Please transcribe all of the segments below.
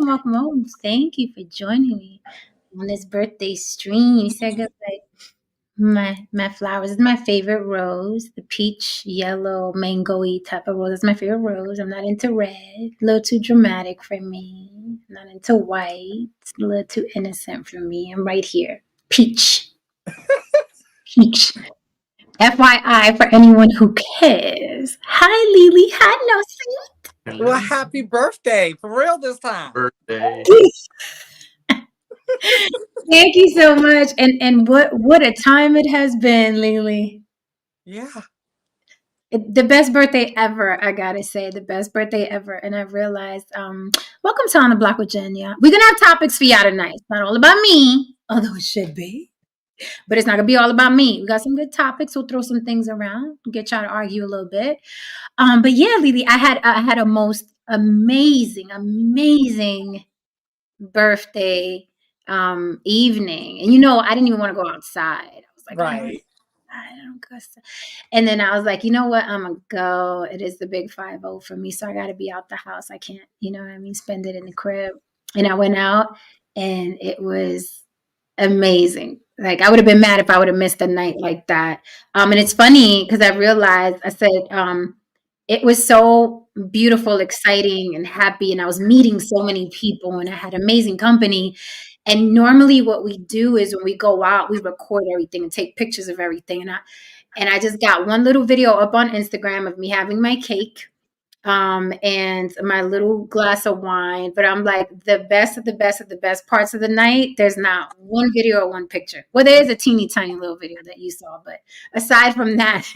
welcome. Thank you for joining me on this birthday stream. You said good, like my flowers is my favorite rose, the peach, yellow, mango-y type of rose. That's my favorite rose. I'm not into red, a little too dramatic for me. I'm not into white, it's a little too innocent for me. I'm right here, peach, peach. FYI for anyone who cares. Hi, Lily. Hi, no. Well, happy birthday for real this time. Birthday. Thank you so much. And what a time it has been, Lily. Yeah. The best birthday ever, I gotta say, the best birthday ever. And I've realized, welcome to On the Block with Jen. Yeah, we're gonna have topics for y'all tonight. It's not all about me, although it should be, but it's not gonna be all about me. We got some good topics. We'll throw some things around, get y'all to argue a little bit. But yeah, Lily, I had a most amazing birthday evening, and I didn't even want to go outside. I was like, right. I don't go. And then I was like, you know what? I'm gonna go. It is the big 5-0 for me, so I got to be out the house. I can't, spend it in the crib. And I went out, and it was amazing. Like, I would have been mad if I would have missed a night like that. And it's funny because I realized, I said, it was so beautiful, exciting, and happy. And I was meeting so many people, and I had amazing company. And normally what we do is when we go out, we record everything and take pictures of everything. And I just got one little video up on Instagram of me having my cake and my little glass of wine. But I'm like, the best of the best of the best parts of the night, there's not one video or one picture. Well, there is a teeny tiny little video that you saw. But aside from that,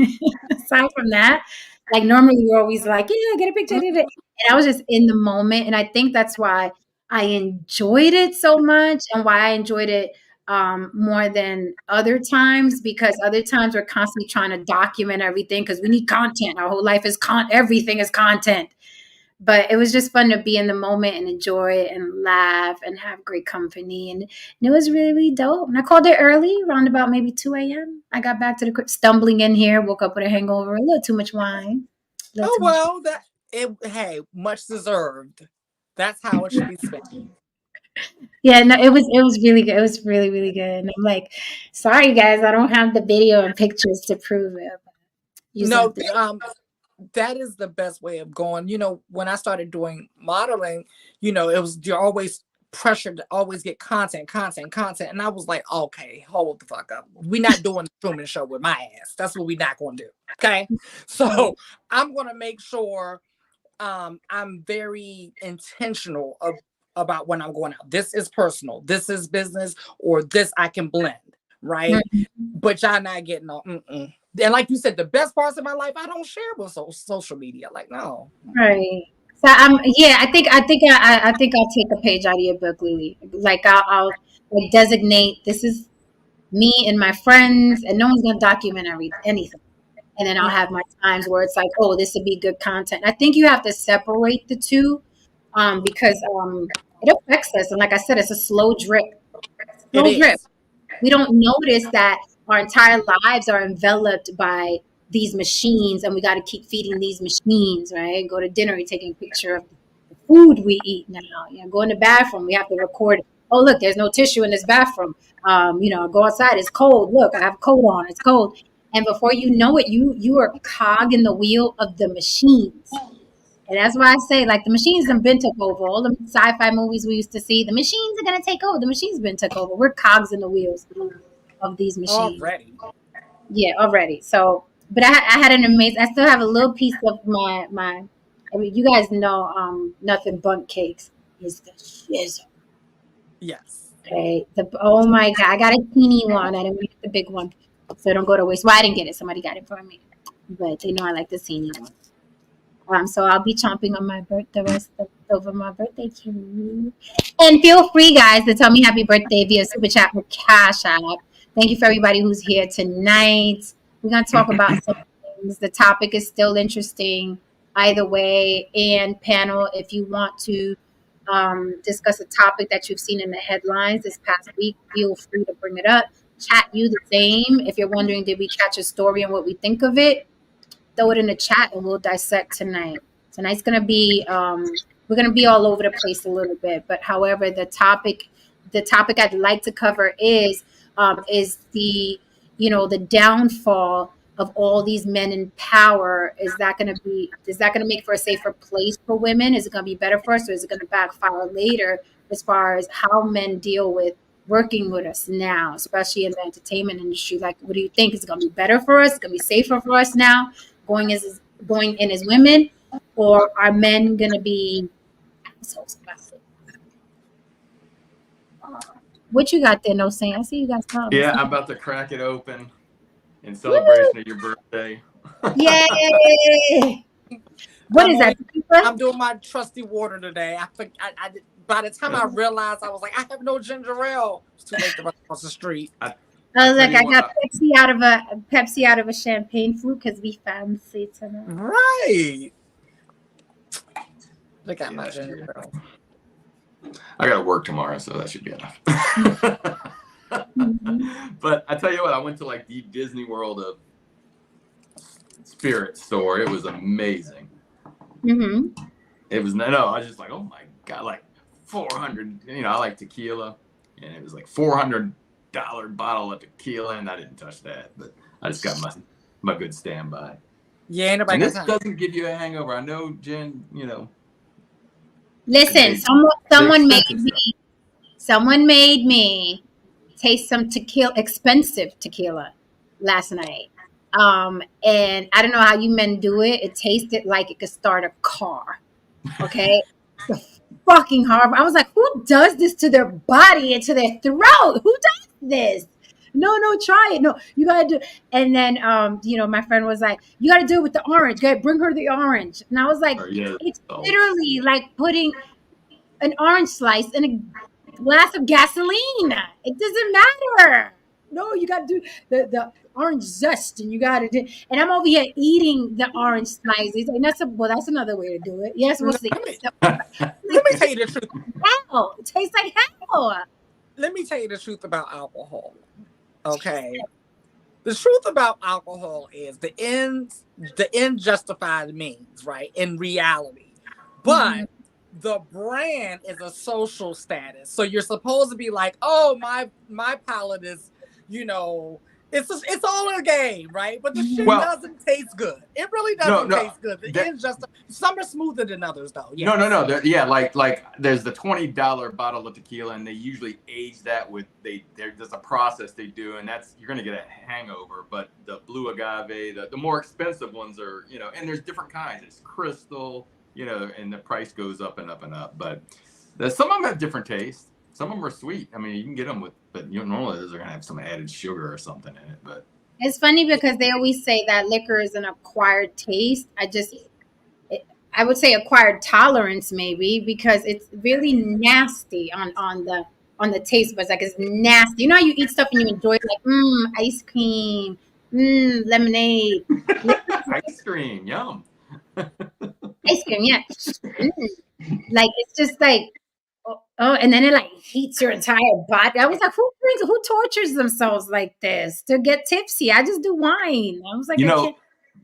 like normally we're always like, yeah, get a picture. And I was just in the moment. And I think that's why I enjoyed it so much, and why I enjoyed it more than other times, because other times we're constantly trying to document everything because we need content. Our whole life is everything is content. But it was just fun to be in the moment and enjoy it and laugh and have great company. And it was really, really dope. And I called it early, around about maybe 2 a.m. I got back to the crib, stumbling in here, woke up with a hangover, a little too much wine. Hey, much deserved. That's how it should be spent. Yeah, no, it was really good. It was really, really good. And I'm like, sorry guys, I don't have the video and pictures to prove it. That is the best way of going. When I started doing modeling, you're always pressured to always get content. And I was like, okay, hold the fuck up. We're not doing the Truman Show with my ass. That's what we're not going to do. Okay. So I'm going to make sure I'm very intentional about when I'm going out. This is personal. This is business, or this I can blend. Right. Mm-hmm. But y'all not getting on. And like you said, the best parts of my life, I don't share with social media. Like, no. Right. So I think I'll take a page out of your book, Lily. Like I'll like designate, this is me and my friends, and no one's going to document anything. And then I'll have my times where it's like, oh, this would be good content. I think you have to separate the two because it affects us. And like I said, it's a slow drip. We don't notice that our entire lives are enveloped by these machines, and we got to keep feeding these machines, right? Go to dinner, you're taking a picture of the food we eat now. Go in the bathroom, we have to record. Oh, look, there's no tissue in this bathroom. Go outside, it's cold. Look, I have a coat on, it's cold. And before you know it, you are a cog in the wheel of the machines. And that's why I say, like, the machines have been took over. All the sci-fi movies we used to see, the machines are going to take over. The machines been took over. We're cogs in the wheels of these machines. Already. So, but I had an amazing, I still have a little piece of my you guys know, Nothing Bundt Cakes is the shizzle. Yes. Okay. Oh my God. I got a teeny one. I didn't get the big one. So don't go to waste. Well, I didn't get it. Somebody got it for me. But they know I like the teeny one. So I'll be chomping on the rest over my birthday cake. And feel free, guys, to tell me happy birthday via Super Chat or Cash App. Thank you for everybody who's here tonight. We're going to talk about some things. The topic is still interesting either way. And panel, if you want to discuss a topic that you've seen in the headlines this past week, feel free to bring it up. Chat, you the same. If you're wondering, did we catch a story and what we think of it, throw it in the chat and we'll dissect tonight. Tonight's going to be we're gonna be all over the place a little bit. But however, the topic I'd like to cover is the the downfall of all these men in power. Is that gonna make for a safer place for women? Is it gonna be better for us, or is it gonna backfire later as far as how men deal with working with us now, especially in the entertainment industry? Like, what do you think? Is it gonna be better for us? Is it gonna be safer for us now, going in as women, or are men gonna be assholes about it? What you got there, no saying? I see you got something. Yeah, I'm about to crack it open in celebration of your birthday. Yay! What is that? I'm doing my trusty water today. By the time I realized, I was like, I have no ginger ale. It's too late to run across the street. I was like, I got Pepsi out of a champagne flute because we fancy tonight. Right. Look at my ginger ale. I got to work tomorrow, so that should be enough. But I tell you what, I went to like the Disney World of Spirit store. It was amazing. Mm-hmm. It was I was just like, oh my god, like 400. I like tequila, and it was like $400 bottle of tequila, and I didn't touch that, but I just got my good standby. Yeah, nobody. And this doesn't give you a hangover. I know, Jen. Listen, someone made me taste some expensive tequila last night. And I don't know how you men do it. It tasted like it could start a car. Okay. The fucking horrible. I was like, who does this to their body and to their throat? Who does this? No, try it. No, you gotta do. And then, my friend was like, you gotta do it with the orange. Go ahead, bring her the orange. And I was like, it's literally like putting an orange slice in a glass of gasoline. It doesn't matter. No, you gotta do the orange zest, and you gotta do. And I'm over here eating the orange slices. And that's another way to do it. Yes, we'll see. Let me tell you the truth. Hell, it tastes like hell. Let me tell you the truth about alcohol. Okay. The truth about alcohol is the end justifies the means, right? In reality. But the brand is a social status. So you're supposed to be like, oh, my palate is, it's all in a game, right? But the shit doesn't taste good. It really doesn't taste good. Some are smoother than others, though. Yes. No. Yeah, like there's the $20 bottle of tequila, and they usually age that with there's a process they do, and you're gonna get a hangover. But the blue agave, the more expensive ones are, and there's different kinds. It's crystal, and the price goes up and up and up. But some of them have different tastes. Some of them are sweet. I mean, you can get them but normally those are gonna have some added sugar or something in it. But it's funny because they always say that liquor is an acquired taste. I would say acquired tolerance, maybe, because it's really nasty on the taste buds. Like, it's nasty. You know how you eat stuff and you enjoy it, like ice cream, lemonade, ice cream, yum. Ice cream, yeah. Like, it's just like. Oh, and then it like heats your entire body. I was like, who tortures themselves like this to get tipsy? I just do wine. I was like,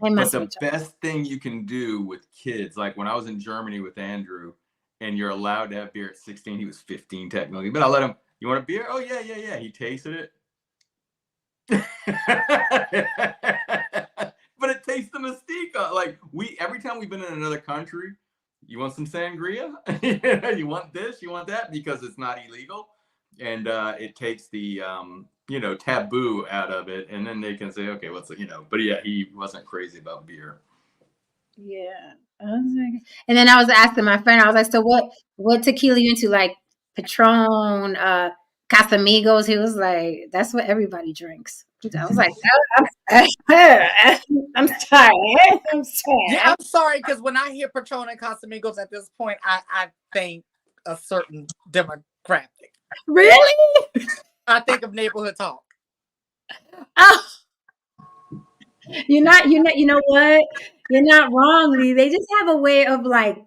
but the best thing you can do with kids, like when I was in Germany with Andrew, and you're allowed to have beer at 16. He was 15 technically, but I let him. You want a beer? Oh yeah. He tasted it. But it tastes the mystique. Like every time we've been in another country. You want some sangria? You want this? You want that? Because it's not illegal, and it takes the taboo out of it, and then they can say, okay, what's But yeah, he wasn't crazy about beer. Yeah, I was like, and then I was asking my friend, I was like, so what tequila you into? Like Patron, Casamigos? He was like, that's what everybody drinks. I was like, I'm sorry. Yeah, I'm sorry, because when I hear Patron and Casamigos at this point, I think a certain demographic. Really? I think of neighborhood talk. Oh. You know what? You're not wrong, Lee. They just have a way of like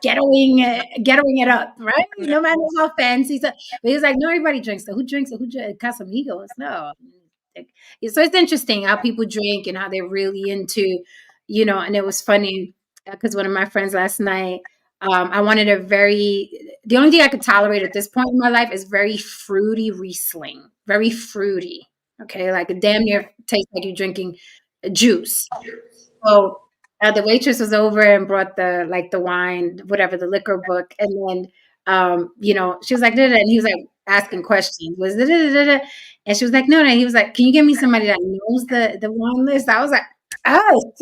ghettoing it up, right? No matter how fancy. So, but he was like, no, everybody drinks. So who drinks Casamigos? No. So it's interesting how people drink and how they're really into, and it was funny because one of my friends last night, I wanted the only thing I could tolerate at this point in my life is very fruity Riesling, very fruity. Okay. Like it damn near tastes like you're drinking juice. So the waitress was over and brought the wine, whatever, the liquor book. And then, she was like, "Da, da, da," and he was like asking questions. Was da, da, da, da, and she was like, "No, no." He was like, "Can you give me somebody that knows the wine list?" I was like, "Oh,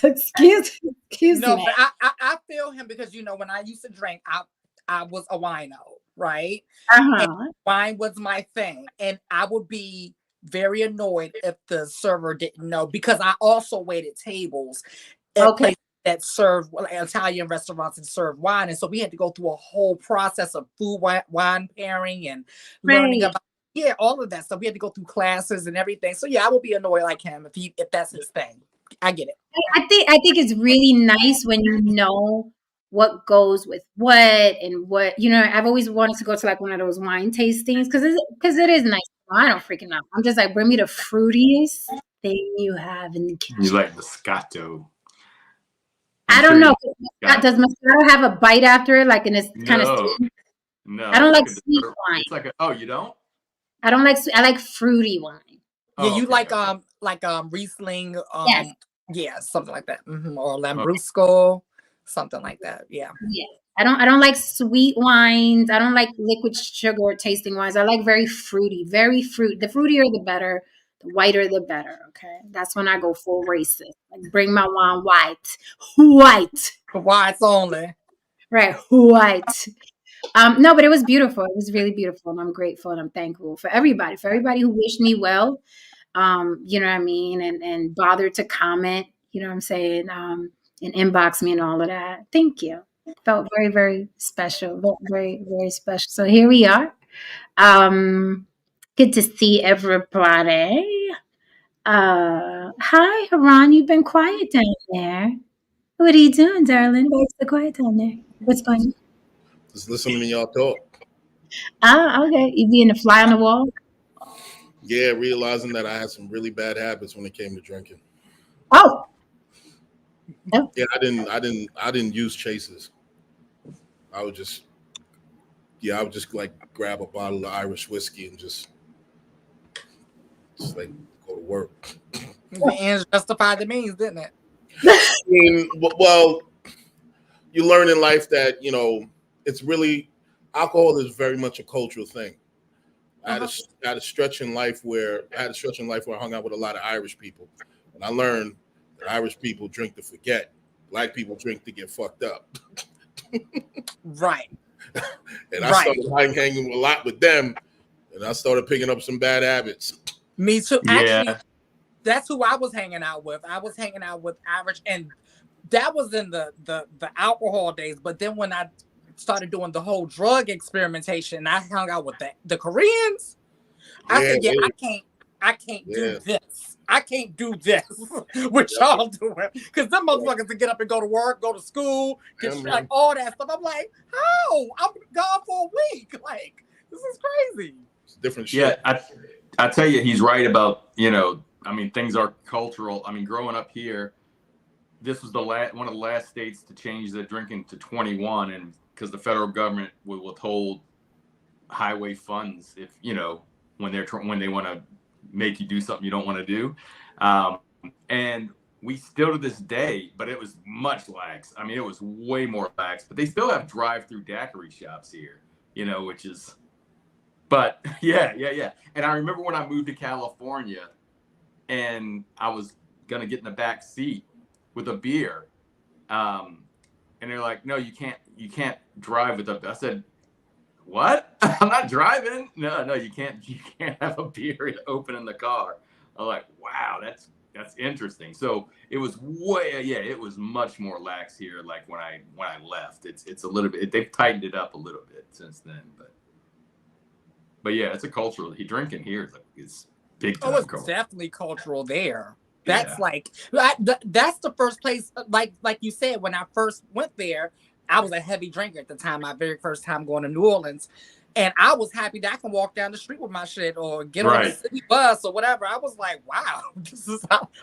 excuse No, me." but I feel him because when I used to drink, I was a wino, right? And Uh-huh. wine was my thing, and I would be very annoyed if the server didn't know because I also waited tables at Okay. places that serve Italian restaurants and serve wine, and so we had to go through a whole process of food wine pairing and learning Right. about all of that stuff. We had to go through classes and everything. So I would be annoyed like him if that's his thing. I get it. I think it's really nice when you know what goes with what and what I've always wanted to go to like one of those wine tastings because it is nice. I don't freaking know. I'm just like, bring me the fruitiest thing you have in the You kitchen. like Moscato? I don't know. Does Moscato have a bite after it, like, and it's kind of No, sweet? no. I don't It's like like a sweet dessert. wine. It's like oh, you don't? I don't like sweet. I like fruity wine. Yeah, Oh, you okay, like Riesling, Yes. yeah, something like that, or okay. Lambrusco, something like that. Yeah. Yeah. I don't like sweet wines. I don't like liquid sugar tasting wines. I like very fruity, very fruit. The fruitier the better, the whiter the better. Okay. That's when I go full racist. Like bring my wine white. White. Why it's only. Right. White. No, but it was beautiful. It was really beautiful. And I'm grateful and I'm thankful for everybody who wished me well. You know what I mean? And bothered to comment, you know what I'm saying? And inbox me and all of that. Thank you. Felt very, very special. Very, very special. So here we are. Good to see everybody. Hi, Haran. You've been quiet down there. What are you doing, darling? Why is so quiet down there? What's going on? Just listening to y'all talk. Ah, okay. You being a fly on the wall? Yeah, realizing that I had some really bad habits when it came to drinking. Oh. Oh. Yeah, I didn't use chasers. I would just like grab a bottle of Irish whiskey and just like go to work. The ends justified the means, didn't it? I mean, well, you learn in life that it's really alcohol is very much a cultural thing. I had a stretch in life where I hung out with a lot of Irish people, and I learned that Irish people drink to forget. Black people drink to get fucked up. Right. And I started hanging a lot with them, and I started picking up some bad habits. Me too. Yeah. Actually, that's who I was hanging out with. I was hanging out with Irish, and that was in the alcohol days. But then when I started doing the whole drug experimentation, I hung out with the Koreans. I said, I can't do this. I can't do this what y'all doing. Because them motherfuckers to get up and go to work, go to school, like all that stuff. I'm like, how? I'm gone for a week. Like, this is crazy. It's different shit. Yeah, I tell you, he's right about, things are cultural. I mean, growing up here, this was one of the last states to change the drinking to 21, and because the federal government will withhold highway funds if when they want to make you do something you don't want to do, and we still to this day, but it was much lax. I mean, it was way more lax, but they still have drive-through daiquiri shops here, which is, but yeah. And I remember when I moved to California, and I was gonna get in the back seat with a beer, and they're like, "No, you can't drive with a." I said, "What? I'm not driving." No, you can't have a beer open in the car. I'm like, wow, that's interesting. So it was it was much more lax here. Like when I left, it's a little bit. They've tightened it up a little bit since then, but yeah, it's a cultural. Drinking here is big time. Oh, it's culture. definitely cultural there. That's that's the first place. Like you said, when I first went there, I was a heavy drinker at the time. My very first time going to New Orleans, and I was happy that I can walk down the street with my shit or get on the city bus or whatever. I was like, wow,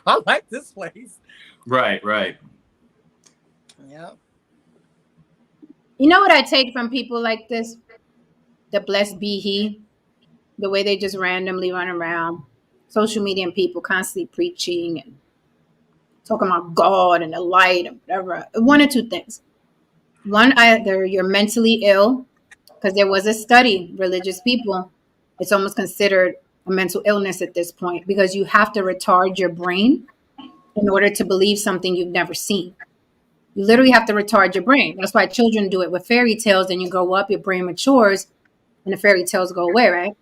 I like this place. Right. Yeah. You know what I take from people like this? The blessed be he, the way they just randomly run around social media and people constantly preaching and talking about God and the light and whatever. One or two things. One, either you're mentally ill, because there was a study, religious people, it's almost considered a mental illness at this point because you have to retard your brain in order to believe something you've never seen. You literally have to retard your brain. That's why children do it with fairy tales. And you grow up, your brain matures, and the fairy tales go away, right?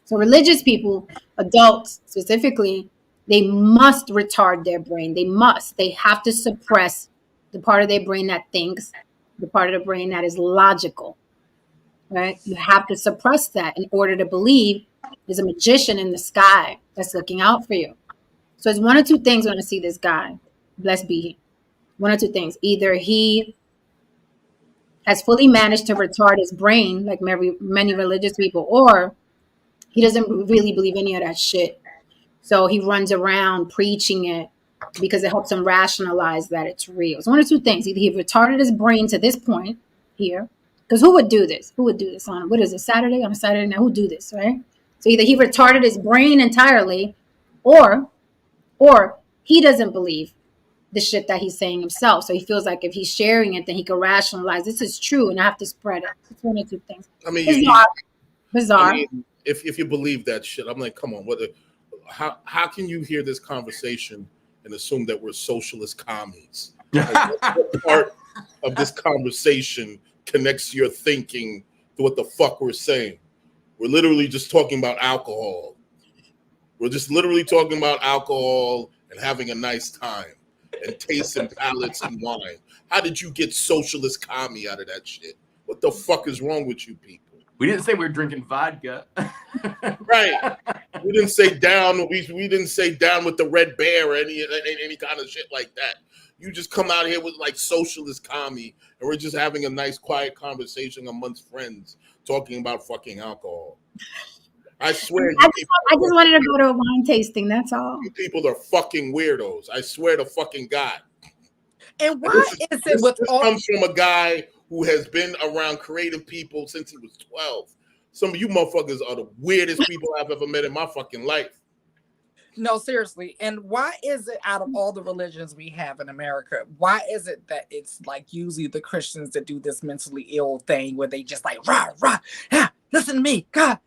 So religious people, adults specifically, they must retard their brain. They must. They have to suppress the part of their brain that thinks, the part of the brain that is logical, right? You have to suppress that in order to believe there's a magician in the sky that's looking out for you. So it's one or two things when I see this guy, blessed be he. One or two things. Either he has fully managed to retard his brain, like many religious people, or he doesn't really believe any of that shit. So he runs around preaching it because it helps him rationalize that it's real. It's one or two things. Either he retarded his brain to this point here, because who would do this? Who would do this on, what is it, Saturday? On a Saturday night, who would do this, right? So either he retarded his brain entirely, or he doesn't believe the shit that he's saying himself. So he feels like if he's sharing it, then he can rationalize this is true and I have to spread it. It's one or two things. I mean, bizarre. I mean, if you believe that shit, I'm like, come on, how can you hear this conversation and assume that we're socialist commies? Like, what part of this conversation connects your thinking to what the fuck we're saying? We're literally just talking about alcohol. We're just literally talking about alcohol and having a nice time and tastes and palates and wine. How did you get socialist commie out of that shit? What the fuck is wrong with you people? We didn't say we were drinking vodka. Right. We didn't say down. We didn't say down with the red bear or any kind of shit like that. You just come out here with like socialist commie, and we're just having a nice quiet conversation amongst friends talking about fucking alcohol. I swear. I just wanted to go to a wine tasting. That's all. You people are fucking weirdos. I swear to fucking God. And why this comes from a guy who has been around creative people since he was 12. Some of you motherfuckers are the weirdest people I've ever met in my fucking life. No, seriously. And why is it out of all the religions we have in America, why is it that it's like usually the Christians that do this mentally ill thing where they just like, rah, rah, yeah, listen to me, God,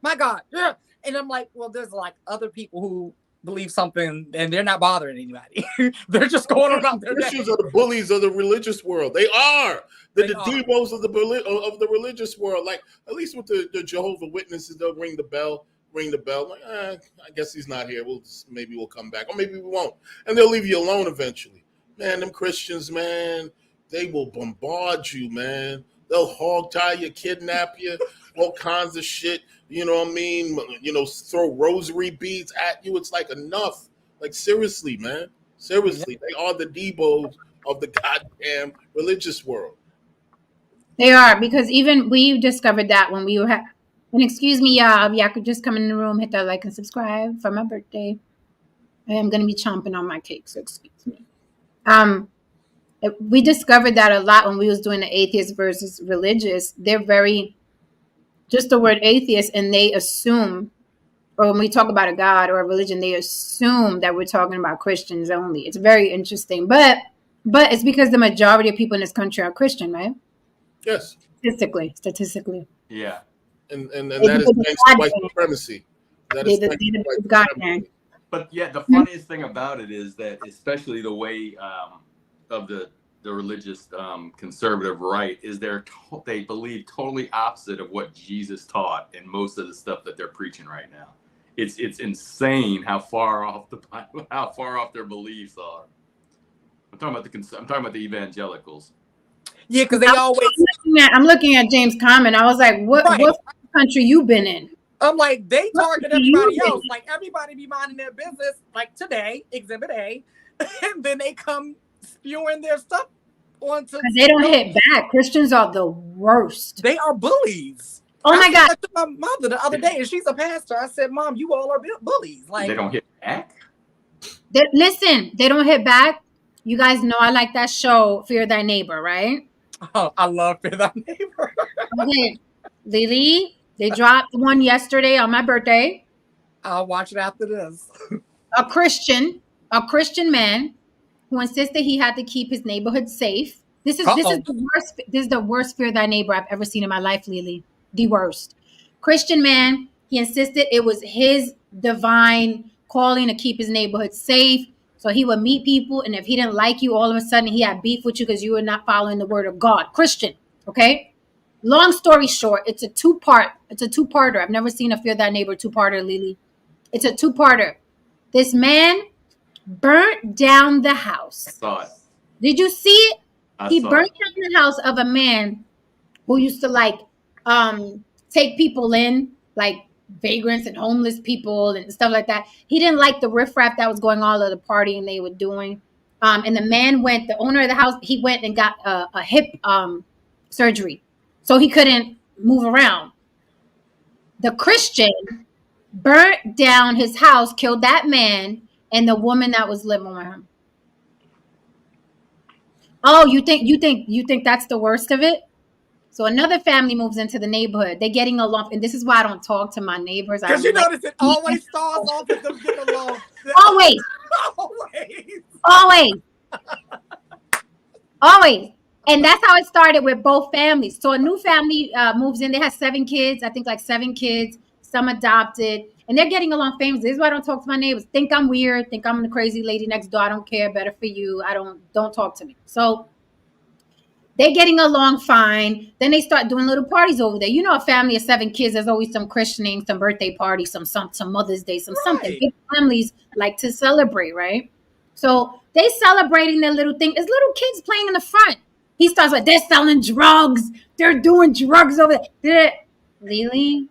my God. Yeah. And I'm like, well, there's like other people who believe something and they're not bothering anybody. They're just going around their Christians are the bullies of the religious world. They are. They're the Devos of the religious world. Like, at least with the Jehovah's Witnesses, they'll ring the bell. Like, I guess he's not here. Maybe we'll come back, or maybe we won't. And they'll leave you alone eventually. Man, them Christians, man, they will bombard you, man. They'll hog tie you, kidnap you, all kinds of shit. You know what I mean? You know, throw rosary beads at you. It's like enough. Like, seriously, man. Seriously. They are the Devos of the goddamn religious world. They are, because even we discovered that when we were and excuse me, y'all could just come in the room, hit that like and subscribe for my birthday. I am going to be chomping on my cake, so excuse me. We discovered that a lot when we was doing the atheist versus religious. They're very, just the word atheist, and they assume, or when we talk about a God or a religion, they assume that we're talking about Christians only. It's very interesting, but it's because the majority of people in this country are Christian, right? Yes. Statistically. Yeah. And that is thanks to white supremacy. That is thanks to white supremacy. But yeah, the funniest thing about it is that, especially the way of the religious conservative right, is they believe totally opposite of what Jesus taught in most of the stuff that they're preaching right now. It's insane how far off their beliefs are. I'm talking about the evangelicals. Yeah, because they always. I'm looking at James' comment. I was like, what country you been in? I'm like, they target everybody else. Like, everybody be minding their business. Like today, Exhibit A, and then they come spewing their stuff onto. Because they don't hit back. Christians are the worst. They are bullies. Oh my God! I said to my mother the other day, and she's a pastor. I said, "Mom, you all are bullies." Like, they don't hit back. Listen, they don't hit back. You guys know I like that show, Fear Thy Neighbor, right? Oh, I love Fear Thy Neighbor. Okay, Lily, they dropped one yesterday on my birthday. I'll watch it after this. A Christian man who insisted he had to keep his neighborhood safe. Uh-oh. This is the worst Fear Thy Neighbor I've ever seen in my life, Lily. The worst. Christian man, he insisted it was his divine calling to keep his neighborhood safe. So he would meet people, and if he didn't like you, all of a sudden he had beef with you because you were not following the word of God. Christian, okay? Long story short, it's a two-parter. I've never seen a Fear Thy Neighbor two-parter, Lily. It's a two-parter. This man burnt down the I house. saw it. Did you see it? He saw burnt it. down the house of a man who used to take people in, like vagrants and homeless people and stuff like that. He didn't like the riffraff that was going on at the party and they were doing. And the owner of the house, he went and got a hip surgery. So he couldn't move around. The Christian burnt down his house, killed that man and the woman that was living with him. Oh, you think that's the worst of it? So another family moves into the neighborhood. They're getting along, and this is why I don't talk to my neighbors. Because you notice it always starts off with them getting along. Always. And that's how it started with both families. So a new family moves in. They have 7 kids. I think like 7 kids. Some adopted. And they're getting along famously. This is why I don't talk to my neighbors. Think I'm weird. Think I'm the crazy lady next door. I don't care. Better for you. Don't talk to me. So they're getting along fine. Then they start doing little parties over there. You know, a family of 7 kids, there's always some christening, some birthday party, some Mother's Day, something. Big families like to celebrate, right? So they celebrating their little thing. There's little kids playing in the front. He starts like, they're selling drugs. They're doing drugs over there. Really?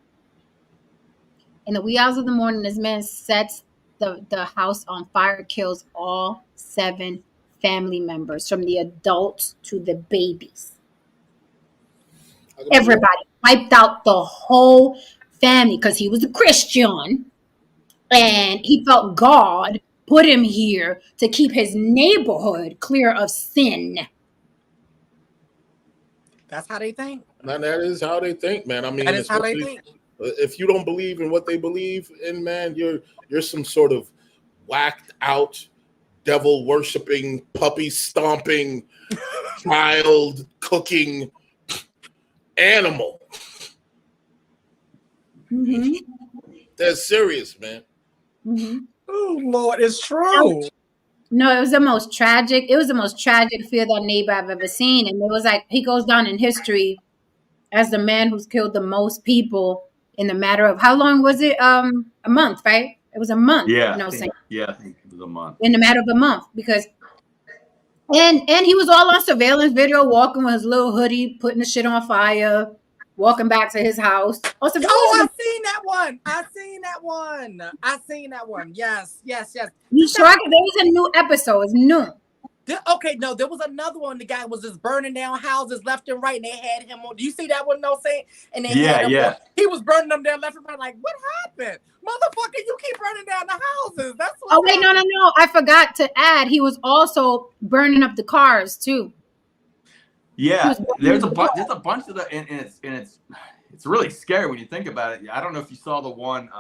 In the wee hours of the morning, this man sets the house on fire, kills all 7 family members, from the adults to the babies. Everybody wiped out the whole family because he was a Christian and he felt God put him here to keep his neighborhood clear of sin. That's how they think. Now, that is how they think, man. I mean, That is how they think. If you don't believe in what they believe in, man, you're some sort of whacked out, devil worshiping, puppy stomping, child cooking animal. Mm-hmm. That's serious, man. Mm-hmm. Oh Lord, it's true. No, it was the most tragic. It was the most tragic Fear Thy Neighbor I've ever seen, and it was like he goes down in history as the man who's killed the most people in the matter of how long was it? A month, right? It was a month. Yeah. You know, saying Yeah, I think it was a month. in the matter of a month, because and he was all on surveillance video, walking with his little hoodie, putting the shit on fire, walking back to his house. Oh, I seen that one. Yes. You sure? There was a new episode. It's new. Okay, no, there was another one. The guy was just burning down houses left and right, and they had him on. Do you see that one? No, saying, and they had him on. He was burning them down left and right. Like, what happened, motherfucker? You keep burning down the houses. That's what. Oh wait, no. I forgot to add. He was also burning up the cars too. Yeah, there's a bunch of the, and it's really scary when you think about it. I don't know if you saw the one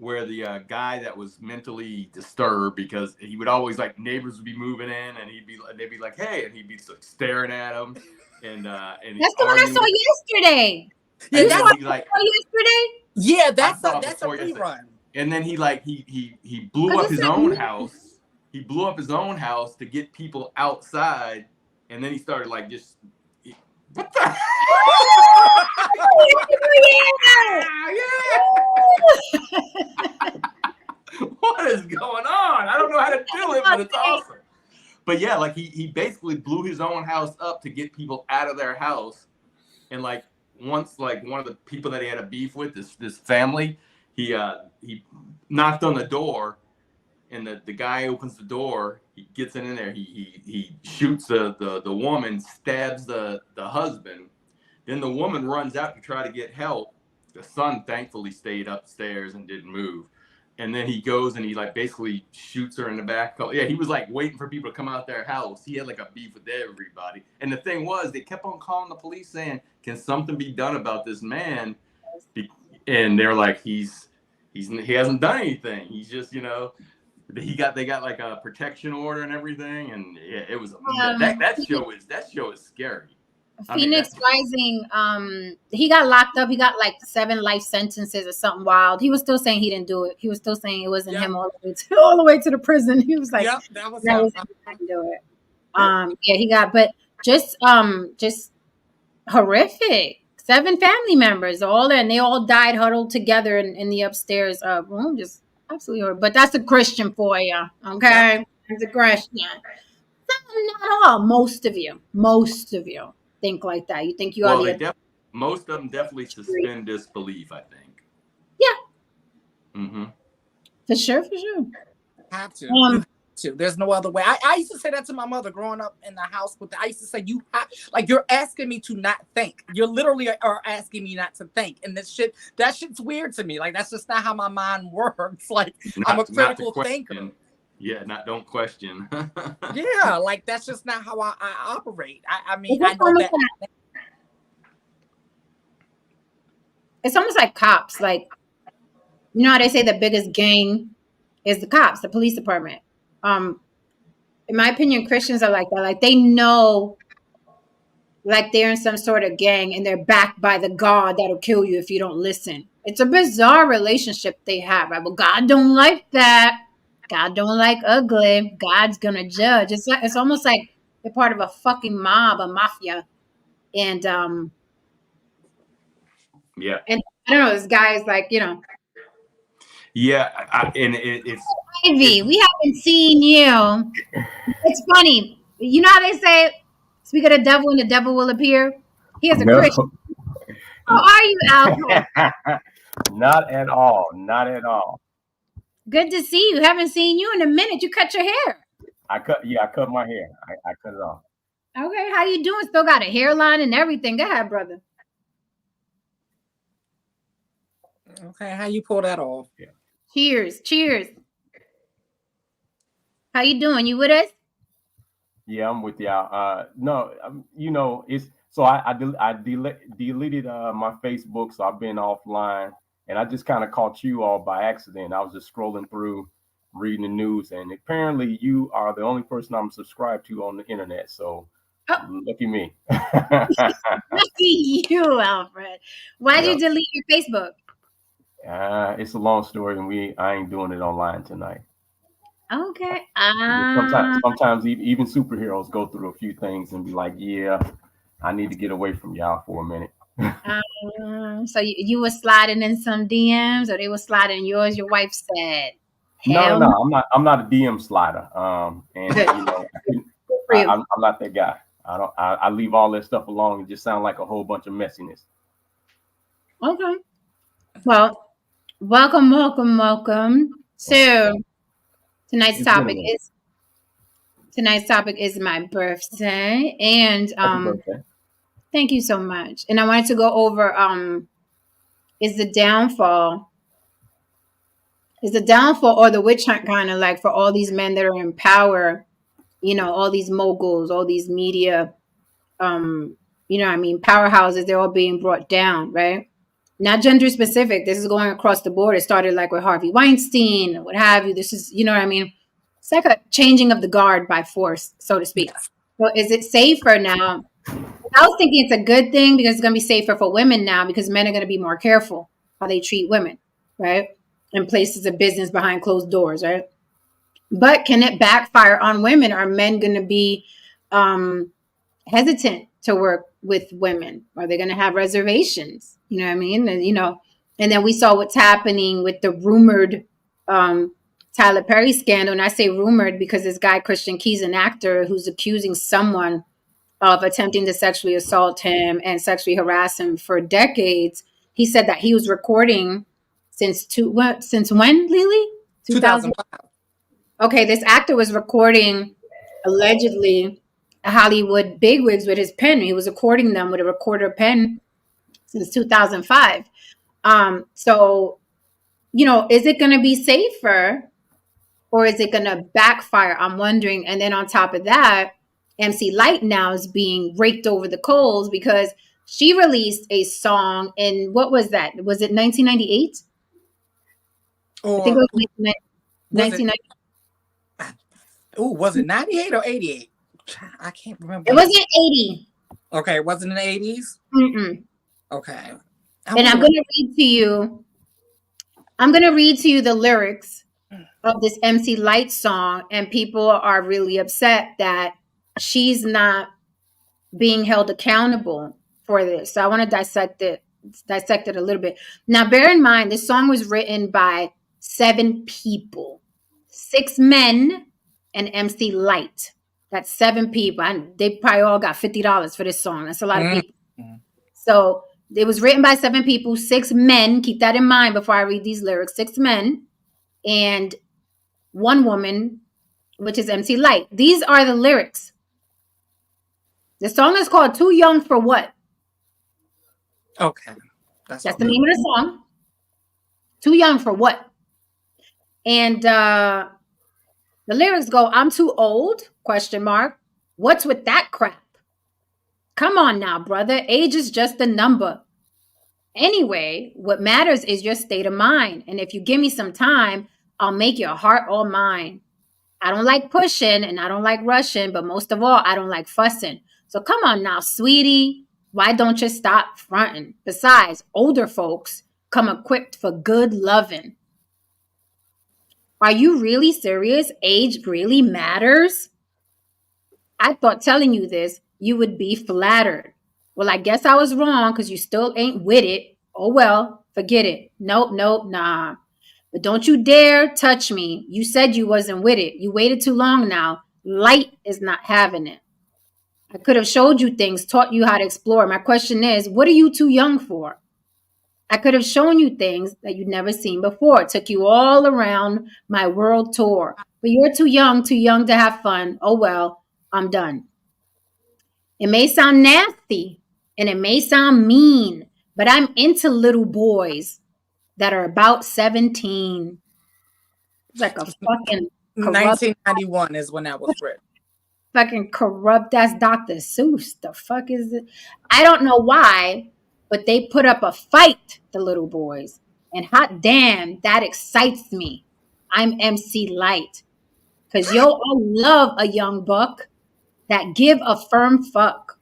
where the guy that was mentally disturbed, because he would always, like, neighbors would be moving in and they'd be like, hey, and he'd be like staring at him, and that's the one I saw yesterday. Yeah, that's what I saw yesterday. Yeah, that's a rerun. And then he blew up his own house. He blew up his own house to get people outside, and then he started like just. What the? What is going on? I don't know how to do it, but it's awesome. But yeah, like he basically blew his own house up to get people out of their house. And like once, like one of the people that he had a beef with, this family, he knocked on the door, and the guy opens the door. He gets in there. He shoots the woman, stabs the husband. Then the woman runs out to try to get help. The son thankfully stayed upstairs and didn't move. and then he goes and he like basically shoots her in the back. Yeah, he was like waiting for people to come out their house. He had like a beef with everybody. And the thing was, they kept on calling the police saying, "Can something be done about this man?" And they're like, he hasn't done anything. He's just, you know, they got like a protection order and everything. And yeah, it was that show is scary. Phoenix Rising, he got locked up. He got like 7 life sentences or something wild. He was still saying he didn't do it. He was still saying it wasn't him all the way to the prison. He was like, that was him. I didn't do it. Yeah, he got, but just horrific. 7 family members, all there, and they all died huddled together in the upstairs room. Just absolutely horrible. But that's a Christian for you, okay? It's a Christian. Not all. Most of you think like that. You think you are the most of them definitely suspend disbelief, I think. Yeah. Mm-hmm. For sure. Have to. There's no other way. I used to say that to my mother growing up in the house. I used to say, you have, like, you're asking me to not think. You literally are asking me not to think. And that shit's weird to me. Like, that's just not how my mind works. Like, I'm a critical thinker. Yeah, don't question. Yeah, like that's just not how I operate. I mean, I know that. It's almost like cops. Like, you know how they say the biggest gang is the cops, the police department. In my opinion, Christians are like that. Like, they know, like, they're in some sort of gang and they're backed by the God that'll kill you if you don't listen. It's a bizarre relationship they have, right? Well, God don't like that. God don't like ugly. God's gonna judge. It's almost like they're part of a fucking mob, a mafia, and yeah. And I don't know. This guy is like, you know. Yeah, it's Ivy. We haven't seen you. It's funny. You know how they say, "Speak of the devil, and the devil will appear." Here's a Christian. How are you, Alfred? Not at all. Not at all. Good to see you. Haven't seen you in a minute. You cut your hair. I cut my hair. I cut it off. Okay, how you doing? Still got a hairline and everything. Go ahead, brother. Okay, how you pull that off? Yeah. Cheers. How you doing? You with us? Yeah, I'm with y'all. No, you know, it's so I deleted my Facebook, so I've been offline. And I just kind of caught you all by accident. I was just scrolling through, reading the news, and apparently you are the only person I'm subscribed to on the internet. So look at me. Lucky you, Alfred. Why did you delete your Facebook? It's a long story, and I ain't doing it online tonight. Okay. Sometimes even superheroes go through a few things and be like, "Yeah, I need to get away from y'all for a minute." So you were sliding in some DMs, or they were sliding yours? Your wife said, "No, I'm not a DM slider." And you know, I'm not that guy. I leave all that stuff alone. It just sounds like a whole bunch of messiness. Okay. Well, welcome. So tonight's topic is my birthday, and birthday. Thank you so much. And I wanted to go over is the downfall or the witch hunt, kind of like for all these men that are in power, you know, all these moguls, all these media, you know, I mean, powerhouses, they're all being brought down, right? Not gender specific. This is going across the board. It started like with Harvey Weinstein or what have you. This is, you know what I mean? It's like a changing of the guard by force, so to speak. So is it safer now? I was thinking it's a good thing because it's going to be safer for women now because men are going to be more careful how they treat women, right? In places of business behind closed doors, right? But can it backfire on women? Are men going to be hesitant to work with women? Are they going to have reservations? You know what I mean? And, you know, and then we saw what's happening with the rumored Tyler Perry scandal. And I say rumored because this guy, Christian Key's an actor who's accusing someone of attempting to sexually assault him and sexually harass him for decades. He said that he was recording since when, Lily? 2005. Okay, this actor was recording allegedly Hollywood bigwigs with his pen. He was recording them with a recorder pen since 2005. So is it going to be safer or is it going to backfire? I'm wondering. And then on top of that, MC Light now is being raked over the coals because she released a song in, what was that? Was it 1998? I think Or it was was 1998. was it 98 or 88? I can't remember. It wasn't 80. Okay, it wasn't in the 80s? Mm-mm. Okay. And I'm going to read to you. I'm going to read to you the lyrics of this MC Light song, and people are really upset that she's not being held accountable for this. So I want to dissect it a little bit. Now, bear in mind, this song was written by 7 people, 6 men and MC Light. That's 7 people. And they probably all got $50 for this song. That's a lot of people. So it was written by 7 people, 6 men. Keep that in mind before I read these lyrics. 6 men and 1 woman, which is MC Light. These are the lyrics. The song is called Too Young for What? Okay. That's the name of the song. Too Young for What? And the lyrics go, I'm too old, ? What's with that crap? Come on now, brother. Age is just a number. Anyway, what matters is your state of mind. And if you give me some time, I'll make your heart all mine. I don't like pushing and I don't like rushing, but most of all, I don't like fussing. So come on now, sweetie. Why don't you stop fronting? Besides, older folks come equipped for good loving. Are you really serious? Age really matters? I thought telling you this, you would be flattered. Well, I guess I was wrong because you still ain't with it. Oh, well, forget it. Nope, nah. But don't you dare touch me. You said you wasn't with it. You waited too long now. Light is not having it. I could have showed you things, taught you how to explore. My question is, what are you too young for? I could have shown you things that you'd never seen before. Took you all around my world tour. But you're too young to have fun. Oh, well, I'm done. It may sound nasty and it may sound mean, but I'm into little boys that are about 17. It's like a fucking 1991 is when that was written. Fucking corrupt ass Dr. Seuss. The fuck is it? I don't know why, but they put up a fight, the little boys. And hot damn, that excites me. I'm MC Light. Because I love a young buck that give a firm fuck.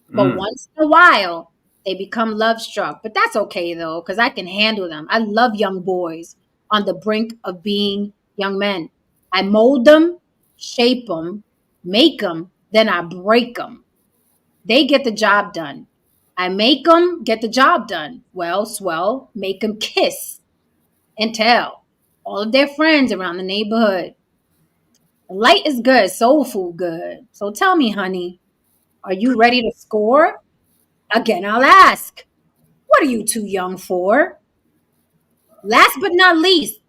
But once in a while, they become love struck. But that's okay, though, because I can handle them. I love young boys on the brink of being young men. I mold them, shape them, make them, then I break them. They get the job done. I make them get the job done. Well, swell, make them kiss and tell all of their friends around the neighborhood. Light is good, soul food good. So tell me, honey, are you ready to score? Again, I'll ask, what are you too young for? Last but not least,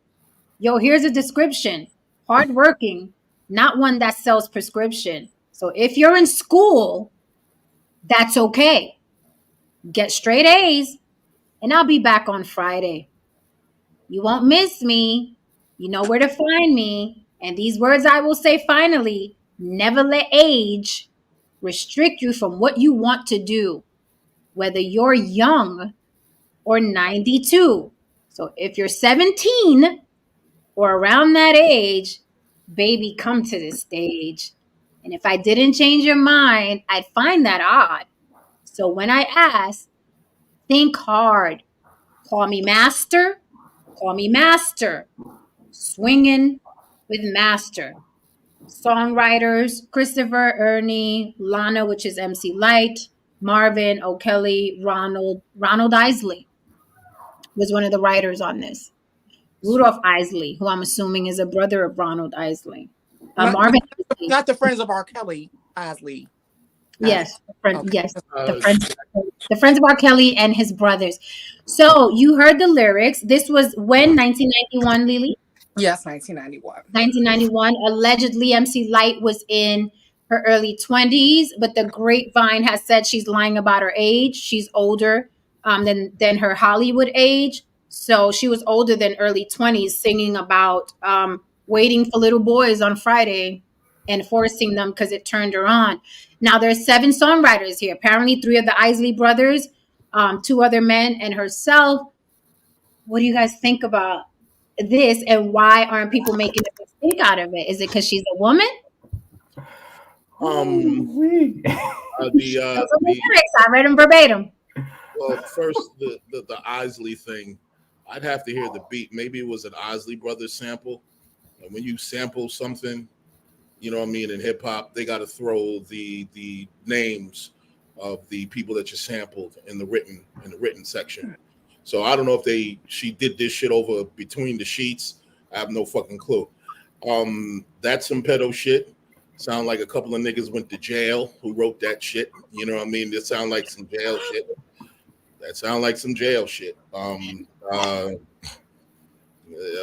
here's a description. Hardworking, not one that sells prescription. So if you're in school, that's okay. Get straight A's, and I'll be back on Friday. You won't miss me. You know where to find me. And these words I will say finally, never let age restrict you from what you want to do, whether you're young or 92. So if you're 17 or around that age, baby, come to this stage. And if I didn't change your mind, I'd find that odd. So when I ask, think hard. Call me master. Call me master. Swinging with master. Songwriters, Christopher, Ernie, Lana, which is MC Light, Marvin, O'Kelly, Ronald Isley was one of the writers on this. Rudolph Isley, who I'm assuming is a brother of Ronald Isley. Marvin, not the friends of R. Kelly Isley. Yes, Okay. yes, the friends of R. Kelly and his brothers. So you heard the lyrics. This was when 1991, Lily. Yes, 1991. 1991. Allegedly, MC Light was in her early 20s, but the grapevine has said she's lying about her age. She's older than her Hollywood age. So she was older than early 20s, singing about waiting for little boys on Friday and forcing them because it turned her on. Now there's 7 songwriters here. Apparently 3 of the Isley brothers, 2 other men, and herself. What do you guys think about this, and why aren't people making a big stink out of it? Is it because she's a woman? Ooh-wee. Those are the lyrics. I read them verbatim. Well, first the Isley thing, I'd have to hear the beat. Maybe it was an Isley Brothers sample. And when you sample something, you know what I mean, in hip hop, they got to throw the names of the people that you sampled in the written section. So I don't know if she did this shit over between the sheets. I have no fucking clue. That's some pedo shit. Sound like a couple of niggas went to jail who wrote that shit. You know what I mean? It sound like some jail shit. That sound like some jail shit. That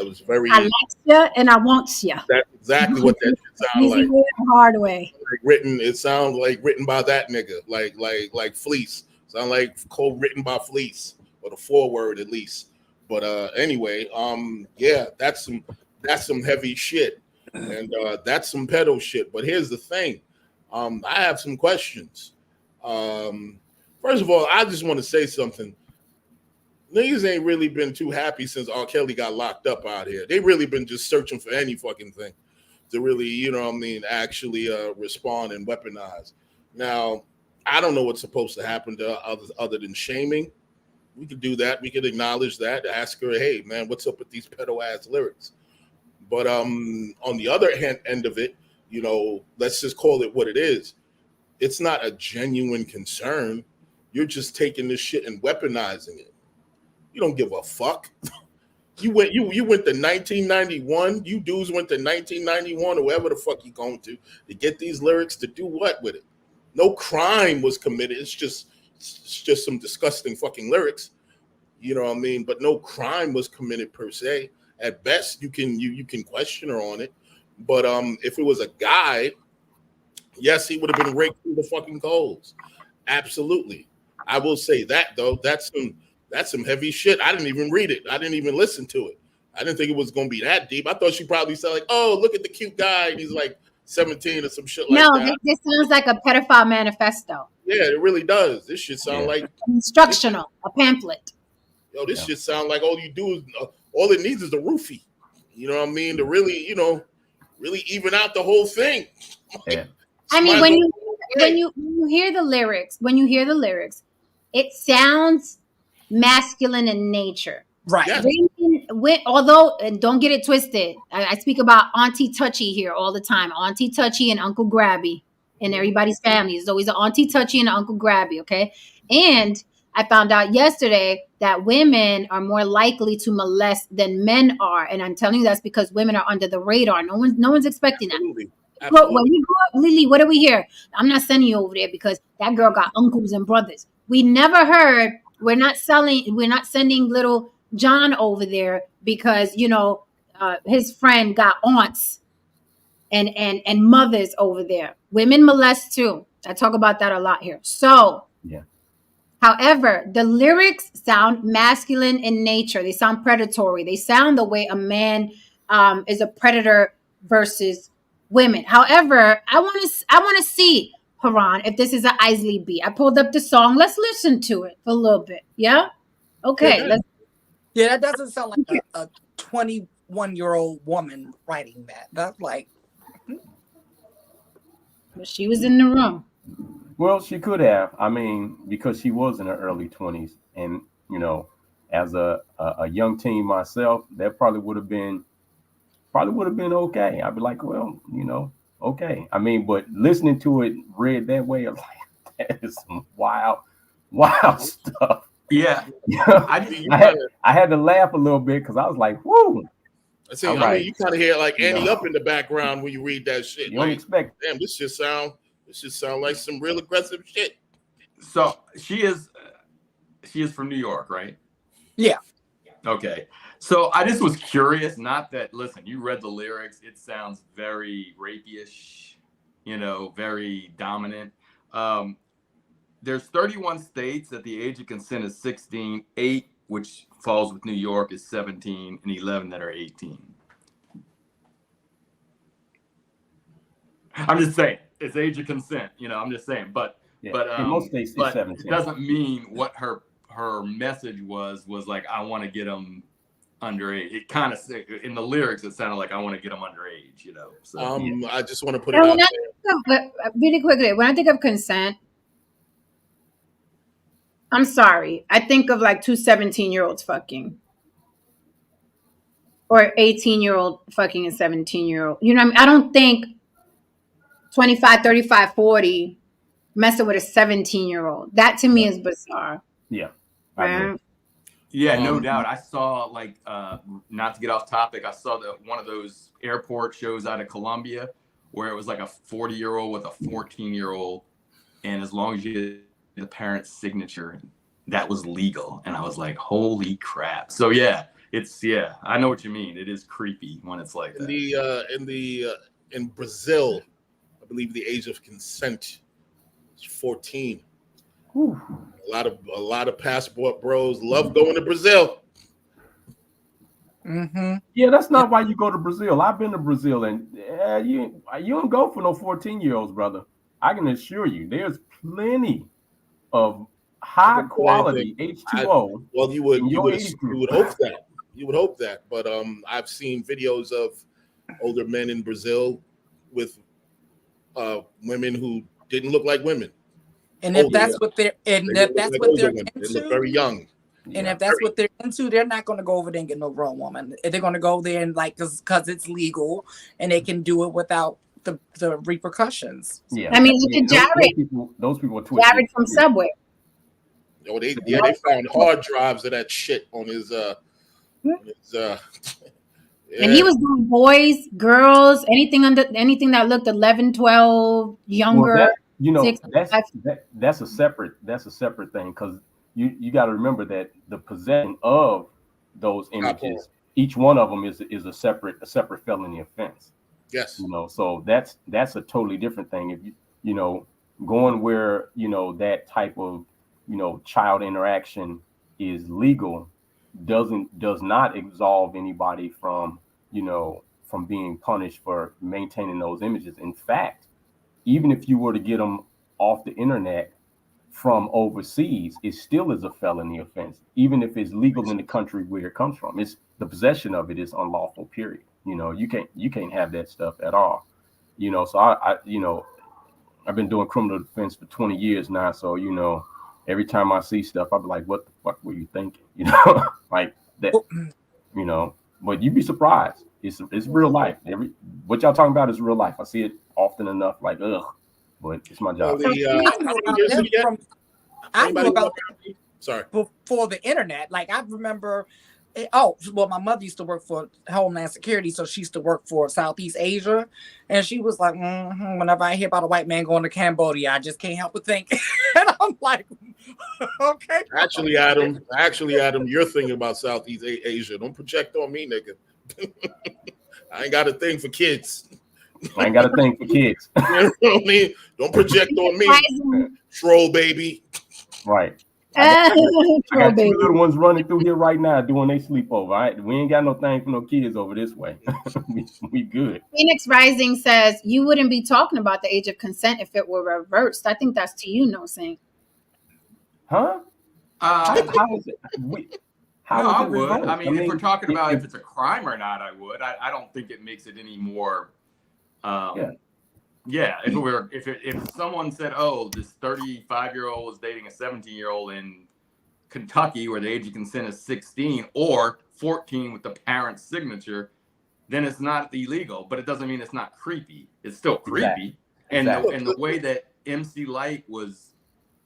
was very. I like you and I want you. That's exactly what that shit sound Easy like. way and hard way. Like written. It sounds like written by that nigga. Like Fleece. Sound like co-written by Fleece, or the foreword at least. But anyway, yeah, that's some heavy shit, and that's some pedo shit. But here's the thing, I have some questions. First of all, I just want to say something. Niggas ain't really been too happy since R. Kelly got locked up out here. They really been just searching for any fucking thing to really, you know what I mean, actually respond and weaponize. Now, I don't know what's supposed to happen to other than shaming. We could do that. We could acknowledge that. Ask her, hey, man, what's up with these pedo-ass lyrics? But on the other end of it, you know, let's just call it what it is. It's not a genuine concern. You're just taking this shit and weaponizing it. You don't give a fuck. You went to 1991. You dudes went to 1991 or wherever the fuck you going to get these lyrics to do what with it? No crime was committed. It's just some disgusting fucking lyrics. You know what I mean? But no crime was committed per se. At best, you can question her on it. But if it was a guy, yes, he would have been raked through the fucking coals. Absolutely. I will say that though. That's some heavy shit. I didn't even read it. I didn't even listen to it. I didn't think it was gonna be that deep. I thought she probably said like, "Oh, look at the cute guy," and he's like 17 or some shit like that. No, this sounds like a pedophile manifesto. Yeah, it really does. This shit sound like instructional, a pamphlet. Yo, this shit sound like all you do is all it needs is a roofie. You know what I mean? To really, you know, really even out the whole thing. Yeah. I mean, when you hear the lyrics, it sounds masculine in nature. Right. Yes. Although, and don't get it twisted, I speak about Auntie Touchy here all the time. Auntie Touchy and Uncle Grabby in everybody's family. There's always an Auntie Touchy and an Uncle Grabby, okay? And I found out yesterday that women are more likely to molest than men are. And I'm telling you that's because women are under the radar. No one's expecting that. Absolutely. When we go up, Lily, what do we hear? I'm not sending you over there because that girl got uncles and brothers. We never heard, we're not sending little John over there because, you know, his friend got aunts and mothers over there. Women molest too. I talk about that a lot here. So, yeah. However, the lyrics sound masculine in nature. They sound predatory. They sound the way a man is a predator versus women. However, I want to see, Haran, if this is an Isley beat. I pulled up the song. Let's listen to it for a little bit. Yeah? Okay. Yeah, that doesn't sound like a 21-year-old woman writing that. That's like... But she was in the room. Well, she could have. I mean, because she was in her early 20s. And, you know, as a young teen myself, that probably would have been okay. I'd be like, well, you know, okay. I mean, but listening to it read that way, I'm like, that is some wild stuff. Yeah. I had to laugh a little bit because I was like, whoo. I mean, you kind of hear like Annie up in the background when you read that shit. You don't expect. Damn, this just sound like some real aggressive shit. So she is from New York, right? Yeah. Okay. So I just was curious, not that, listen, you read the lyrics. It sounds very rapey-ish, you know, very dominant. There's 31 states that the age of consent is 16, 8 which falls with New York, is 17, and 11 that are 18. I'm just saying, it's age of consent. I'm just saying, but Yeah. but In most states, it's but 17. it doesn't mean what her message was like, I want to get them underage. It kind of, in the lyrics, it sounded like I want to get them underage. So I just want to put it out there. Really quickly, when I think of consent, I'm sorry, I think of like two 17-year-olds fucking, or 18-year-old fucking a 17-year-old. You know what I mean? I don't think 25, 35, 40 messing with a 17-year-old. That to me is bizarre. Yeah. I agree. Right? yeah, no doubt. I saw, like, not to get off topic, I saw one of those airport shows out of Colombia where it was like a 40-year-old with a 14-year-old, and as long as you had the parent's signature, that was legal. And I was like, holy crap. So yeah, I know what you mean. It is creepy when it's like that. In Brazil, I believe the age of consent is 14. Whew. A lot of passport bros love going to Brazil. Mm-hmm. Yeah, that's not why you go to Brazil. I've been to Brazil, and you don't go for no 14-year-olds, brother. I can assure you, there's plenty of high quality H2O. Well, you would hope that. You would hope that. But I've seen videos of older men in Brazil with women who didn't look like women. And if that's what they're into, they look very young. And if that's what they're into, they're not going to go over there and get no grown woman. They're going to go there and, like, because it's legal and they can do it without the repercussions. Yeah, I mean, look at Jared. Those people are Jared from Subway. Oh, they found hard drives of that shit on his And he was doing boys, girls, anything that looked 11, 12, younger. Well, that's a separate thing, because you got to remember that the possession of those images, each one of them is a separate felony offense. Yes. So that's a totally different thing. If you going where that type of child interaction is legal does not absolve anybody from being punished for maintaining those images. In fact, even if you were to get them off the internet from overseas, it still is a felony offense, even if it's legal in the country where it comes from. It's the possession of it is unlawful, period. You can't have that stuff at all. So I've been doing criminal defense for 20 years now. So, every time I see stuff, I'll be like, what the fuck were you thinking? Like that, but you'd be surprised. It's real life. What y'all talking about is real life. I see it often enough, like, ugh, but it's my job. I knew about Sorry. Before the internet. Like, I remember, my mother used to work for Homeland Security, so she used to work for Southeast Asia, and she was like, whenever I hear about a white man going to Cambodia, I just can't help but think. And I'm like, okay. Actually, Adam, you're thinking about Southeast Asia. Don't project on me, nigga. I ain't got a thing for kids. I ain't got a thing for kids. You know what I mean? Don't project on me, troll baby. Right. I got two little ones running through here right now doing their sleepover. All right, we ain't got no thing for no kids over this way. we good. Phoenix Rising says you wouldn't be talking about the age of consent if it were reversed. I think that's to you, No Saint. Huh? How is it? I would. I mean, if we're talking about if it's a crime or not, I would. I don't think it makes it any more. Yeah. If someone said, "Oh, this 35-year-old is dating a 17-year-old in Kentucky, where the age of consent is 16 or 14 with the parent's signature," then it's not illegal. But it doesn't mean it's not creepy. It's still creepy. Exactly. And the way that MC Lyte was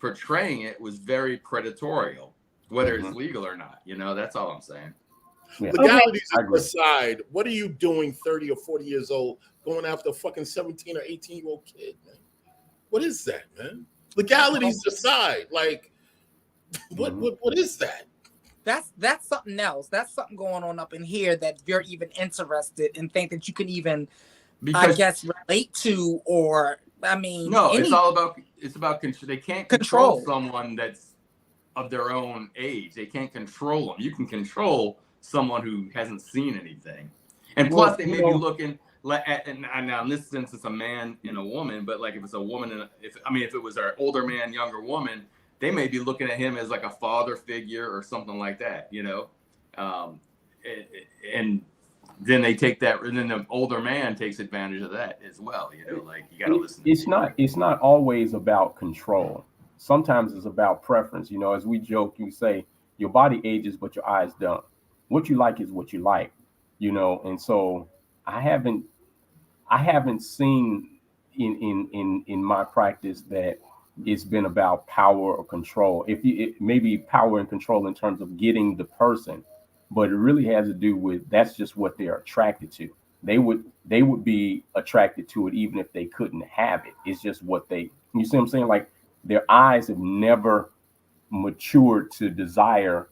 portraying it was very predatorial, whether it's legal or not. That's all I'm saying. Yeah. Legalities aside, what are you doing 30 or 40 years old going after a fucking 17 or 18-year-old kid, man? What is that, man? Legalities aside, like, what is that? That's something else. That's something going on up in here that you're even interested and think that you can even, relate to, or, I mean. No, it's about they can't control someone that's of their own age. They can't control them. You can control someone who hasn't seen anything, and plus Well, they you may know- be looking. And now in this sense, it's a man and a woman, but like if it's a woman and if it was an older man, younger woman, they may be looking at him as like a father figure or something like that, you know. And then they take that, and then the older man takes advantage of that as well, you know. Like you got to listen. It's not always about control. Sometimes it's about preference. You know, as we joke, you say your body ages, but your eyes don't. What you like is what you like, you know. And so I haven't seen in my practice that it's been about power or control. It may be power and control in terms of getting the person, but it really has to do with that's just what they're attracted to. They would be attracted to it even if they couldn't have it. It's just what they, you see what I'm saying? Like their eyes have never matured to desire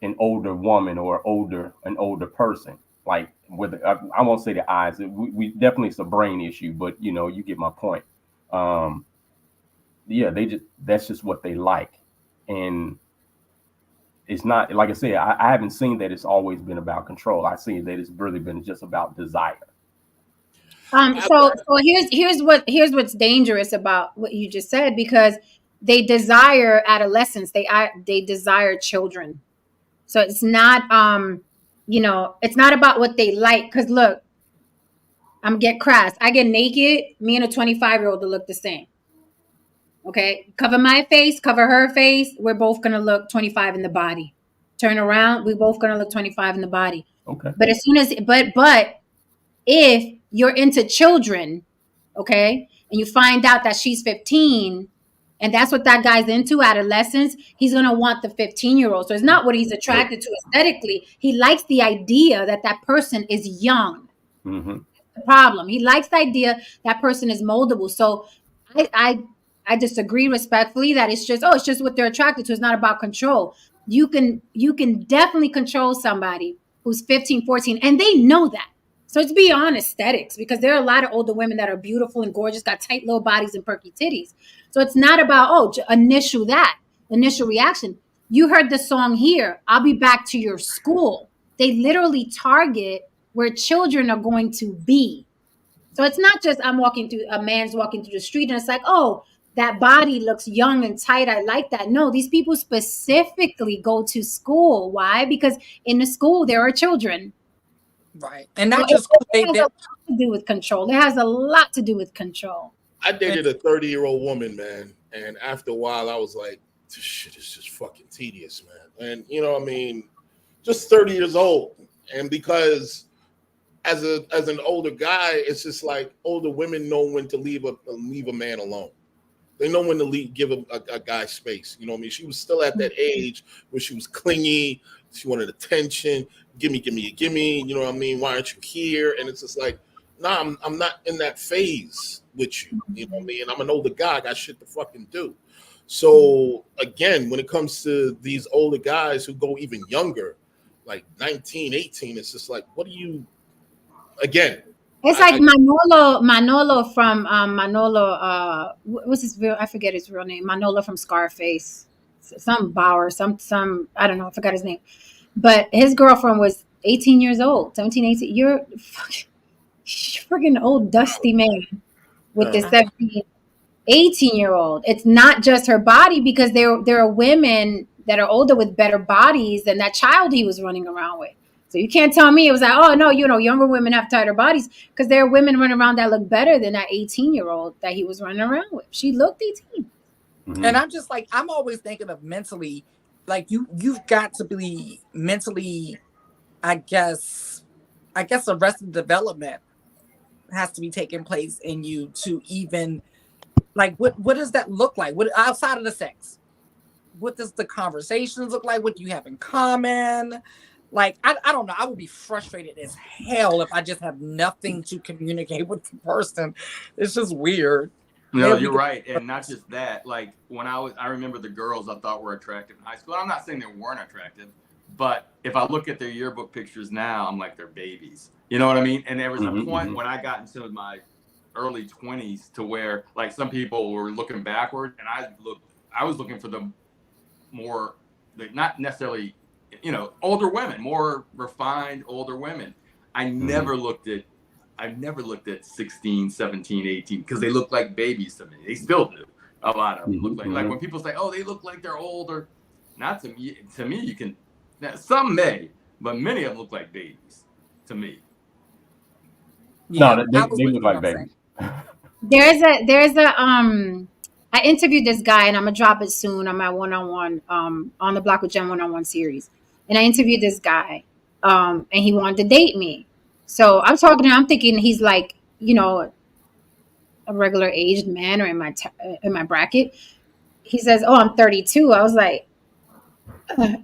an older woman or an older person. Like with I won't say the eyes. We definitely, it's a brain issue, but you know, you get my point. Yeah, that's just what they like, and it's not, like I said, I haven't seen that it's always been about control. I see that it's really been just about desire. So here's what's dangerous about what you just said, because they desire adolescence. They desire children. So it's not it's not about what they like. Because look, I'm get crass. I get naked. Me and a 25-year-old will look the same. Okay, cover my face, cover her face. We're both gonna look 25 in the body. Turn around, we're both gonna look 25 in the body. Okay. But as soon as but if you're into children, okay, and you find out that she's 15, and that's what that guy's into, adolescence, he's gonna want the 15-year-old. So it's not what he's attracted to aesthetically. He likes the idea that that person is young. Mm-hmm. The problem. He likes the idea that person is moldable. So I disagree respectfully that it's just what they're attracted to. It's not about control. You can definitely control somebody who's 15, 14, and they know that. So it's beyond aesthetics, because there are a lot of older women that are beautiful and gorgeous, got tight little bodies and perky titties. So it's not about, initial reaction. You heard the song here, I'll Be Back to Your School. They literally target where children are going to be. So it's not just a man's walking through the street and it's like, oh, that body looks young and tight. I like that. No, these people specifically go to school. Why? Because in the school, there are children. Right. And not So just it has a lot to do with control. It has a lot to do with control. I dated a 30-year-old woman, man. And after a while, I was like, this shit is just fucking tedious, man. And, you know what I mean? Just 30 years old. And because as an older guy, it's just like older women know when to leave a man alone. They know when to give a guy space. You know what I mean? She was still at that age where she was clingy. She wanted attention. Give me. You know what I mean? Why aren't you here? And it's just like, nah, I'm not in that phase with you. You know what I mean? And I'm an older guy. I got shit to fucking do. So again, when it comes to these older guys who go even younger, like 19, 18, it's just like, what do you, again, it's like Manolo from Manolo. What's his real? I forget his real name. Manolo from Scarface. Some Bauer. Some. I don't know. I forgot his name. But his girlfriend was 18 years old. 17, 18. You're freaking old, dusty man with this 17, 18-year-old. It's not just her body, because there are women that are older with better bodies than that child he was running around with. So you can't tell me it was like, oh, no, younger women have tighter bodies, because there are women running around that look better than that 18-year-old that he was running around with. She looked 18. Mm-hmm. And I'm just like, I'm always thinking of mentally, like you've got to be mentally, I guess arrested development has to be taking place in you to even, like, what does that look like? What outside of the sex? What does the conversations look like? What do you have in common? Like, I don't know. I would be frustrated as hell if I just have nothing to communicate with the person. It's just weird. No, you're right. And not just that. Like when I remember the girls I thought were attractive in high school. I'm not saying they weren't attractive, but if I look at their yearbook pictures now, I'm like, they're babies. You know what I mean? And there was a point when I got into my early 20s to where like some people were looking backward, and I was looking for the more, like, not necessarily, you know, older women, more refined older women. I've never looked at 16, 17, 18 because they look like babies to me. They still do. A lot of them look like when people say, "Oh, they look like they're older." Not to me. To me, you can. Some may, but many of them look like babies to me. Yeah, no, they look like babies. There's a I interviewed this guy, and I'm gonna drop it soon on my one-on-one on the Block with Jen one-on-one series. And I interviewed this guy, and he wanted to date me. So I'm talking to him. I'm thinking he's like, you know, a regular aged man or in my bracket. He says, "Oh, I'm 32." I was like,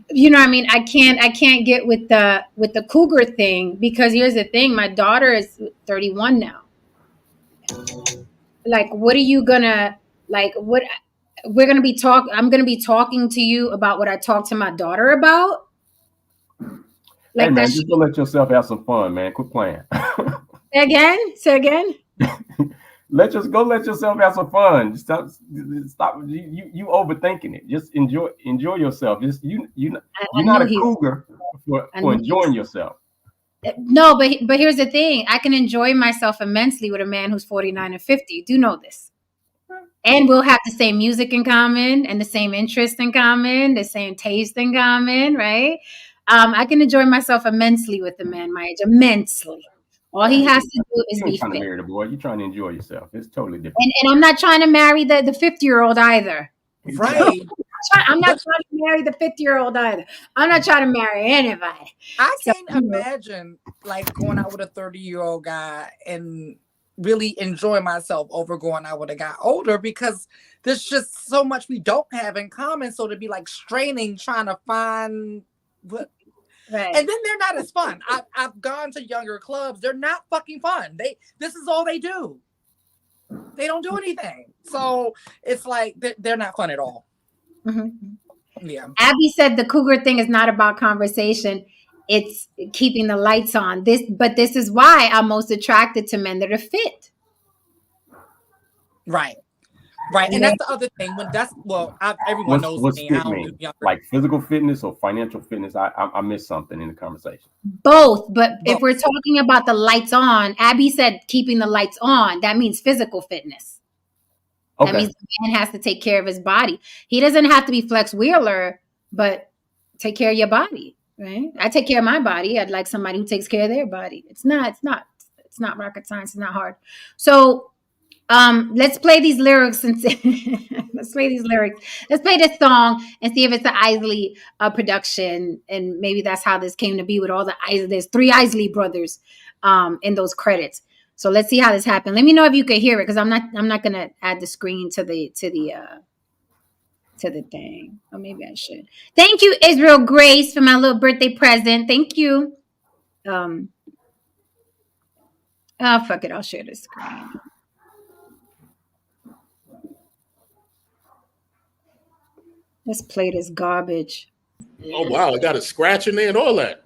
you know what I mean? I can't get with the cougar thing, because here's the thing. My daughter is 31 now. Like, what are you gonna, like, what we're gonna be I'm gonna be talking to you about what I talk to my daughter about? Like, hey man, just to let yourself have some fun, man. Quit playing. Say again. Let yourself have some fun. Stop. You overthinking it. Just enjoy yourself. Just you're not a cougar for enjoying yourself. No, but here's the thing. I can enjoy myself immensely with a man who's 49 and 50. You do know this. And we'll have the same music in common and the same interest in common, the same taste in common, right? I can enjoy myself immensely with a man my age, immensely. All he has to do is be trying to marry the boy. You're trying to enjoy yourself. It's totally different. And I'm not trying to marry the 50-year-old either. Right. I'm not trying to marry the 50-year-old either. I'm not trying to marry anybody. I can't imagine like going out with a 30-year-old guy and really enjoy myself over going out with a guy older, because there's just so much we don't have in common. So to be like straining, trying to find what. Right. And then they're not as fun. I've gone to younger clubs. They're not fucking fun. This is all they do. They don't do anything. So it's like they're not fun at all. Mm-hmm. Yeah. Abby said the cougar thing is not about conversation. It's keeping the lights on. This is why I'm most attracted to men that are fit. Right. Right. And that's the other thing. Everyone knows me. I don't do like physical fitness or financial fitness. I missed something in the conversation. Both. But if we're talking about the lights on, Abby said keeping the lights on, that means physical fitness. Okay. That means the man has to take care of his body. He doesn't have to be Flex Wheeler, but take care of your body. Right? I take care of my body. I'd like somebody who takes care of their body. It's not rocket science. It's not hard. So let's play these lyrics let's play this song and see if it's the Isley production, and maybe that's how this came to be with all there's 3 Isley brothers in those credits. So let's see how this happened. Let me know if you can hear it, because I'm not gonna add the screen to the thing. Or maybe I should. Thank you, Israel Grace, for my little birthday present. Thank you. Oh, fuck it. I'll share the screen. Let's play this garbage. Oh, wow. I got a scratch in there and all that.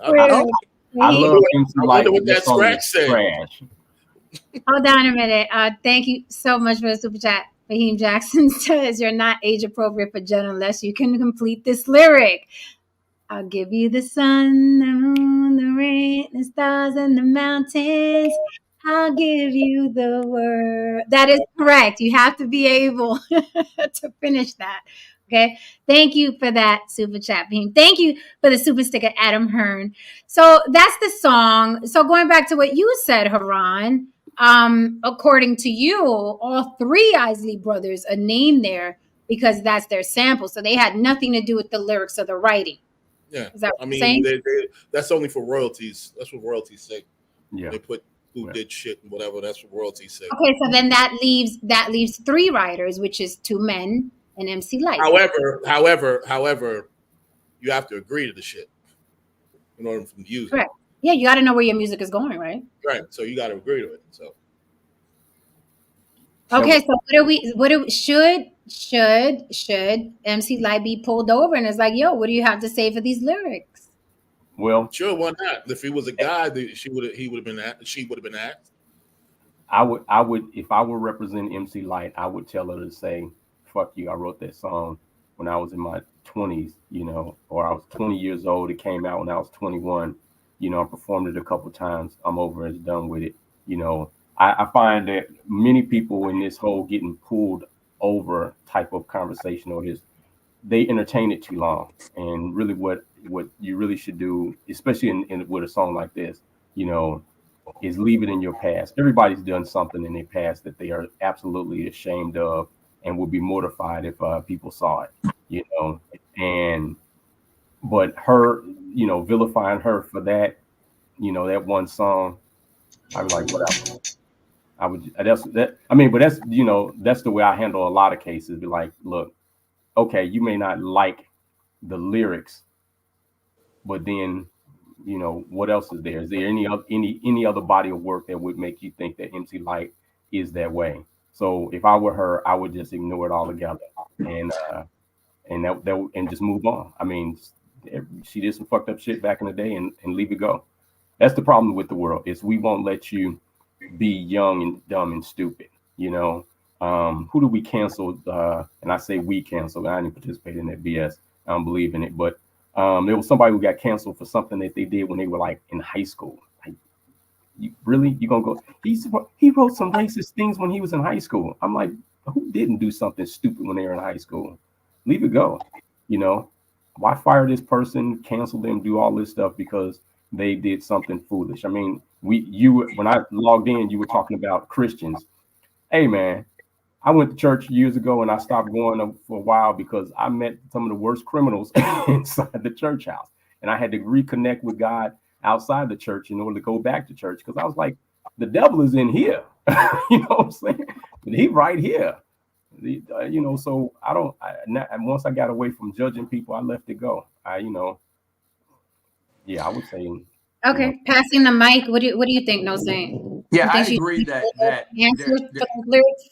I love MC Lyte. I wonder what that scratch said. Hold on a minute. Thank you so much for the super chat. Fahim Jackson says you're not age appropriate for Jen unless you can complete this lyric. I'll give you the sun, the moon, the rain, the stars, and the mountains. I'll give you the word. That is correct. You have to be able to finish that. Okay. Thank you for that super chat, Fahim. Thank you for the super sticker, Adam Hearn. So that's the song. So going back to what you said, Haran, according to you, all 3 Isley brothers are named there because that's their sample. So they had nothing to do with the lyrics or the writing. Yeah. Is that what you're saying? That's only for royalties. That's what royalties say. Yeah. They put who did shit and whatever. That's what royalties say. Okay. So then that leaves 3 writers, which is 2 men and MC Lyte. However, you have to agree to the shit in order to use it. Correct. Yeah, you got to know where your music is going, right? Right. So you got to agree to it. So. Okay. So should MC Lyte be pulled over and it's like, yo, what do you have to say for these lyrics? Well, sure, why not? If he was a guy, she would have been asked. I would if I were representing MC Lyte, I would tell her to say, "Fuck you." I wrote that song when I was in my 20s, you know, or I was 20 years old. It came out when I was 21. You know, I performed it a couple times. I'm over and done with it. You know, I find that many people in this whole getting pulled over type of conversation or this, they entertain it too long. And really what you really should do, especially in with a song like this, you know, is leave it in your past. Everybody's done something in their past that they are absolutely ashamed of and would be mortified if people saw it, you know. And but her, you know, vilifying her for that, you know, that one song, I was like, whatever. I would, that's that. I mean, but that's, you know, that's the way I handle a lot of cases. Be like, look, okay, you may not like the lyrics, but then, you know, what else is there? Is there any other body of work that would make you think that MC Lyte is that way? So if I were her, I would just ignore it altogether and that and just move on. I mean, she did some fucked up shit back in the day and leave it go. That's the problem with the world, is we won't let you be young and dumb and stupid. You know, who do we cancel? And I say we cancel. I didn't participate in that BS. I don't believe in it. But there was somebody who got canceled for something that they did when they were like in high school. Like, you gonna go? He wrote some racist things when he was in high school. I'm like, who didn't do something stupid when they were in high school? Leave it go. You know, why fire this person, cancel them, do all this stuff because they did something foolish? I mean, when I logged in, you were talking about Christians. Hey man, I went to church years ago and I stopped going for a while because I met some of the worst criminals inside the church house. And I had to reconnect with God outside the church in order to go back to church, because I was like, the devil is in here. You know what I'm saying? But he right here. You know, so once I got away from judging people, I left it go. I would say. Okay, You know, passing the mic. What do you think, No Saint? Yeah, You I think she agree that answered for those lyrics?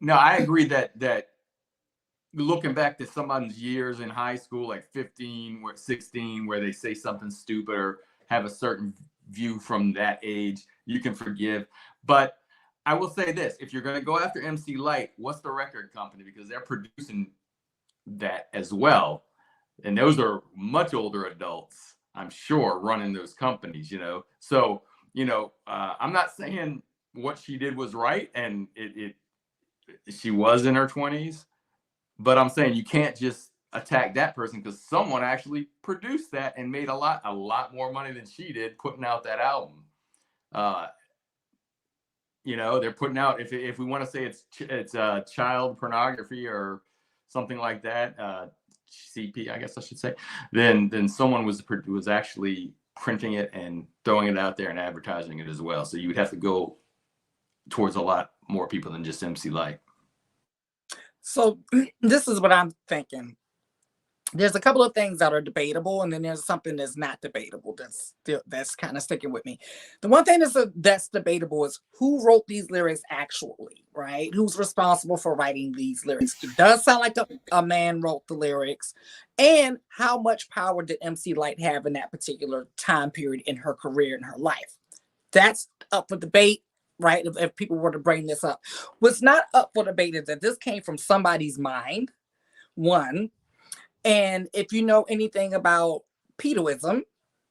no, I agree that looking back to someone's years in high school, like 15 or 16, where they say something stupid or have a certain view from that age, you can forgive. But I will say this: if you're going to go after MC Lyte, what's the record company? Because they're producing that as well, and those are much older adults, I'm sure, running those companies. You know, so you know, I'm not saying what she did was right, and she was in her 20s, but I'm saying you can't just attack that person because someone actually produced that and made a lot more money than she did putting out that album. You know, they're putting out, if we want to say it's child pornography or something like that, CP, I guess I should say, then someone was actually printing it and throwing it out there and advertising it as well. So you would have to go towards a lot more people than just MC Lyte. So this is what I'm thinking. There's a couple of things that are debatable, and then there's something that's not debatable. That's kind of sticking with me. The one thing that's debatable is who wrote these lyrics actually, right? Who's responsible for writing these lyrics? It does sound like a man wrote the lyrics. And how much power did MC Lyte have in that particular time period in her career, in her life? That's up for debate, right? If people were to bring this up. What's not up for debate is that this came from somebody's mind, one. And if you know anything about pedoism,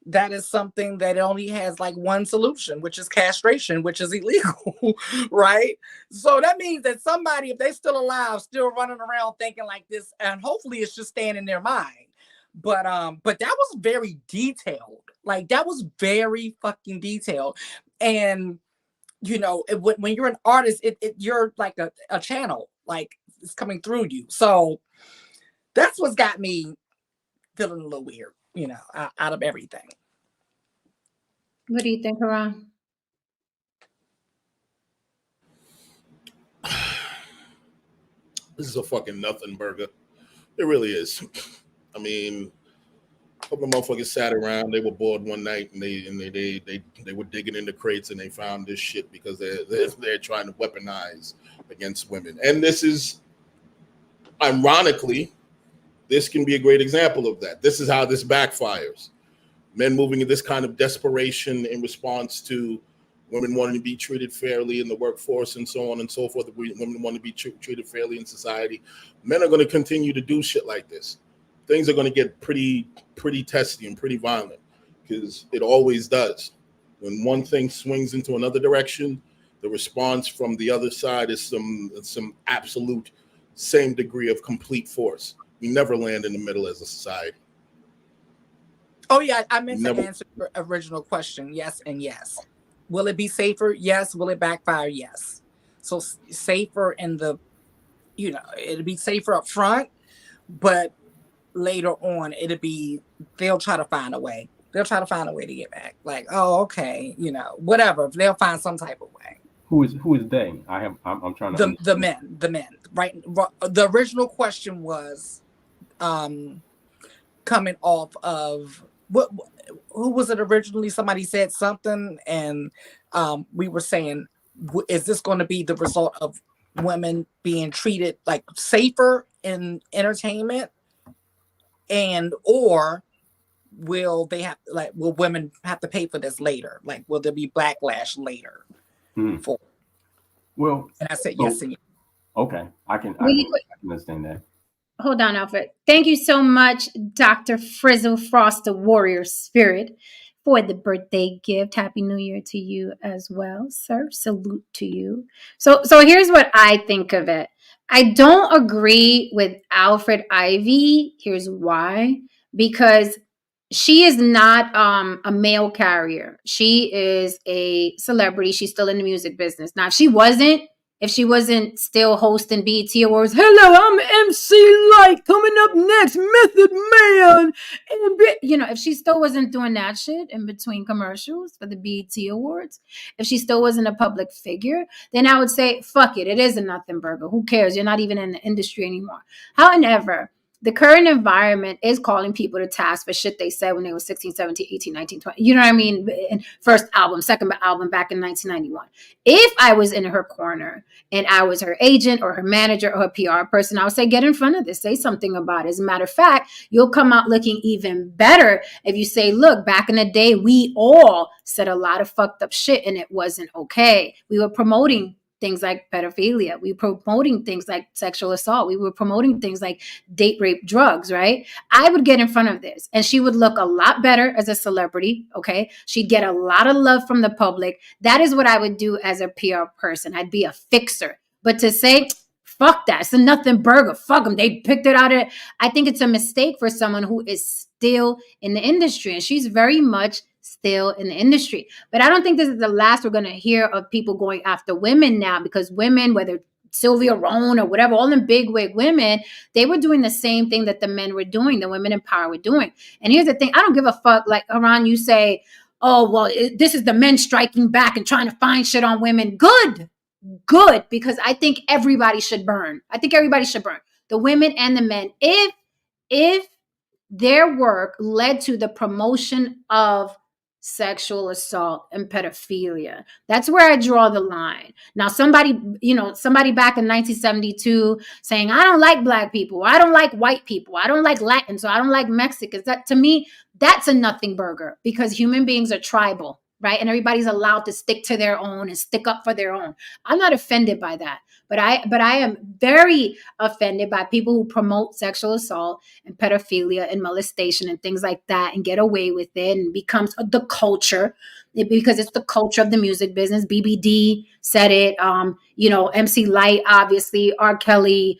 that is something that only has like one solution, which is castration, which is illegal, right? So that means that somebody, if they're still alive, still running around thinking like this, and hopefully it's just staying in their mind. But that was very detailed. Like, that was very fucking detailed. And you know, when you're an artist, you're like a channel, like it's coming through you. So that's what's got me feeling a little weird, you know, out of everything. What do you think, Haran? This is a fucking nothing burger. It really is. I mean, a couple of motherfuckers sat around. They were bored one night, and they were digging in the crates, and they found this shit because they're trying to weaponize against women. And this is, ironically, this can be a great example of that. This is how this backfires. Men moving in this kind of desperation in response to women wanting to be treated fairly in the workforce and so on and so forth. Women want to be treated fairly in society. Men are going to continue to do shit like this. things are going to get pretty testy and pretty violent, because it always does. When one thing swings into another direction, the response from the other side is some absolute same degree of complete force. We never land in the middle as a society. Oh yeah, I meant to answer your original question. Yes and yes. Will it be safer? Yes. Will it backfire? Yes. So safer in the, it'll be safer up front, but later on they'll try to find a way. They'll try to find a way to get back. Like, oh, okay, whatever. They'll find some type of way. Who is they? I'm trying to the men, right? The original question was coming off of who was it originally? Somebody said something, and we were saying, is this going to be the result of women being treated like safer in entertainment, or will women have to pay for this later? Like, will there be backlash later? For? Well, and I said yes and yes. Okay, I can understand that. Hold on, Alfred. Thank you so much, Dr. Frizzle Frost, the warrior spirit, for the birthday gift. Happy New Year to you as well, sir. Salute to you. So here's what I think of it. I don't agree with Alfred Ivy. Here's why. Because she is not a mail carrier. She is a celebrity. She's still in the music business. Now, if she wasn't still hosting BET Awards, hello, I'm MC Light, coming up next, Method Man. And, if she still wasn't doing that shit in between commercials for the BET Awards, if she still wasn't a public figure, then I would say, fuck it. It is a nothing burger. Who cares? You're not even in the industry anymore. However, the current environment is calling people to task for shit they said when they were 16, 17, 18, 19, 20. You know what I mean? And first album, second album back in 1991. If I was in her corner and I was her agent or her manager or her PR person, I would say, get in front of this. Say something about it. As a matter of fact, you'll come out looking even better if you say, look, back in the day, we all said a lot of fucked up shit and it wasn't okay. We were promoting things like pedophilia. We were promoting things like sexual assault. We were promoting things like date rape, drugs, right? I would get in front of this and she would look a lot better as a celebrity, okay? She'd get a lot of love from the public. That is what I would do as a PR person. I'd be a fixer. But to say, fuck that, it's a nothing burger, fuck them, they picked it out of it. I think it's a mistake for someone who is still in the industry. And she's very much still in the industry. But I don't think this is the last we're going to hear of people going after women now, because women, whether Sylvia Rhone or whatever, all them big wig women, they were doing the same thing that the men were doing, the women in power were doing. And here's the thing, I don't give a fuck. Like, Haran, you say, oh, well, this is the men striking back and trying to find shit on women. Good, because I think everybody should burn. The women and the men. If their work led to the promotion of sexual assault and pedophilia, that's where I draw the line. Now, somebody back in 1972 saying, I don't like black people, I don't like white people, I don't like Latins, or I don't like Mexicans, that to me, that's a nothing burger, because human beings are tribal, right? And everybody's allowed to stick to their own and stick up for their own. I'm not offended by that. But I am very offended by people who promote sexual assault and pedophilia and molestation and things like that and get away with it and becomes the culture, because it's the culture of the music business. BBD said it, MC Light, obviously, R. Kelly,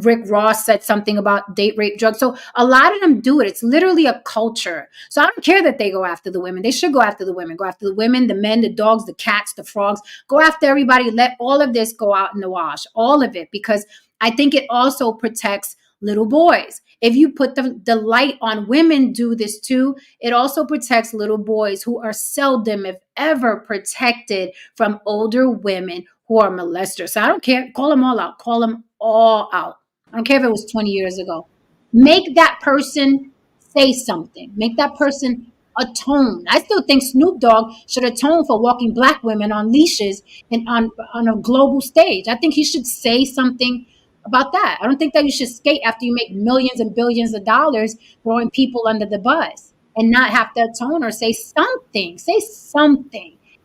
Rick Ross said something about date rape, drugs. So a lot of them do it. It's literally a culture. So I don't care that they go after the women. They should go after the women. Go after the women, the men, the dogs, the cats, the frogs. Go after everybody. Let all of this go out in the wash, all of it, because I think it also protects little boys. If you put the light on women do this too, it also protects little boys who are seldom, if ever, protected from older women who are molesters. So I don't care. Call them all out. I don't care if it was 20 years ago. Make that person say something. Make that person atone. I still think Snoop Dogg should atone for walking black women on leashes and on a global stage. I think he should say something about that. I don't think that you should skate after you make millions and billions of dollars throwing people under the bus and not have to atone or say something.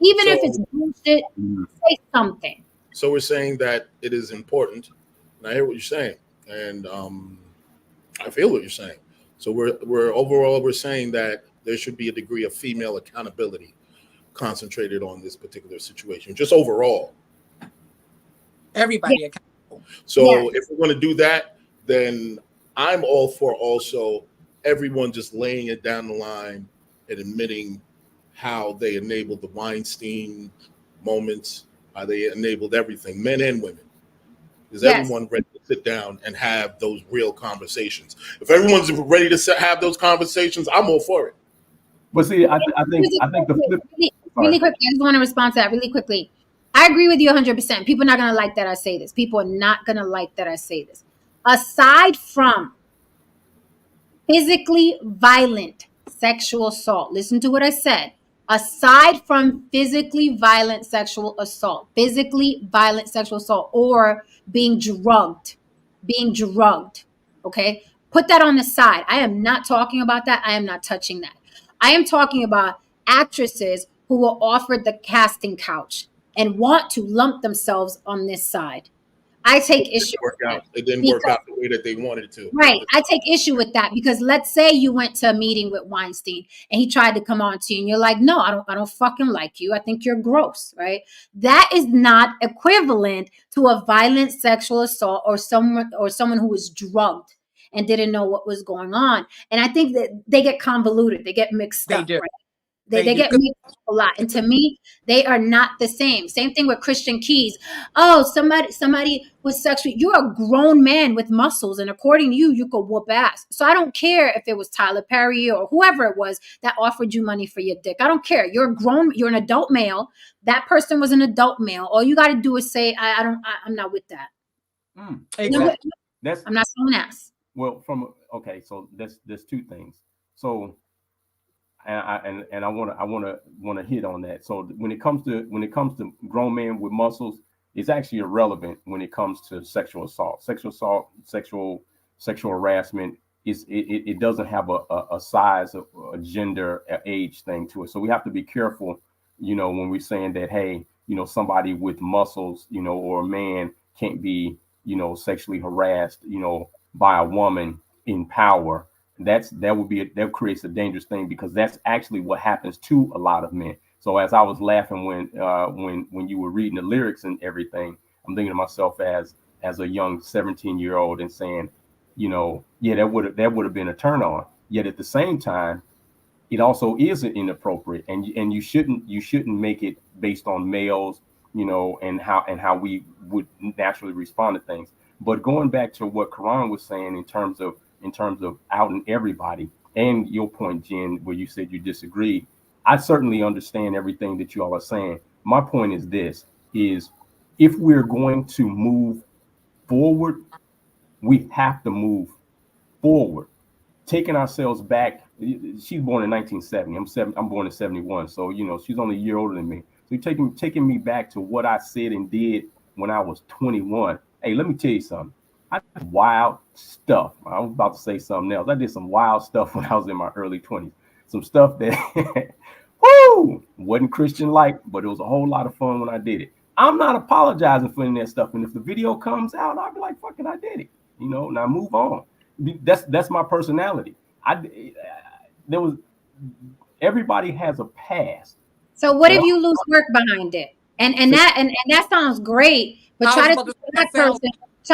Even if it's bullshit, say something. So we're saying that it is important, and I hear what you're saying, And I feel what you're saying. So we're saying that there should be a degree of female accountability concentrated on this particular situation, just overall. Everybody accountable. So if we're going to do that, then I'm all for also everyone just laying it down the line and admitting how they enabled the Weinstein moments, how they enabled everything, men and women. Is everyone ready to sit down and have those real conversations? If everyone's ready to have those conversations, I'm all for it. But see, I think the flip. Really quickly, I just want to respond to that really quickly. I agree with you 100%. People are not going to like that I say this. People are not going to like that I say this. Aside from physically violent sexual assault, listen to what I said. Aside from physically violent sexual assault, or being drugged, okay? Put that on the side. I am not talking about that. I am not touching that. I am talking about actresses who were offered the casting couch and want to lump themselves on this side. I take issue with that. It didn't work out the way that they wanted it to. Right. I take issue with that because let's say you went to a meeting with Weinstein and he tried to come on to you and you're like, no, I don't fucking like you. I think you're gross, right? That is not equivalent to a violent sexual assault or someone who was drugged and didn't know what was going on. And I think that they get convoluted. They get mixed up. Right? They get mixed up a lot. And to me, they are not the same. Same thing with Christian Keys. Oh, somebody was sexually, you're a grown man with muscles. And according to you, you could whoop ass. So I don't care if it was Tyler Perry or whoever it was that offered you money for your dick. I don't care. You're an adult male. That person was an adult male. All you got to do is say, I'm not with that. Exactly. I'm not showing ass. Well, so there's two things. So and I want to hit on that. So when it comes to grown men with muscles, it's actually irrelevant when it comes to sexual assault, sexual harassment. It doesn't have a size, a gender, age thing to it. So we have to be careful, when we're saying that, hey, somebody with muscles, or a man can't be, sexually harassed, by a woman in power. That creates a dangerous thing because that's actually what happens to a lot of men. So as I was laughing when you were reading the lyrics and everything, I'm thinking to myself as a young 17-year-old and saying, that would have been a turn on. Yet at the same time, it also is inappropriate, and you shouldn't make it based on males, and how we would naturally respond to things. But going back to what Karan was saying in terms of outing everybody, and your point, Jen, where you said you disagree, I certainly understand everything that you all are saying. My point is this: is if we're going to move forward, we have to move forward, taking ourselves back. She's born in 1970. I'm born in 71, so she's only a year older than me. So you're taking me back to what I said and did when I was 21. Hey, let me tell you something. I did wild stuff. I was about to say something else. I did some wild stuff when I was in my early 20s. Some stuff that wasn't Christian-like, but it was a whole lot of fun when I did it. I'm not apologizing for any of that stuff. And if the video comes out, I'll be like, fuck it, I did it. Now move on. That's my personality. Everybody has a past. So what if you lose work behind it? And that sounds great, but try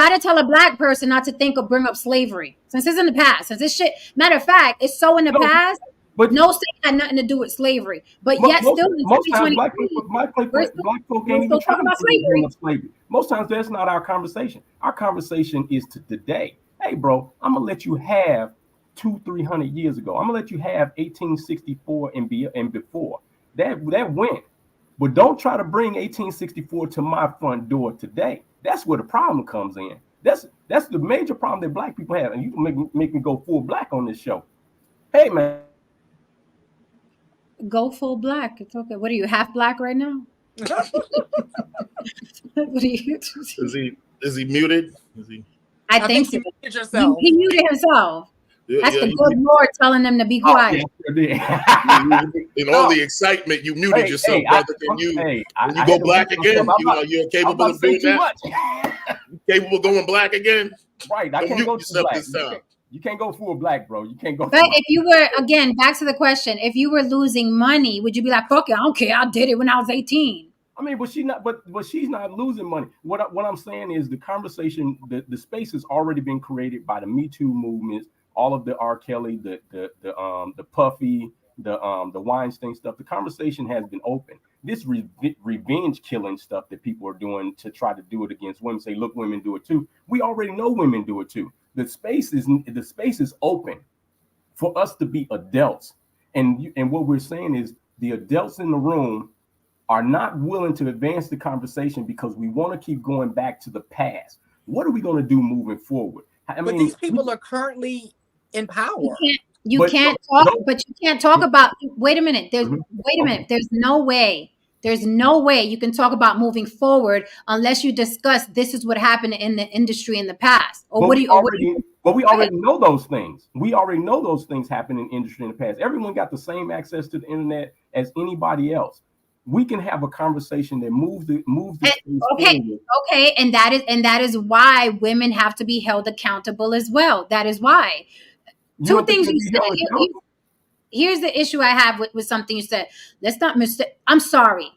to tell a black person not to think or bring up slavery. Since it's in the past, since this shit, matter of fact, it's so in the past, but no state had nothing to do with slavery. But yet still in 2020, black folk ain't even talking about slavery. Most times that's not our conversation. Our conversation is to today. Hey, bro, I'm gonna let you have 200-300 years ago. I'm gonna let you have 1864 and before. That went. But don't try to bring 1864 to my front door today. That's where the problem comes in. That's the major problem that black people have. And you can make me go full black on this show. Hey, man. Go full black. It's okay. What are you, half black right now? What are you? Is he muted? I think so. Muted yourself. He muted himself. That's the good Lord telling them to be quiet. In all the excitement, you muted yourself, brother. When you go black again, you're capable of doing that. capable of going black again. Right. I Don't can't mute go to yourself black. this time. You can't go full black, bro. You can't go. But if you were, again, back to the question, if you were losing money, would you be like, fuck it, I don't care, I did it when I was 18? I mean, but she's not losing money. What I'm saying is the conversation, the space has already been created by the Me Too movements, all of the R. Kelly, the Puffy, the Weinstein stuff. The conversation has been open. This revenge killing stuff that people are doing to try to do it against women, say, look, women do it too. We already know women do it too. The space is open for us to be adults, and what we're saying is the adults in the room are not willing to advance the conversation because we want to keep going back to the past. What are we going to do moving forward? But these people are currently in power. You can't talk about. Wait a minute. There's no way. There's no way you can talk about moving forward unless you discuss this is what happened in the industry in the past. Or we already know those things. We already know those things happen in industry in the past. Everyone got the same access to the internet as anybody else. We can have a conversation that moves the okay, and that is why women have to be held accountable as well. That is why. Two things you said. Here's the issue I have with something you said. Let's not I'm sorry.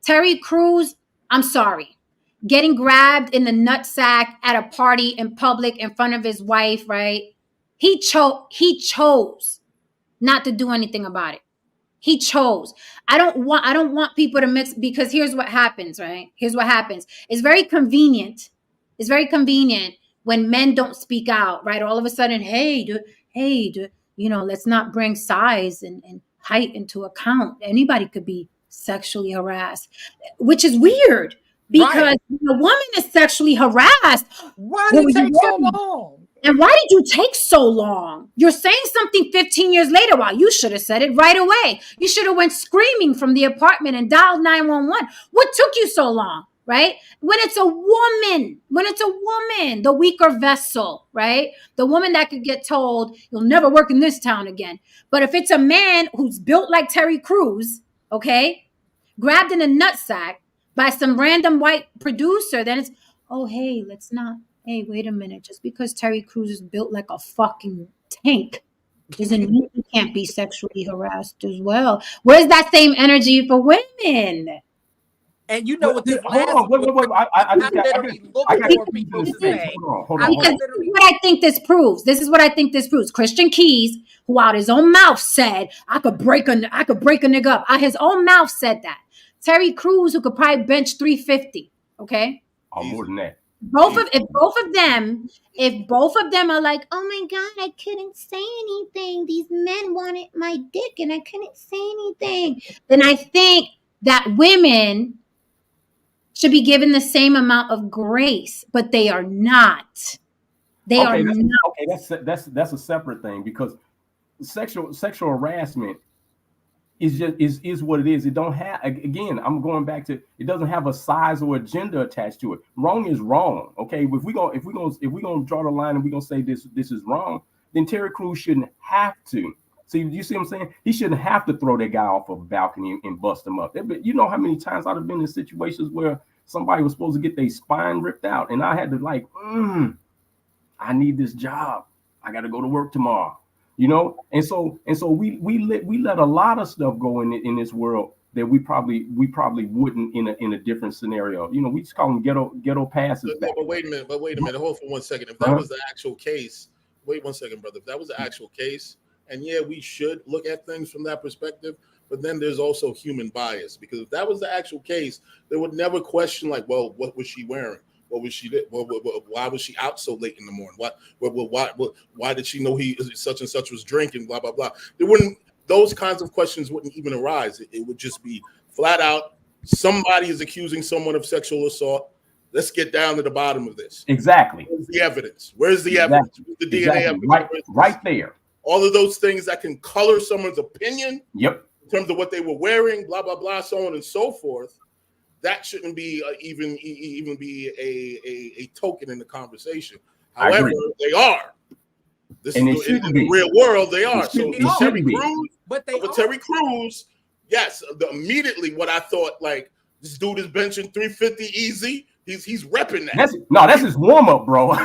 Terry Crews, I'm sorry. Getting grabbed in the nutsack at a party in public in front of his wife, right? He chose not to do anything about it. He chose. I don't want people to mix, because here's what happens, right? Here's what happens. It's very convenient. It's very convenient when men don't speak out, right? All of a sudden, let's not bring size and height into account. Anybody could be sexually harassed, which is weird because the woman is sexually harassed. Why did it take so long? And why did you take so long? You're saying something 15 years later. Well, you should have said it right away. You should have went screaming from the apartment and dialed 911. What took you so long, right? When it's a woman, the weaker vessel, right? The woman that could get told, you'll never work in this town again. But if it's a man who's built like Terry Crews, okay, grabbed in a nutsack by some random white producer, then it's, hey, wait a minute. Just because Terry Crews is built like a fucking tank doesn't mean he can't be sexually harassed as well. Where's that same energy for women? And you know what this hold on, wait. I got people to say. Hold on. Because this is what I think this proves. Christian Keys, who out his own mouth said, I could break a nigga up. Out his own mouth said that. Terry Crews, who could probably bench 350. Okay. Oh, more than that. If both of them are like, oh my God, I couldn't say anything. These men wanted my dick and I couldn't say anything. Then I think that women should be given the same amount of grace, but they are not. That's a separate thing, because sexual harassment is what it is. It don't have, again, I'm going back to, it doesn't have a size or agenda attached to it. Wrong is wrong. Okay. If we're gonna draw the line and we're gonna say this is wrong, then Terry Crews shouldn't have to. See, you see what I'm saying? He shouldn't have to throw that guy off of a balcony and bust him up. You know how many times I've been in situations where somebody was supposed to get their spine ripped out, and I had to I need this job. I got to go to work tomorrow. You know, and so we let a lot of stuff go in this world that we probably wouldn't in a different scenario. You know, we just call them ghetto passes. But wait a minute. Hold for 1 second. If that was the actual case, wait 1 second, brother. If that was the actual case, and yeah, we should look at things from that perspective. But then there's also human bias, because if that was the actual case, they would never question like, well, what was she wearing? What was she? Why was she out so late in the morning? Why did she know he such and such was drinking? Blah blah blah. Those kinds of questions wouldn't even arise. It would just be flat out, somebody is accusing someone of sexual assault. Let's get down to the bottom of this. Exactly. Where's the evidence? Where's the evidence? Where's the DNA evidence? Right there. All of those things that can color someone's opinion. Yep. In terms of what they were wearing, blah blah blah, so on and so forth. That shouldn't be even be a token in the conversation. However, they are. This and is in the real world. They are. So Terry Crews, yes. Immediately, what I thought, like, this dude is benching 350 easy. He's repping that. That's his warm up, bro.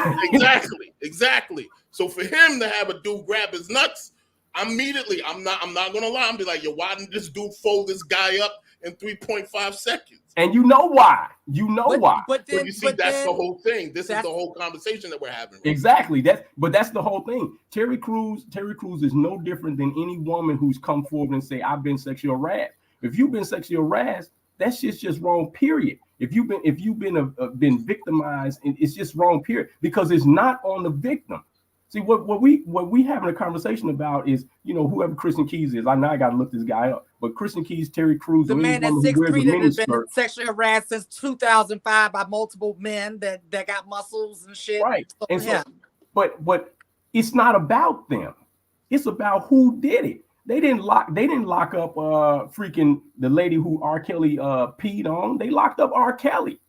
Exactly. So for him to have a dude grab his nuts, immediately, I'm not gonna lie. I'm be like, yo, why didn't this dude fold this guy up in 3.5 seconds? And you know why? Why? But you see, that's the whole thing. This is the whole conversation that we're having. Right? Exactly. That's the whole thing. Terry Crews is no different than any woman who's come forward and say, I've been sexually harassed. If you've been sexually harassed, that shit's just wrong, period. If you've been victimized, it's just wrong, period, because it's not on the victim. See, what we having a conversation about is, whoever Kristen Keys is. I know I got to look this guy up, but Kristen Keys, Terry Crews, the man that's 6'3" that has been sexually harassed since 2005 by multiple men that got muscles and shit. Right. But it's not about them. It's about who did it. They didn't lock up freaking the lady who R. Kelly peed on. They locked up R. Kelly.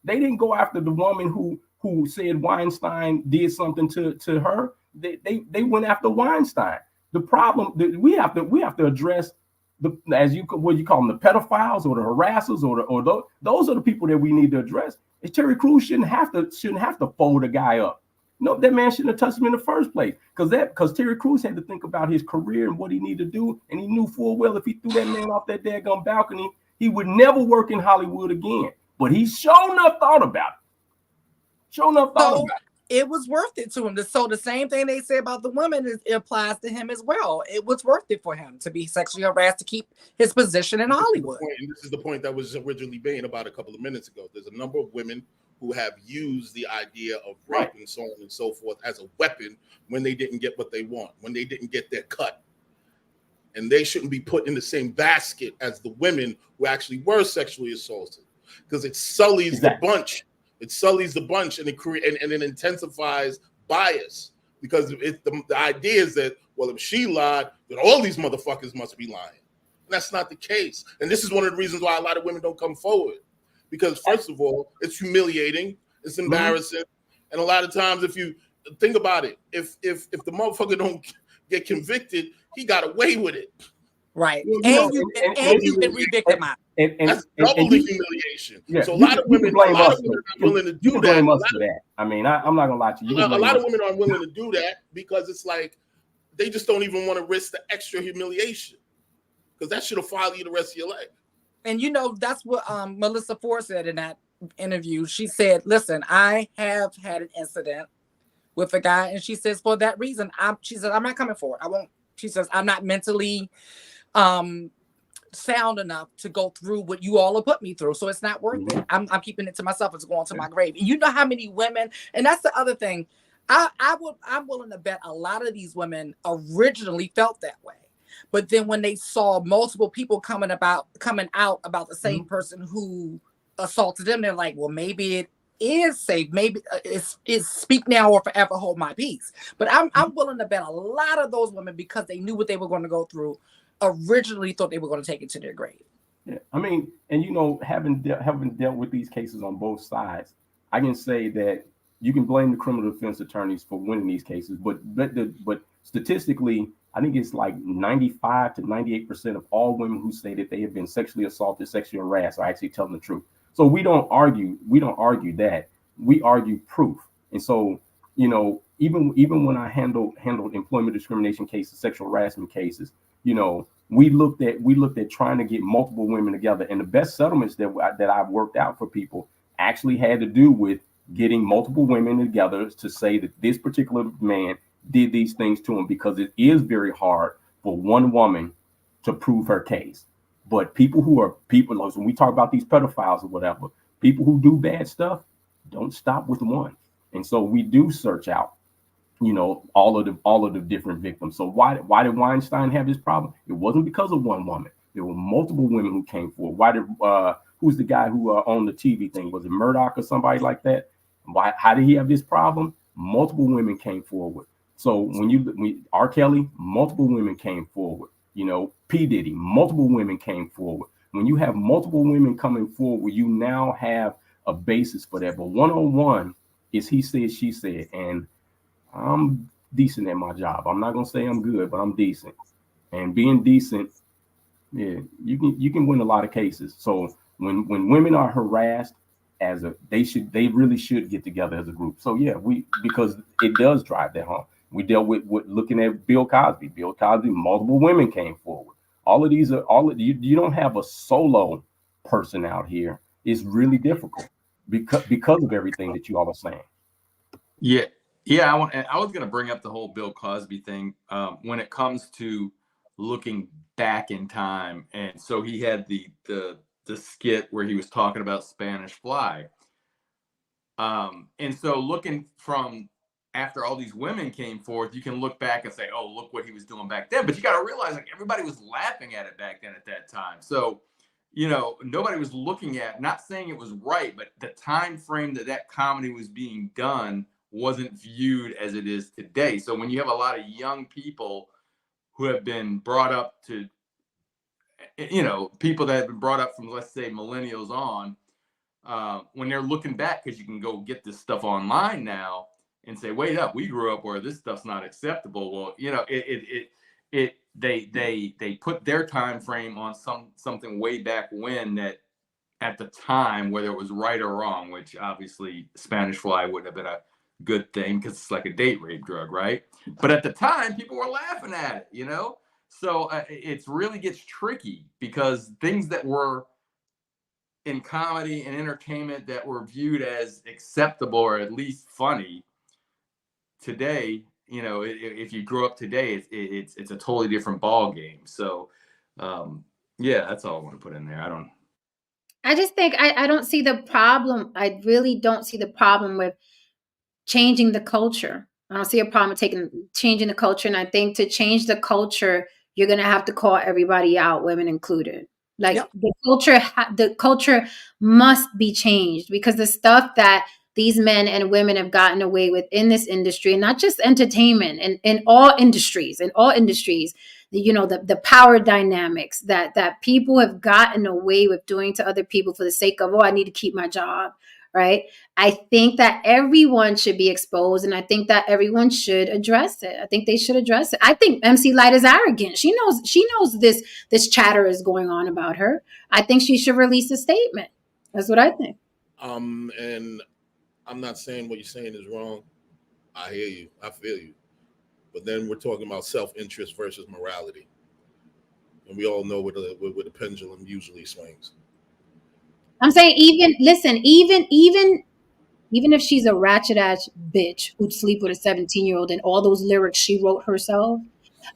They didn't go after the woman who said Weinstein did something to her. They went after Weinstein. The problem that we have to address what you call them, the pedophiles or the harassers or those are the people that we need to address. And Terry Crews shouldn't have to fold a guy up. No, that man shouldn't have touched him in the first place, because Terry Crews had to think about his career and what he needed to do, and he knew full well if he threw that man off that daggone balcony, he would never work in Hollywood again. But he sure enough thought about it. It was worth it to him. So the same thing they say about the women it applies to him as well. It was worth it for him to be sexually harassed to keep his position in Hollywood. This is the point that was originally made about a couple of minutes ago. There's a number of women who have used the idea of rape and so on and so forth as a weapon when they didn't get what they want, when they didn't get their cut. And they shouldn't be put in the same basket as the women who actually were sexually assaulted, because it sullies the bunch. It sullies the bunch, and it intensifies bias, because the idea is that, well, if she lied, then all these motherfuckers must be lying. And that's not the case. And this is one of the reasons why a lot of women don't come forward. Because first of all, it's humiliating, it's embarrassing, and a lot of times, if you think about it, if the motherfucker don't get convicted, he got away with it, right? You've been re-victimized. That's double the humiliation. Yeah, so a lot of women are not willing to do that. I mean, I'm not gonna lie to you. A lot of women aren't willing to do that because it's like they just don't even want to risk the extra humiliation, because that should have followed you the rest of your life. And that's what Melissa Ford said in that interview. She said, listen, I have had an incident with a guy, and she says, for that reason, I'm not coming forward. I won't. She says, I'm not mentally sound enough to go through what you all have put me through. So it's not worth it. I'm keeping it to myself. It's going to my grave. And you know how many women, and that's the other thing. I'm willing to bet a lot of these women originally felt that way. But then when they saw multiple people coming out about the same person who assaulted them, they're like, well, maybe it is safe. Maybe it's speak now or forever hold my peace. But I'm willing to bet a lot of those women, because they knew what they were going to go through, originally thought they were going to take it to their grave. Yeah, I mean, and having dealt with these cases on both sides, I can say that you can blame the criminal defense attorneys for winning these cases, but statistically, I think it's like 95 to 98% of all women who say that they have been sexually assaulted, sexually harassed, are actually telling the truth. So we don't argue that. We argue proof. And so, even when I handled employment discrimination cases, sexual harassment cases, we looked at trying to get multiple women together, and the best settlements that I've worked out for people actually had to do with getting multiple women together to say that this particular man did these things to him, because it is very hard for one woman to prove her case. But people, when we talk about these pedophiles or whatever, people who do bad stuff don't stop with one. And so we do search out, all of the different victims. So why did Weinstein have this problem? It wasn't because of one woman. There were multiple women who came forward. Why did who's the guy who owned the TV thing? Was it Murdoch or somebody like that? How did he have this problem? Multiple women came forward. So when R. Kelly, multiple women came forward. P. Diddy, multiple women came forward. When you have multiple women coming forward, you now have a basis for that. But one-on-one is he said, she said, and I'm decent at my job. I'm not gonna say I'm good, but I'm decent. And being decent, yeah, you can win a lot of cases. So when women are harassed they really should get together as a group. So yeah, because it does drive that home. We dealt with looking at Bill Cosby. Bill Cosby, multiple women came forward. All of these are you don't have a solo person out here. It's really difficult because of everything that you all are saying. Yeah. I was going to bring up the whole Bill Cosby thing when it comes to looking back in time. And so he had the skit where he was talking about Spanish Fly. And so looking from after all these women came forth, you can look back and say, oh, look what he was doing back then. But you got to realize, like, everybody was laughing at it back then at that time. So, you know, nobody was looking at, not saying it was right, but the time frame that comedy was being done wasn't viewed as it is today. So when you have a lot of young people who have been brought up to, you know, people that have been brought up from, let's say, millennials on, when they're looking back, because you can go get this stuff online now and say, wait up, we grew up where this stuff's not acceptable. Well, you know, they put their time frame on something way back when, that at the time, whether it was right or wrong, which obviously Spanish Fly wouldn't have been a good thing because it's like a date rape drug, right? But at the time, people were laughing at it, you know? So it really gets tricky, because things that were in comedy and entertainment that were viewed as acceptable or at least funny, today, you know, if you grow up today, it's a totally different ball game. So yeah, that's all I want to put in there. I just think I don't see the problem. I really don't see the problem with changing the culture. I don't see a problem with changing the culture. And I think to change the culture, you're going to have to call everybody out, women included. Like, yep. The culture must be changed, because the stuff that these men and women have gotten away with in this industry, and not just entertainment, and in all industries, you know, the power dynamics that people have gotten away with doing to other people for the sake of, oh, I need to keep my job, right? I think that everyone should be exposed, and I think that everyone should address it. I think they should address it. I think MC Lyte is arrogant. She knows this chatter is going on about her. I think she should release a statement. That's what I think. And I'm not saying what you're saying is wrong. I hear you. I feel you. But then we're talking about self-interest versus morality. And we all know where the pendulum usually swings. I'm saying even if she's a ratchet ass bitch who'd sleep with a 17-year-old and all those lyrics she wrote herself,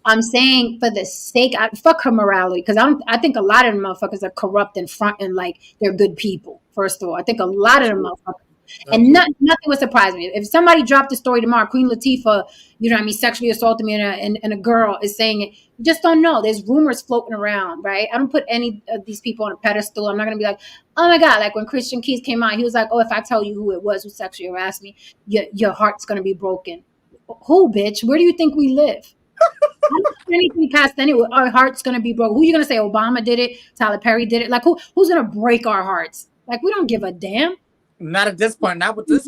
I'm saying for the sake, fuck her morality, because I think a lot of them motherfuckers are corrupt and fronting like they're good people. First of all, I think a lot of them motherfuckers. And nothing would surprise me. If somebody dropped a story tomorrow, Queen Latifah, you know what I mean, sexually assaulted me, and a girl is saying it, you just don't know. There's rumors floating around, right? I don't put any of these people on a pedestal. I'm not going to be like, oh my God, like when Christian Keys came out, he was like, oh, if I tell you who it was who sexually harassed me, your heart's going to be broken. Who, bitch? Where do you think we live? I don't put anything past anyone. Our heart's going to be broken. Who are you going to say? Obama did it? Tyler Perry did it? Like, who's going to break our hearts? Like, we don't give a damn. Not at this point, not with this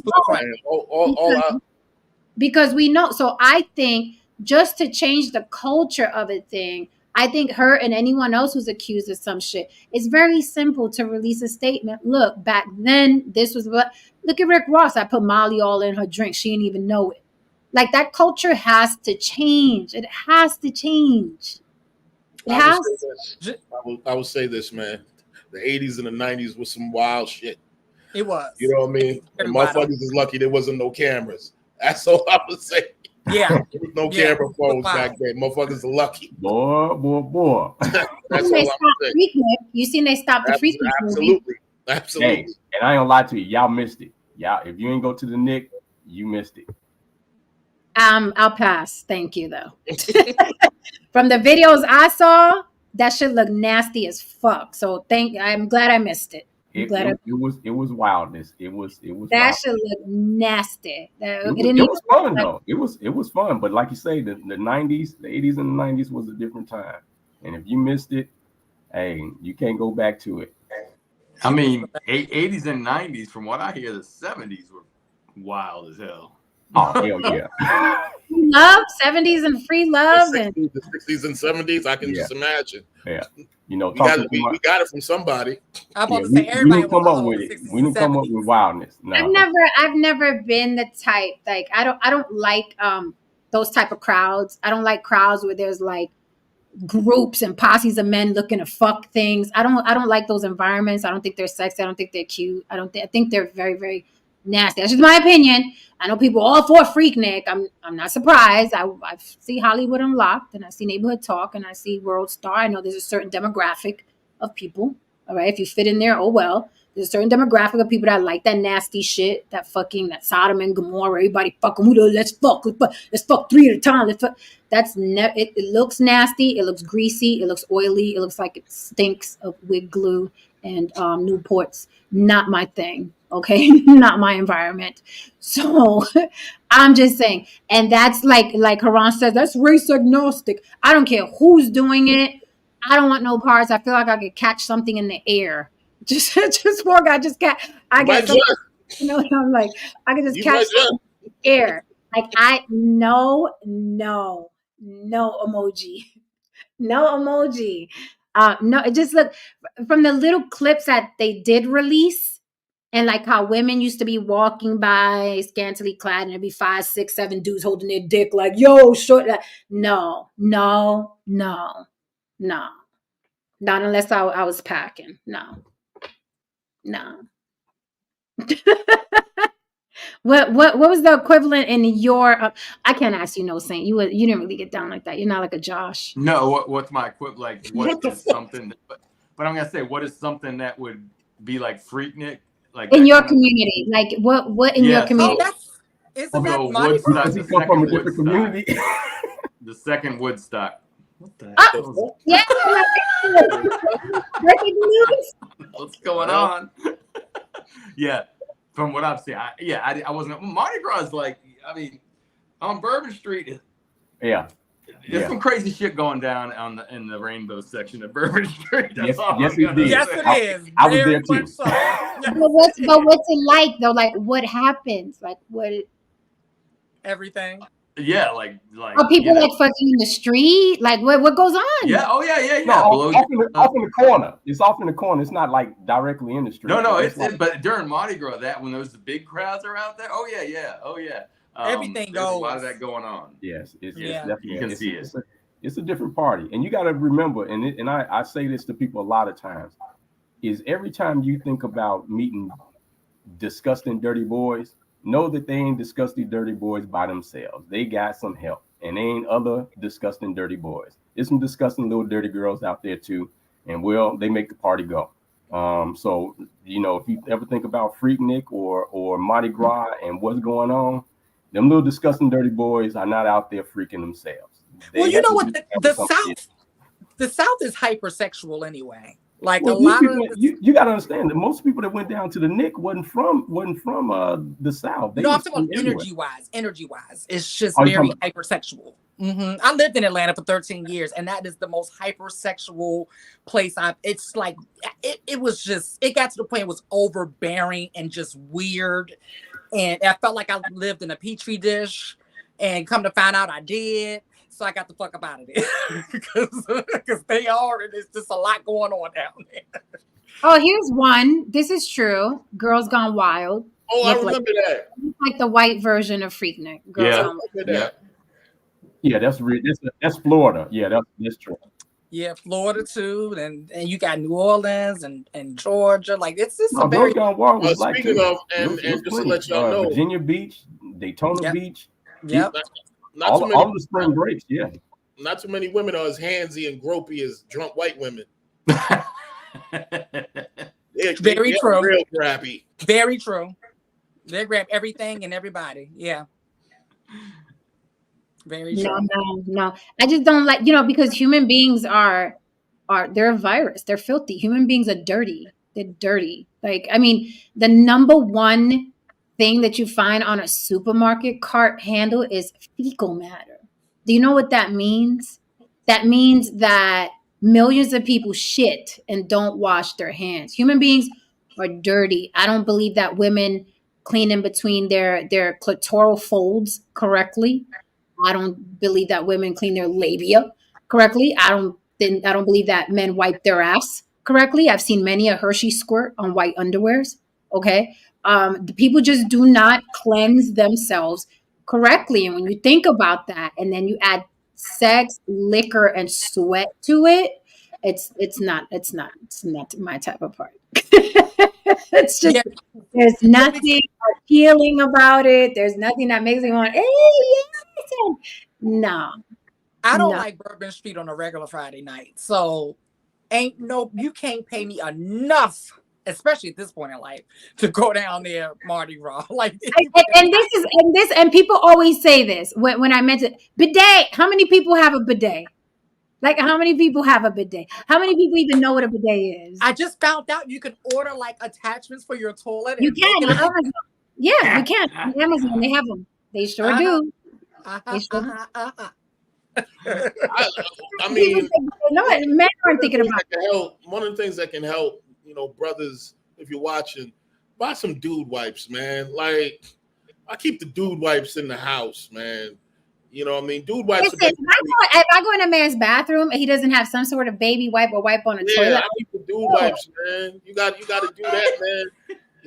because we know. So I think just to change the culture of a thing, I think her and anyone else who's accused of some shit, it's very simple to release a statement. Look, back then, this was what. Look at Rick Ross. I put Molly all in her drink. She didn't even know it. Like, that culture has to change. It has to change. I would say this, man. The 80s and the 90s was some wild shit. It was. You know what I mean? And motherfuckers is lucky there wasn't no cameras. That's all I would say. Yeah. There was no camera phones back then. Motherfuckers are lucky. Boy. That's all I would say. You seen they stopped the Freak Nick movie? Absolutely. Hey, and I ain't gonna lie to you. Y'all missed it. Y'all, if you ain't go to the Nick, you missed it. I'll pass. Thank you, though. From the videos I saw, that shit looked nasty as fuck. So I'm glad I missed it. It was wildness. It was that should look nasty. It was fun though. It was fun, but like you say, the 90s, the 80s and the 90s was a different time. And if you missed it, hey, you can't go back to it. I mean, 80s and 90s, from what I hear, the 70s were wild as hell. Oh hell yeah. Love, 70s and free love, and The 60s and 70s, I can Yeah. just imagine. Yeah. You know, We got, talking to my, we got it from somebody. I'm yeah, about to say we everybody didn't come was up with all it. 60s We didn't come up and with 70s. wildness. No. I've never been the type, like I don't like those type of crowds. I don't like crowds where there's like groups and posses of men looking to fuck things. I don't like those environments. I don't think they're sexy. I don't think they're cute. I think they're very, very nasty. That's just my opinion. I know people all for Freaknik. I'm not surprised. I see Hollywood Unlocked, and I see Neighborhood Talk, and I see World Star. I know there's a certain demographic of people. All right, if you fit in there, oh well. There's a certain demographic of people that like that nasty shit, that Sodom and Gomorrah. Everybody fucking, let's fuck 3 at a time. That's it looks nasty. It looks greasy. It looks oily. It looks like it stinks of wig glue and Newports. Not my thing. Okay, not my environment. So I'm just saying, and that's like Haran says, that's race agnostic. I don't care who's doing it. I don't want no parts. I feel like I could catch something in the air. Just walk. I get something, you know. I'm like, I can just catch something in the air. Like no emoji, no emoji. No, it just look from the little clips that they did release, and like how women used to be walking by scantily clad, and there'd be 5, 6, 7 dudes holding their dick, like yo, short. No, not unless I was packing. No. What was the equivalent in your? I can't ask you, no Saint. You didn't really get down like that. You're not like a Josh. No, what's my equivalent? Like, what is something? But I'm gonna say, what is something that would be like Freaknik? Like In that your kind of- community, like what in your Yeah, community? Isn't So that Mardi Gras? Woodstock, Does the he come from a second different Woodstock. community? The second Woodstock. What the Ah! hell is Yeah, breaking news. what's going on? Yeah, from what I've seen, I wasn't. Mardi Gras is like, I mean, on Bourbon Street, Yeah. there's Yeah. some crazy shit going down in the Rainbow section of Bourbon Street. That's Yes, all yes, I'm it gonna did. Yes, say. it is. I was Very there too. much so. Yeah. But what's it like though? Like what happens? Like what? Everything. Yeah, like Are people you know. like fucking in the street? Like what goes on? Yeah, oh yeah. No, off in the corner. It's off in the corner. It's not like directly in the street. No, it's like, but during Mardi Gras, that when those big crowds are out there, oh yeah. Everything there's a lot goes. of that going on. yes, it's Yeah. definitely You can see it. It's a different party, and you got to remember, and I say this to people a lot of times, is every time you think about meeting disgusting dirty boys, know that they ain't disgusting dirty boys by themselves. They got some help, and they ain't other disgusting dirty boys. There's some disgusting little dirty girls out there too, and they make the party go. So you know, if you ever think about Freaknik or Mardi Gras and what's going on, them little disgusting dirty boys are not out there freaking themselves. Well, you know what? The South is hypersexual anyway. Like Well, a lot of you got to understand that most people that went down to the Nick wasn't from the South. They no, I'm was talking about from everywhere. energy wise. It's just Oh, you're very talking hypersexual. I lived in Atlanta for 13 years, and that is the most hypersexual place it's like it was just, it got to the point it was overbearing and just weird. And I felt like I lived in a petri dish, and come to find out I did. So I got the fuck up out of there because they are, and it's just a lot going on down there. Oh, here's one. This is true. Girls Gone Wild. Oh, I Look remember that. Like the white version of Freaknik. Girls Yeah. Gone Wild. I remember that. Yeah, that's Florida. Yeah, that's true. Yeah, Florida too, and you got New Orleans and Georgia. Like it's just No, a very Girls Gone Wild was like Speaking too. of, It was and just to plenty. let y'all know, Virginia Beach, Daytona Yep. Beach, yep. not too all many, the spring breaks. Yeah, not too many women are as handsy and gropey as drunk white women. Very they're true. Real crappy. Very true. They grab everything and everybody. Yeah. Very true. No. I just don't like, because human beings they're a virus. They're filthy. Human beings are dirty. They're dirty. Like, I mean, the number one thing that you find on a supermarket cart handle is fecal matter. Do you know what that means? That means that millions of people shit and don't wash their hands. Human beings are dirty. I don't believe that women clean in between their clitoral folds correctly. I don't believe that women clean their labia correctly. I don't believe that men wipe their ass correctly. I've seen many a Hershey squirt on white underwears. Okay. The people just do not cleanse themselves correctly. And when you think about that, and then you add sex, liquor, and sweat to it, it's not my type of party. It's just Yeah. there's nothing appealing about it. There's nothing that makes me want, hey, yes. No. I don't No. like Bourbon Street on a regular Friday night. So you can't pay me enough, especially at this point in life, to go down there Mardi Gras. Like, and people always say this when I mention bidet. How many people have a bidet? Like, how many people have a bidet? How many people even know what a bidet is? I just found out you can order like attachments for your toilet. You can on Amazon. Yeah, you can on Amazon. They have them. They sure do. They sure do. I mean, No, men aren't thinking about it. One of the things that can help, brothers, if you're watching, buy some dude wipes, man. Like, I keep the dude wipes in the house, man. You know what I mean? Dude wipes. Listen, if I go in a man's bathroom and he doesn't have some sort of baby wipe or wipe on a toilet, I keep the dude wipes, man. You got to do that, man.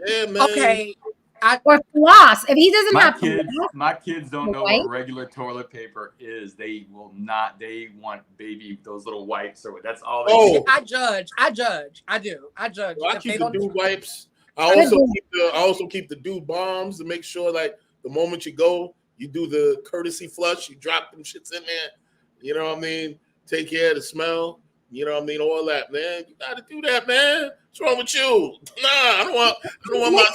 Yeah, man. Okay. Or floss. If he doesn't have my kids don't know what regular toilet paper is. They will not. They want those little wipes, or that's all they do. I judge. I do. I judge. Well, I keep the dude wipes. I also keep the dude bombs to make sure, like, the moment you go, you do the courtesy flush, you drop them shits in there. You know what I mean? Take care of the smell. You know what I mean? All that, man. You got to do that, man. What's wrong with you? Nah, I don't want my.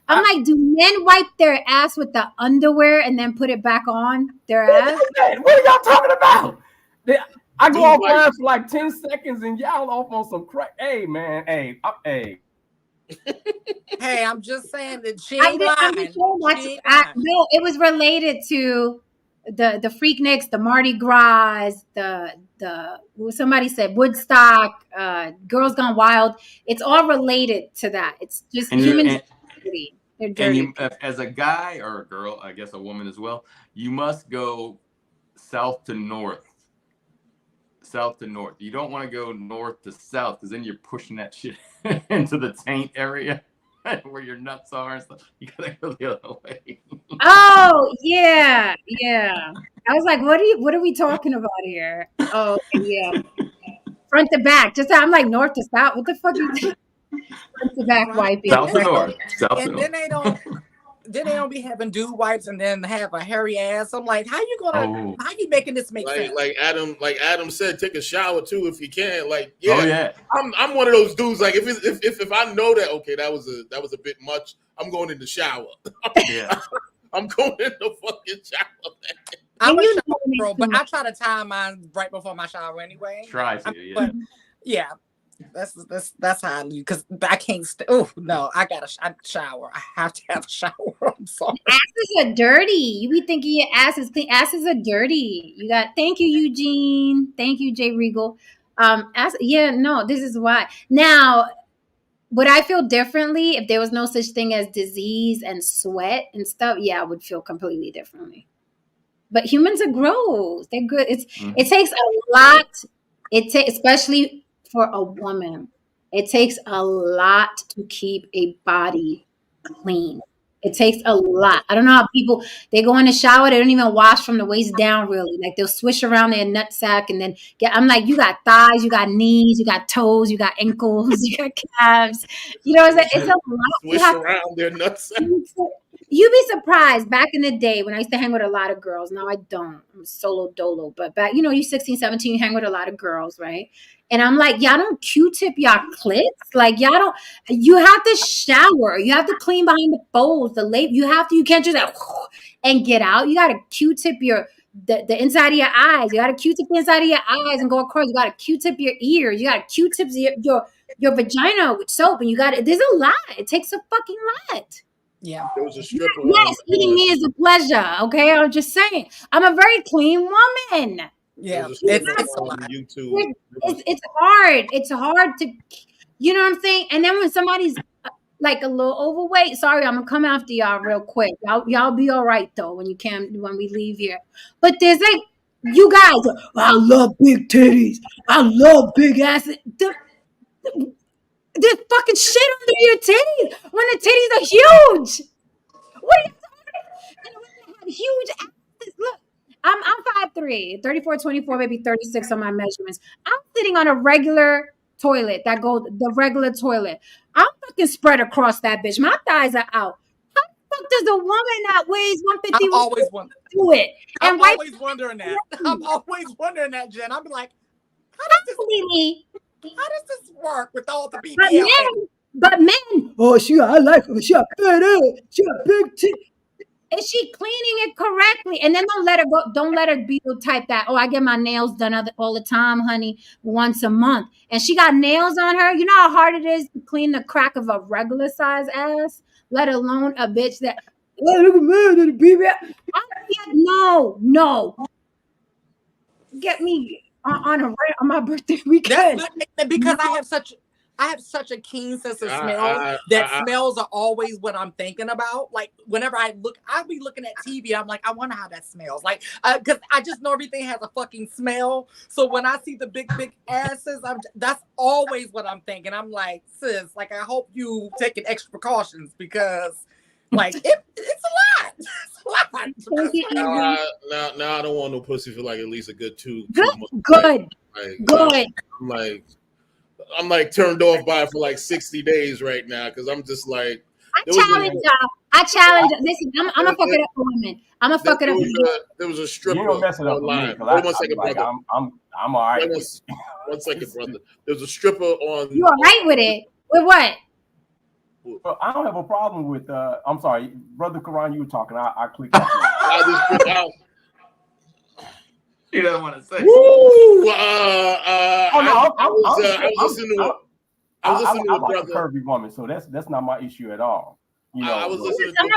I'm like, do men wipe their ass with the underwear and then put it back on their ass? What are y'all talking about? I go offline for like 10 seconds and y'all off on some crack. Hey, man. Hey. Hey, I'm just saying that she ain't lying. No, it was related to the Freakniks, the Mardi Gras, somebody said Woodstock, Girls Gone Wild. It's all related to that. It's just human. They're dirty. And as a guy or a girl, I guess a woman as well, you must go south to north. South to north. You don't want to go north to south because then you're pushing that shit into the taint area where your nuts are and stuff. You gotta go the other way. Oh yeah. I was like, what are we talking about here? Oh yeah. Front to back. Just I'm like north to south. What the fuck is front to back wiping? South to north. And then they don't be having dude wipes and then have a hairy ass. I'm like, how you making this make sense? Like Adam said, take a shower too if you can. Like, I'm one of those dudes. Like, if I know that that was a bit much, I'm going in the shower. Yeah. I'm going in the fucking shower, man. I'm a shower girl, but I try to time mine right before my shower anyway. Try to, yeah. But, yeah. That's how I do, because I can't oh no, I gotta shower. I have to have a shower. I'm sorry. Asses are dirty. You be thinking your ass is clean. Asses are dirty. Thank you, Eugene. Thank you, Jay Regal. This is why. Now, would I feel differently if there was no such thing as disease and sweat and stuff? Yeah, I would feel completely differently. But humans are gross. They're good. It takes a lot. Especially for a woman, it takes a lot to keep a body clean. It takes a lot. I don't know how people, they go in the shower, they don't even wash from the waist down really. Like they'll swish around their nutsack and then I'm like, you got thighs, you got knees, you got toes, you got ankles, you got calves. You know what I'm saying? It's a lot. Swish around their nutsack. You'd be surprised back in the day when I used to hang with a lot of girls. Now I don't. I'm solo dolo. But back, you 16, 17, you hang with a lot of girls, right? And I'm like, y'all don't Q-tip y'all clits. Like you have to shower. You have to clean behind the folds, you can't just and get out. You got to Q-tip the inside of your eyes. You got to Q-tip the inside of your eyes and go across. You got to Q-tip your ears. You got to Q-tip your vagina with soap. And there's a lot. It takes a fucking lot. Yeah. There was a stripper. Yes, eating me is a pleasure. Okay, I'm just saying. I'm a very clean woman. Yeah, it's a lot. It's hard. It's hard to, you know what I'm saying? And then when somebody's like a little overweight. Sorry, I'm gonna come after y'all real quick. Y'all be all right though when we leave here. But there's like you guys, I love big titties. I love big asses. There's fucking shit under your titties when the titties are huge. What are you talking about? And when they have huge asses, look, I'm 5'3", 34, 24, maybe 36 on my measurements. I'm sitting on a regular toilet the regular toilet. I'm fucking spread across that bitch. My thighs are out. How the fuck does a woman that weighs 150 I'm always wondering. do it? I'm And right always wondering that. I'm always wondering that, Jen. I'm like, how does this work with all the BBL? but men, oh, I like her. She a fat ass. She a big titty. Is she cleaning it correctly? And then don't let her go. Don't let her be the type that, oh, I get my nails done all the time, honey, once a month. And she got nails on her. You know how hard it is to clean the crack of a regular size ass, let alone a bitch that, oh, look at me, the BBL. No. Get me on my birthday weekend. Because I have such a keen sense of smell smells are always what I'm thinking about. Like whenever I'll be looking at TV. I'm like, I wonder how that smells. Like, because I just know everything has a fucking smell. So when I see the big asses, that's always what I'm thinking. I'm like, sis, like I hope you taking extra precautions because, like, it's a lot. It's a lot. Now I don't want no pussy for like at least a good two months. Good. I'm like turned off by it for like 60 days right now because I'm just like. I challenge. Listen, I'm gonna fuck it up for women. I'm gonna fuck it up for you. There was a stripper. You don't mess it up online. For me, Wait 1 second, like, brother. I'm all right. 1 second, brother. There's a stripper on. You all right with it? With what? Well, I don't have a problem with. I'm sorry, brother Karan. You were talking. I clicked. He doesn't want to say. I like a curvy woman, so that's not my issue at all. You know, I'm not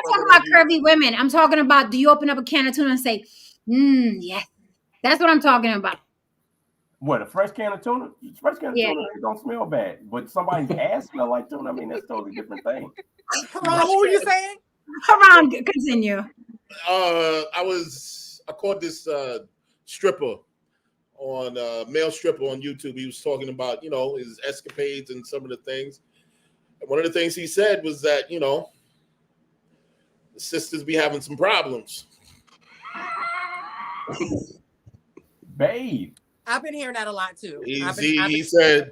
talking about curvy women. I'm talking about, do you open up a can of tuna and say, yes. That's what I'm talking about. What, a fresh can of tuna? Fresh can of tuna, it don't smell bad. But somebody's ass smell like tuna. I mean, that's a totally different thing. What were you saying? Karan, continue. I caught this stripper on male stripper on YouTube. He was talking about, you know, his escapades and some of the things. And one of the things he said was that, you know, the sisters be having some problems. Babe. I've been hearing that a lot too. He said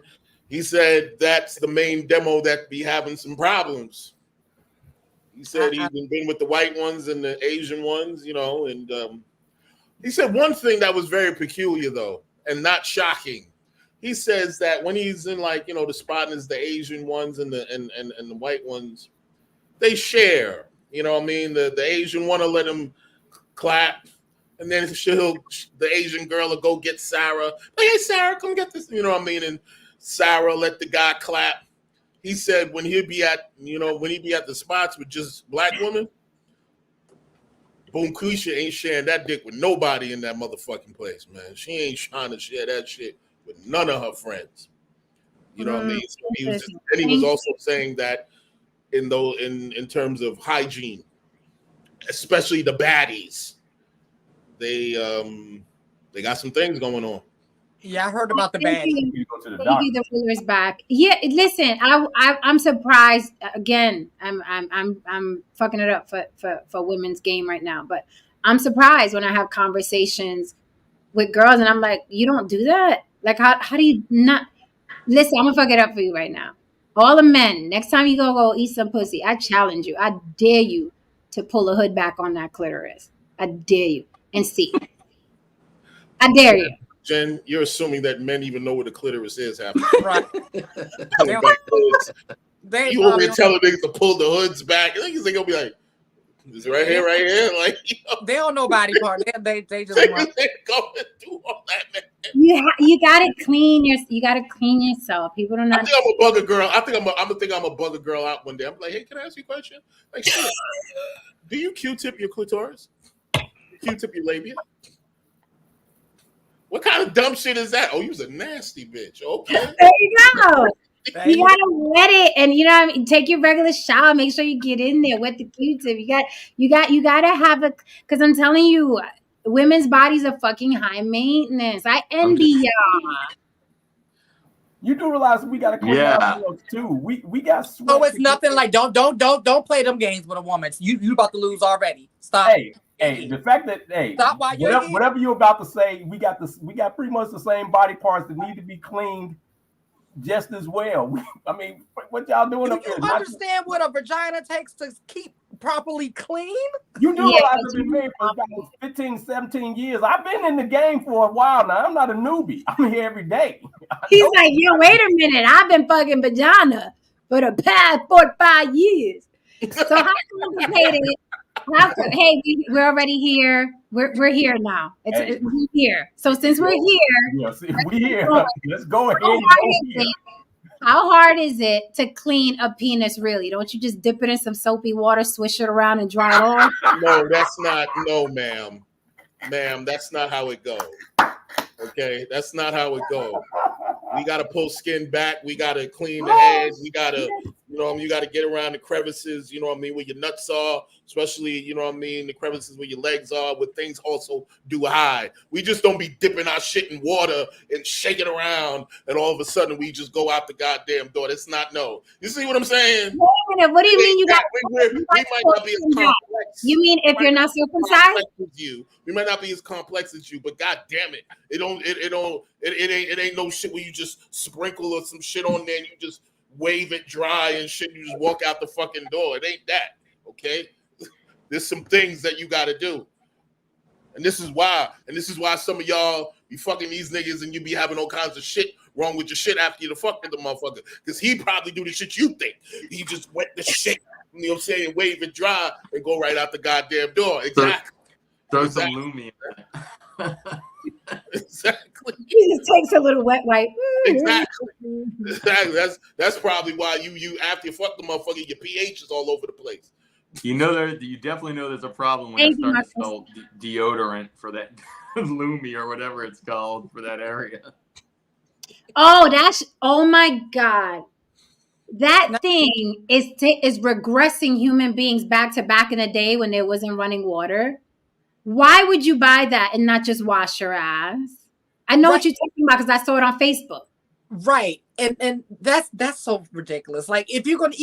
that's the main demo that be having some problems. He said he's been with the white ones and the Asian ones, you know, and he said one thing that was very peculiar though, and not shocking. He says that when he's in, like, you know, the spot is the Asian ones and the white ones, they share. You know what I mean? The Asian one will let him clap, and then the Asian girl will go get Sarah. Like, hey, Sarah, come get this. You know what I mean? And Sarah let the guy clap. He said when he'd be at the spots with just black women, Boom Quisha ain't sharing that dick with nobody in that motherfucking place, man. She ain't trying to share that shit with none of her friends. You know what I mean? So he was also saying that in terms of hygiene, especially the baddies, they got some things going on. Yeah, I heard about the baddies. The ruler's back. Yeah, listen, I'm surprised. Again, I'm fucking it up for women's game right now, but I'm surprised when I have conversations with girls and I'm like, you don't do that? Like, how do you not? Listen, I'm gonna fuck it up for you right now. All the men, next time you go eat some pussy, I challenge you. I dare you to pull a hood back on that clitoris. I dare you and see. I dare you. Jen, you're assuming that men even know what the clitoris is half Right. You over here telling niggas to pull the hoods back. Niggas they gonna be like, it's right here. Like, you know, they don't know body part. They just want to go and do all that, man. You gotta clean yourself. People don't know. I think I'm gonna bug a girl. I'm gonna bug a girl out one day. I'm like, hey, can I ask you a question? Like, shit, do you Q-tip your clitoris? Q-tip your labia? What kind of dumb shit is that? Oh, you's a nasty bitch. Okay. There you go. You gotta wet it, and you know what I mean. Take your regular shower. Make sure you get in there. Wet the Q-tip. You gotta have a. Because I'm telling you, women's bodies are fucking high maintenance. I envy y'all. You do realize we got to clean ourselves too. We got sweat. Oh, it's nothing like don't play them games with a woman. You about to lose already. Stop. Hey, the fact that stop while you're here. Whatever you're about to say, we got pretty much the same body parts that need to be cleaned just as well. I mean, what y'all doing up here? Do you understand what a vagina takes to keep properly clean? You do realize I've been married for about 15, 17 years. I've been in the game for a while now. I'm not a newbie. I'm here every day. He's like, yo, wait a minute. I've been fucking vagina for the past 4 to 5 years. So how complicated? Hey, we're already here. We're here now. We're here. So since we're here, we're here. Let's go ahead. How hard is it to clean a penis? Really? Don't you just dip it in some soapy water, swish it around, and dry it off? No, that's not. No, ma'am. That's not how it goes. Okay, that's not how it goes. We gotta pull skin back. We gotta clean the head. We gotta, you gotta get around the crevices. You know what I mean? Where your nuts are, especially, the crevices where your legs are. Where things also do hide. We just don't be dipping our shit in water and shake it around, and all of a sudden we just go out the goddamn door. That's not no. You see what I'm saying? Wait a minute. What do you mean? You got? We might not be as complex. You mean if you're not circumcised? We might not be as complex as you, but god damn it, it ain't no shit where you just sprinkle or some shit on there and you just wave it dry and shit. You just walk out the fucking door. It ain't that, okay? There's some things that you got to do, and this is why some of y'all be fucking these niggas and you be having all kinds of shit wrong with your shit after you fuck with the motherfucker, because he probably do the shit you think. He just wet the shit, you know what I'm saying, wave it dry and go right out the goddamn door. Exactly. Throw some Lumi in there. Exactly. He just takes a little wet wipe. Exactly. That's probably why you after you fuck the motherfucker, your pH is all over the place. You definitely know there's a problem when I start to smell deodorant for that Lumi or whatever it's called for that area. Oh my God. That thing is regressing human beings back to back in the day when there wasn't running water. Why would you buy that and not just wash your ass? I know what you're talking about because I saw it on Facebook. Right. And that's so ridiculous. Like if you're gonna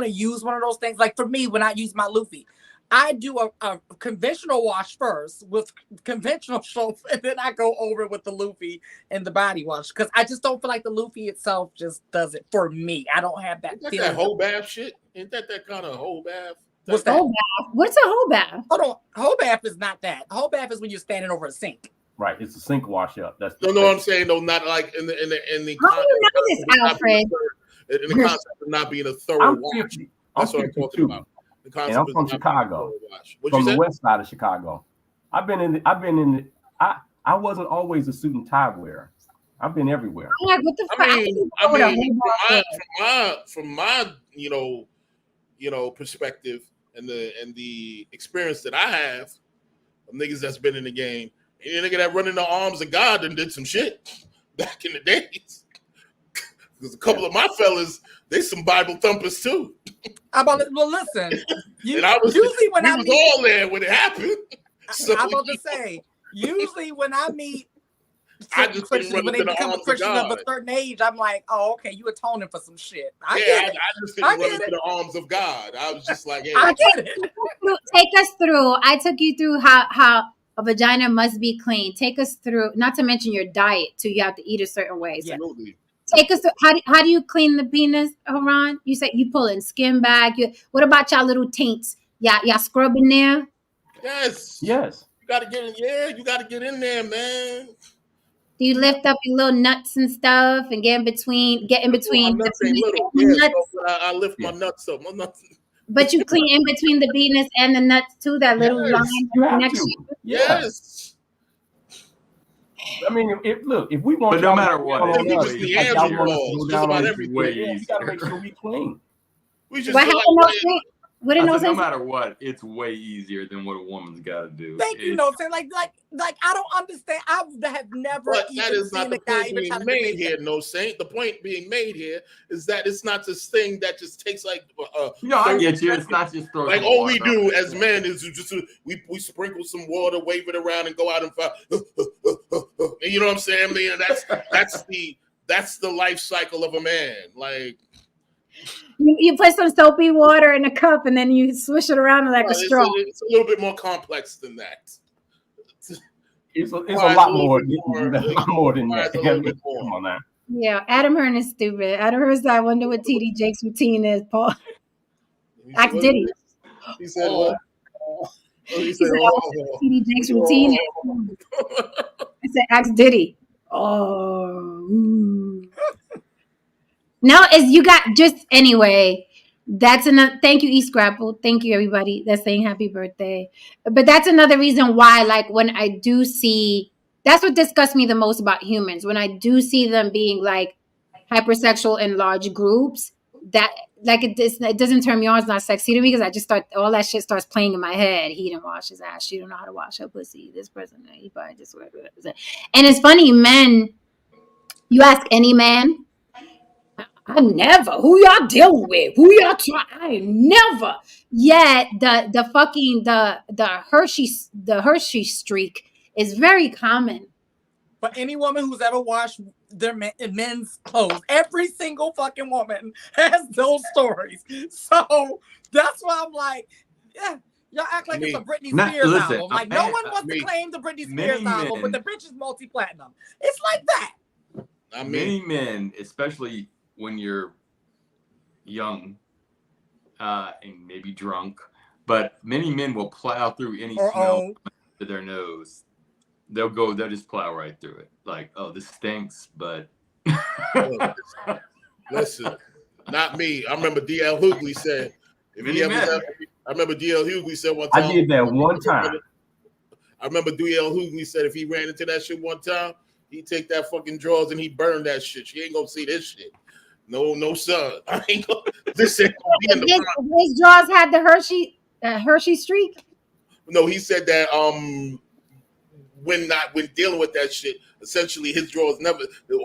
use one of those things, like for me, when I use my Luffy, I do a conventional wash first with conventional soap, and then I go over with the Luffy and the body wash, because I just don't feel like the Luffy itself just does it for me. I don't have that feeling. That whole bath shit? Ain't that kind of whole bath? What's that? Whole bath? What's a whole bath? Hold on. Whole bath is not that. Whole bath is when you're standing over a sink. Right. It's a sink wash up. That's I'm saying though, not like in the How do you know this, Alfred? In the concept of not being a thorough wash. That's what I'm talking about. And I'm from Chicago, from the west side of Chicago. I wasn't always a suit and tie wearer. I've been everywhere. Like, what the fuck? From my perspective and the experience that I have of niggas that's been in the game, any nigga that run in the arms of God and did some shit back in the days. Because a couple of my fellas, they some Bible thumpers too. Listen. Usually when I meet, all there when it happened. So, I'm about to say, usually when I meet Christians, when they become a Christian of a certain age, I'm like, oh, okay, you atoning for some shit. I just didn't run into the arms of God. I was just like, hey, I get it. Take us through. I took you through how a vagina must be clean. Take us through, not to mention your diet too. You have to eat a certain way. So absolutely. Take us through, how do you clean the penis, Haran? You said you pull in skin back. What about y'all little taints? Y'all scrub in there? Yes. You gotta get in. Yeah, you gotta get in there, man. Do you lift up your little nuts and stuff and get in between? My nuts ain't little. I lift my nuts up. My nuts. But you clean in between the penis and the nuts too. That little line next to you. Yes. I mean, if we want, but no matter what, about everything. You gotta make sure we clean. We just What did I No said, no Sense? matter what, it's way easier than what a woman's got to do. Thank you, No Sense. Like I don't understand. I have never But that even is not seen the a guy point even try being to made debate here, that. No Saint. The point being made here is that it's not this thing that just takes like I get you. It's not just throw like some all we water do on as it. men is just we sprinkle some water, wave it around, and go out and find. And you know what I'm saying? I mean, that's the life cycle of a man. Like You put some soapy water in a cup and then you swish it around like a straw. it's a little bit more complex than that. It's a lot more than Requires that. a little bit more. Come on now. Yeah, Adam Hearn is stupid. Adam Hearn said, I wonder what TD Jake's routine is, Paul. Ask Diddy. He said what? He said, TD Jake's routine is. I said, ask Diddy. Oh. No, is you got just anyway. That's another. Thank you, E Scrapple. Thank you, everybody that's saying happy birthday. But that's another reason why, like, when I do see, that's what disgusts me the most about humans. When I do see them being like hypersexual in large groups, that like it doesn't turn me on. It's not sexy to me because I just start all that shit starts playing in my head. He didn't wash his ass. She don't know how to wash her pussy. This person, he probably just. And it's funny, men. You ask any man. I never. Who y'all dealing with? Who y'all trying? I never. Yet the Hershey streak is very common. But any woman who's ever washed their men's clothes, every single fucking woman has those stories. So that's why I'm like, yeah, y'all act like it's a Britney Spears album. Like no one wants to claim the Britney Spears album, but the bitch is multi-platinum. It's like that. Many men, especially when you're young and maybe drunk, but many men will plow through any smell to their nose. They'll just plow right through it. Like, oh, this stinks, but listen, not me. I remember DL Hughley said, I remember DL Hughley said one time. I did that one time. I remember DL Hughley said if he ran into that shit one time, he'd take that fucking drawers and he'd burn that shit. She ain't gonna see this shit. No, sir. I ain't gonna. This ain't gonna be in the front. His drawers had the Hershey streak. No, he said that when dealing with that shit, essentially his drawers a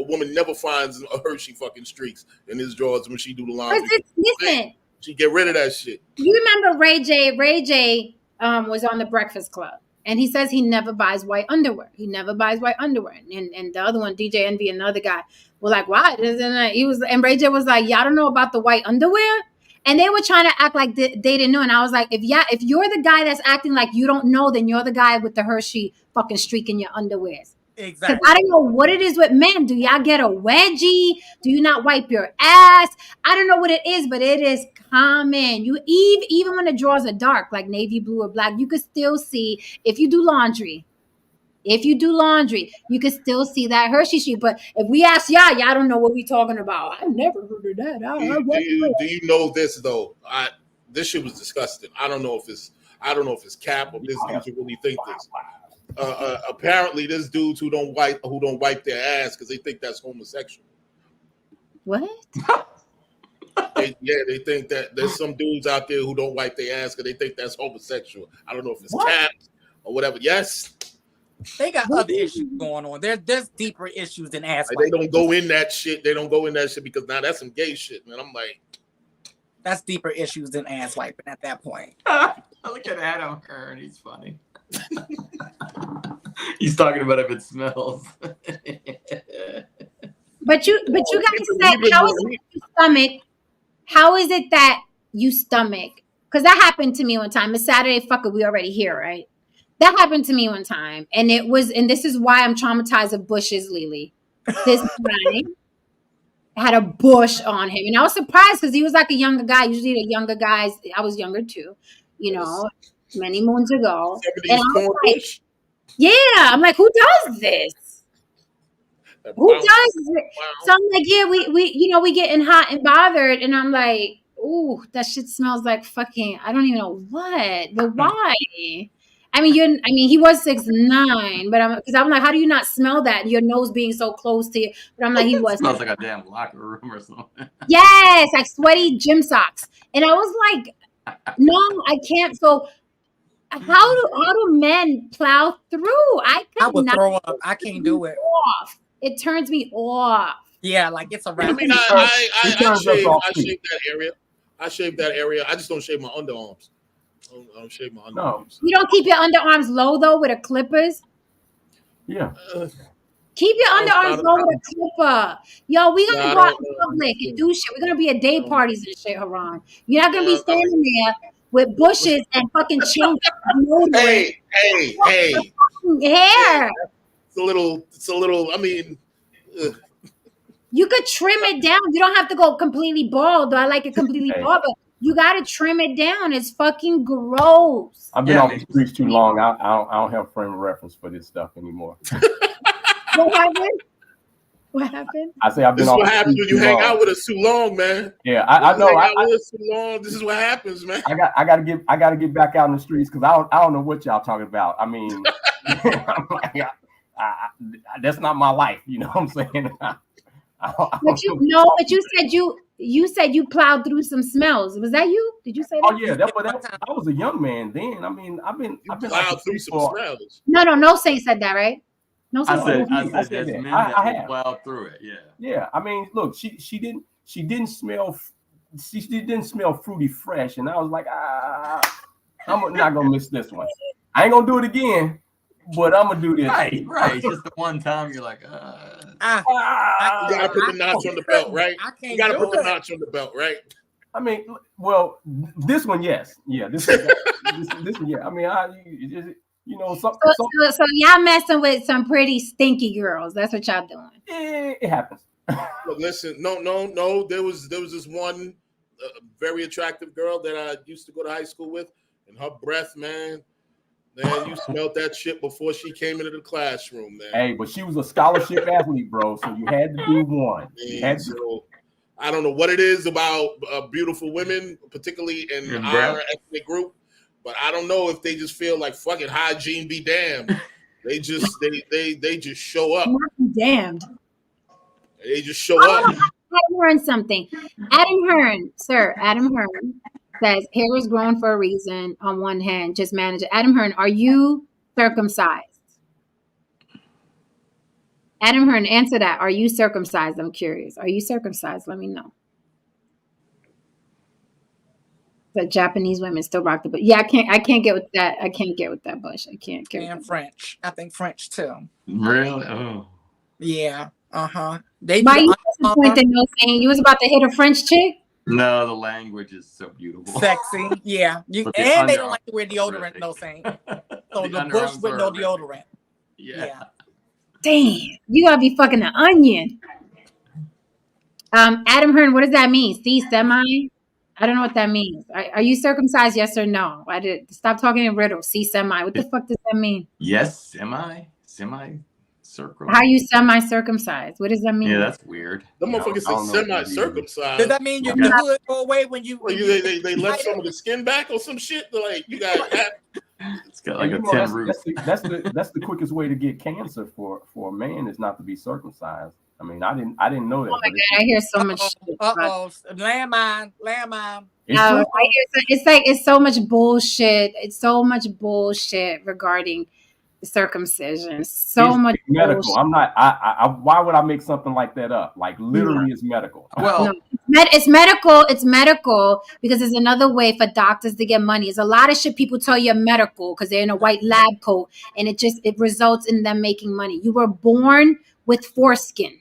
woman never finds a Hershey fucking streaks in his drawers when she do the laundry. Listen, she get rid of that shit. You remember Ray J? Ray J was on the Breakfast Club. And he says he never buys white underwear. He never buys white underwear. And the other one, DJ Envy, another guy, were like, why? And Ray J was like, y'all don't know about the white underwear? And they were trying to act like they didn't know. And I was like, if you're the guy that's acting like you don't know, then you're the guy with the Hershey fucking streak in your underwears. Exactly. Because I don't know what it is with men. Do y'all get a wedgie? Do you not wipe your ass? I don't know what it is, but it is common. You even when the drawers are dark, like navy blue or black, you could still see if you do laundry. If you do laundry, you can still see that Hershey streak. But if we ask y'all don't know what we talking about. I've never heard of that. Do you know this though? This shit was disgusting. I don't know if it's cap or this dudes who really think this. Apparently, there's dudes who don't wipe their ass because they think that's homosexual. What? They think that there's some dudes out there who don't wipe their ass because they think that's homosexual. I don't know if it's cap or whatever. Yes. They got other issues going on. There's deeper issues than ass wiping. They don't go in that shit. They don't go in that shit because now that's some gay shit, man. I'm like, that's deeper issues than ass wiping at that point. Look at Adam Hearn. He's funny. He's talking about if it smells. But you guys said, how is it you stomach? How is it that you stomach? Because that happened to me one time. It's Saturday. Fuck it, we already here, right? That happened to me one time, and this is why I'm traumatized of bushes, Lily. This guy had a bush on him, and I was surprised because he was like a younger guy. Usually the younger guys, I was younger too, many moons ago. And I was like, yeah, I'm like, who does this? Who does it? So I'm like, yeah, we getting hot and bothered, and I'm like, ooh, that shit smells like fucking, I don't even know what, but why? I mean, he was 6'9", but I'm like, how do you not smell that? Your nose being so close to you. But I'm like, he was. Smells like a damn locker room or something. Yes, like sweaty gym socks. And I was like, No, I can't. So how do men plow through? I I could would not. throw up. I can't do it. Off. It turns me off. Yeah, like it's a I wrap. mean, It turns us off I too. shave that area. I shave that area. I just don't shave my underarms. I don't shave my underarms. You don't keep your underarms low though with the clippers. Yeah. Keep your underarms low with a clipper. Yo, we gonna go out in don't- public and do shit. We're gonna be at day parties and shit, Haran. You're not gonna be standing there with bushes and fucking chunks of deodorant. Hey. Hair. It's a little. I mean, You could trim it down. You don't have to go completely bald. Though I like it completely bald, but you gotta trim it down. It's fucking gross. I've been on the streets too long. I don't have frame of reference for this stuff anymore. What happened? What happened? I say I've been this is on what the happens streets when you too hang long. out with us too long, man. Yeah, I know. Hang out with us too long. This is what happens, man. I gotta get back out in the streets because I don't know what y'all talking about. I mean, I'm like, that's not my life. You know what I'm saying? But you said you plowed through some smells. Was that you? Did you say that? Oh yeah, I was a young man then. I mean, I've been Plowed through some smells. No Saint said that, right? No Saint said I that. said there's that. men I that will have. plow through it. Yeah. Yeah, I mean, look, she didn't smell fruity fresh, and I was like, I'm not gonna miss this one. I ain't gonna do it again, but I'm gonna do this. Right. It's just the one time you're like, You gotta put the notch on the belt, right? You gotta put the notch on the belt, right? I mean, well, this one, yes, yeah, this one, yeah. I mean, you know, So y'all messing with some pretty stinky girls. That's what y'all doing. it happens. Look, listen, no. There was this one very attractive girl that I used to go to high school with, and her breath, man, you smelled that shit before she came into the classroom, man. Hey, but she was a scholarship athlete, bro. So you had to do one. So, I don't know what it is about beautiful women, particularly in our ethnic group, but I don't know if they just feel like fucking hygiene be damned. They just show up. Damned. They just show up. Adam Hearn something. Adam Hearn says hair is grown for a reason. On one hand, just manage it. Adam Hearn, are you circumcised? Adam Hearn, answer that. Are you circumcised? I'm curious. Are you circumcised? Let me know. But Japanese women still rock the bush. Yeah, I can't get with that. I can't get with that bush. I can't get And French. I think French too. Really? Oh. Yeah. Why you disappointed? No, saying you was about to hit a French chick. No, the language is so beautiful. Sexy. Yeah. And they don't like to wear deodorant, no saying. So the bush with no deodorant. Yeah. Damn, you gotta be fucking the onion. Adam Hearn, what does that mean? See, semi? I don't know what that means. Are you circumcised? Yes or no? I did stop talking in riddles. See, semi. What the fuck does that mean? Yes, semi circle. How are you semi-circumcised? What does that mean? Yeah, that's weird. The motherfucker said semi-circumcised. Does that mean your hood go away when you? They left some of the skin back or some shit? Like you got that. It's got like a know, 10 root. That's the quickest way to get cancer for a man is not to be circumcised. I mean, I didn't know that. Oh my god, I hear so much shit. Landmine. It's so much bullshit. It's so much bullshit regarding the circumcision. So much medical. bullshit. I'm not. I why would I make something like that up? Like literally, it's medical. Well, it's medical. It's medical because it's another way for doctors to get money. There's a lot of shit people tell you are medical because they're in a white lab coat, and it results in them making money. You were born with foreskin.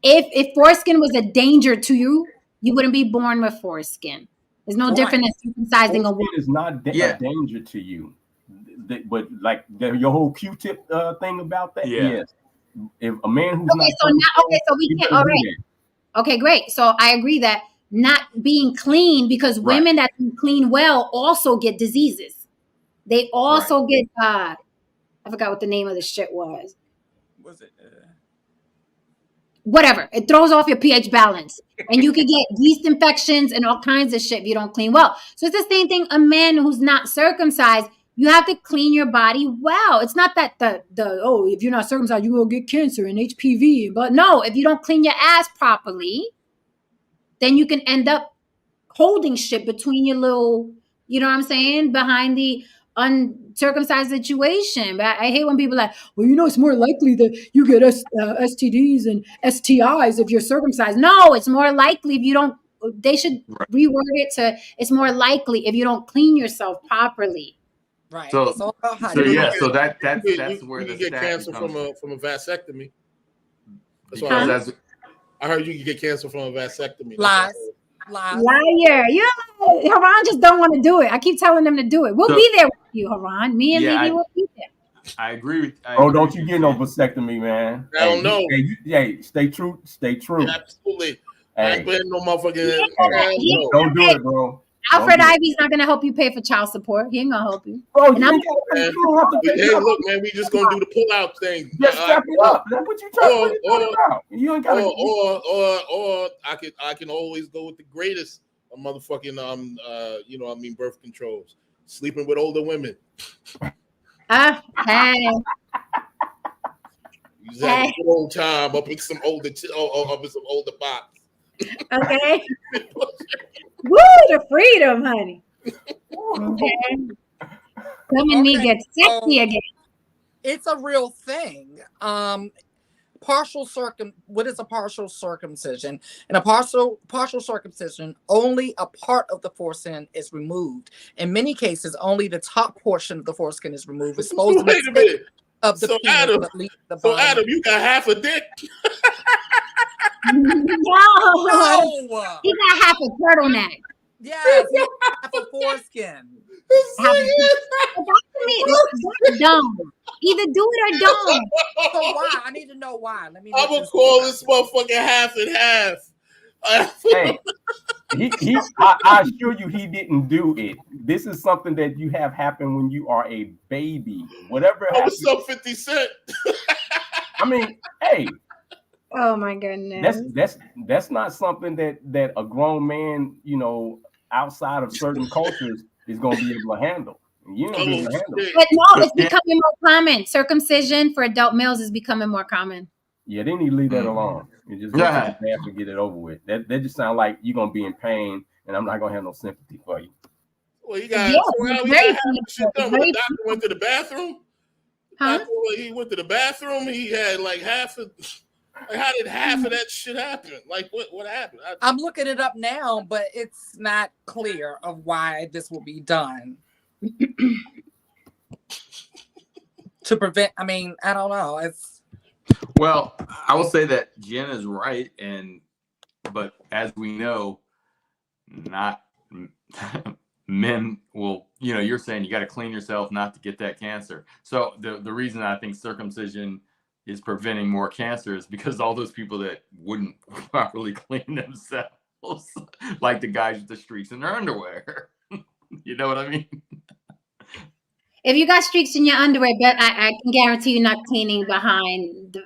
If foreskin was a danger to you, you wouldn't be born with foreskin. There's no different than circumcising a woman. It is not a danger to you. But like your whole Q-tip thing about that, yes. If a man who's so we can't. All right. Okay, great. So I agree that not being clean because women that clean well also get diseases. They also get. I forgot what the name of the shit was. Was it? Whatever. It throws off your pH balance, and you can get yeast infections and all kinds of shit if you don't clean well. So it's the same thing. A man who's not circumcised. You have to clean your body well. It's not that if you're not circumcised, you will get cancer and HPV. But no, if you don't clean your ass properly, then you can end up holding shit between your little You know what I'm saying? Behind the uncircumcised situation. But I hate when people are like, well, you know, it's more likely that you get STDs and STIs if you're circumcised. No, it's more likely if you don't. They should Right. reword it to it's more likely if you don't clean yourself properly. Right. So- It's all about how So you yeah, do it. so that's You where the get stat cancer becomes, from a vasectomy. That's what because I, as I heard you can get cancer from a vasectomy. Lies. Lies. Liar. Haran just don't want to do it. I keep telling them to do it. We'll So- be there with you, Haran. Me and Yeah, Levy I- will be there. I agree with. Oh, don't you get no vasectomy, man. I don't know. Hey, stay true. Stay true. Absolutely. I Hey, ain't paying no motherfucking. Yeah. don't do it, bro. Alfred Don't do it. Ivy's not gonna help you pay for child support. He ain't gonna help you. Bro, And I'm- you don't have to pay. Hey, look, man, we just gonna do the pull-out thing. Just step it up. That's what you trying to about. You ain't gotta. Or I can always go with the greatest of motherfucking birth controls. Sleeping with older women. Hey. You just have a good old time up in some older box. Okay. Woo, the freedom, honey. Okay. Come and me Okay, get sexy so- again. It's a real thing. What is a partial circumcision? In a partial circumcision, only a part of the foreskin is removed. In many cases, only the top portion of the foreskin is removed. It's supposed to be Wait a minute. of the So, penis, Adam- but leave the So bottom. Adam, you got half a dick. No. No. He got half a turtleneck. Yes, you have a foreskin. Half a that's dumb. Either do it or don't. So why? I need to know why. Let me. I'm gonna call this motherfucker half and half. Hey, I assure you, he didn't do it. This is something that you have happen when you are a baby. Whatever happens. What's up, 50 Cent? I mean, hey, Oh my goodness. that's not something that a grown man, outside of certain cultures is going to be able to handle. You don't be able to handle it. shit. But no, it's becoming more common. Circumcision for adult males is becoming more common. Yeah, they need to leave that alone. You just Yeah. have to get it over with. That just sounds like you're gonna be in pain, and I'm not gonna have no sympathy for you. Well, you got, Yeah, so how it's we very got half the shit done. When very the doctor went to the bathroom, Huh? doctor, when he went to the bathroom, he had like half of. Like, how did half of that shit happen? Like, what happened? I'm looking it up now, but it's not clear of why this will be done. To prevent, I mean, I don't know. It's Well, I will say that Jen is right, but as we know, not men will. You're saying you got to clean yourself not to get that cancer. So the reason I think circumcision is preventing more cancer is because all those people that wouldn't properly clean themselves, like the guys with the streaks in their underwear. You know what I mean? If you got streaks in your underwear, but I can guarantee you're not cleaning behind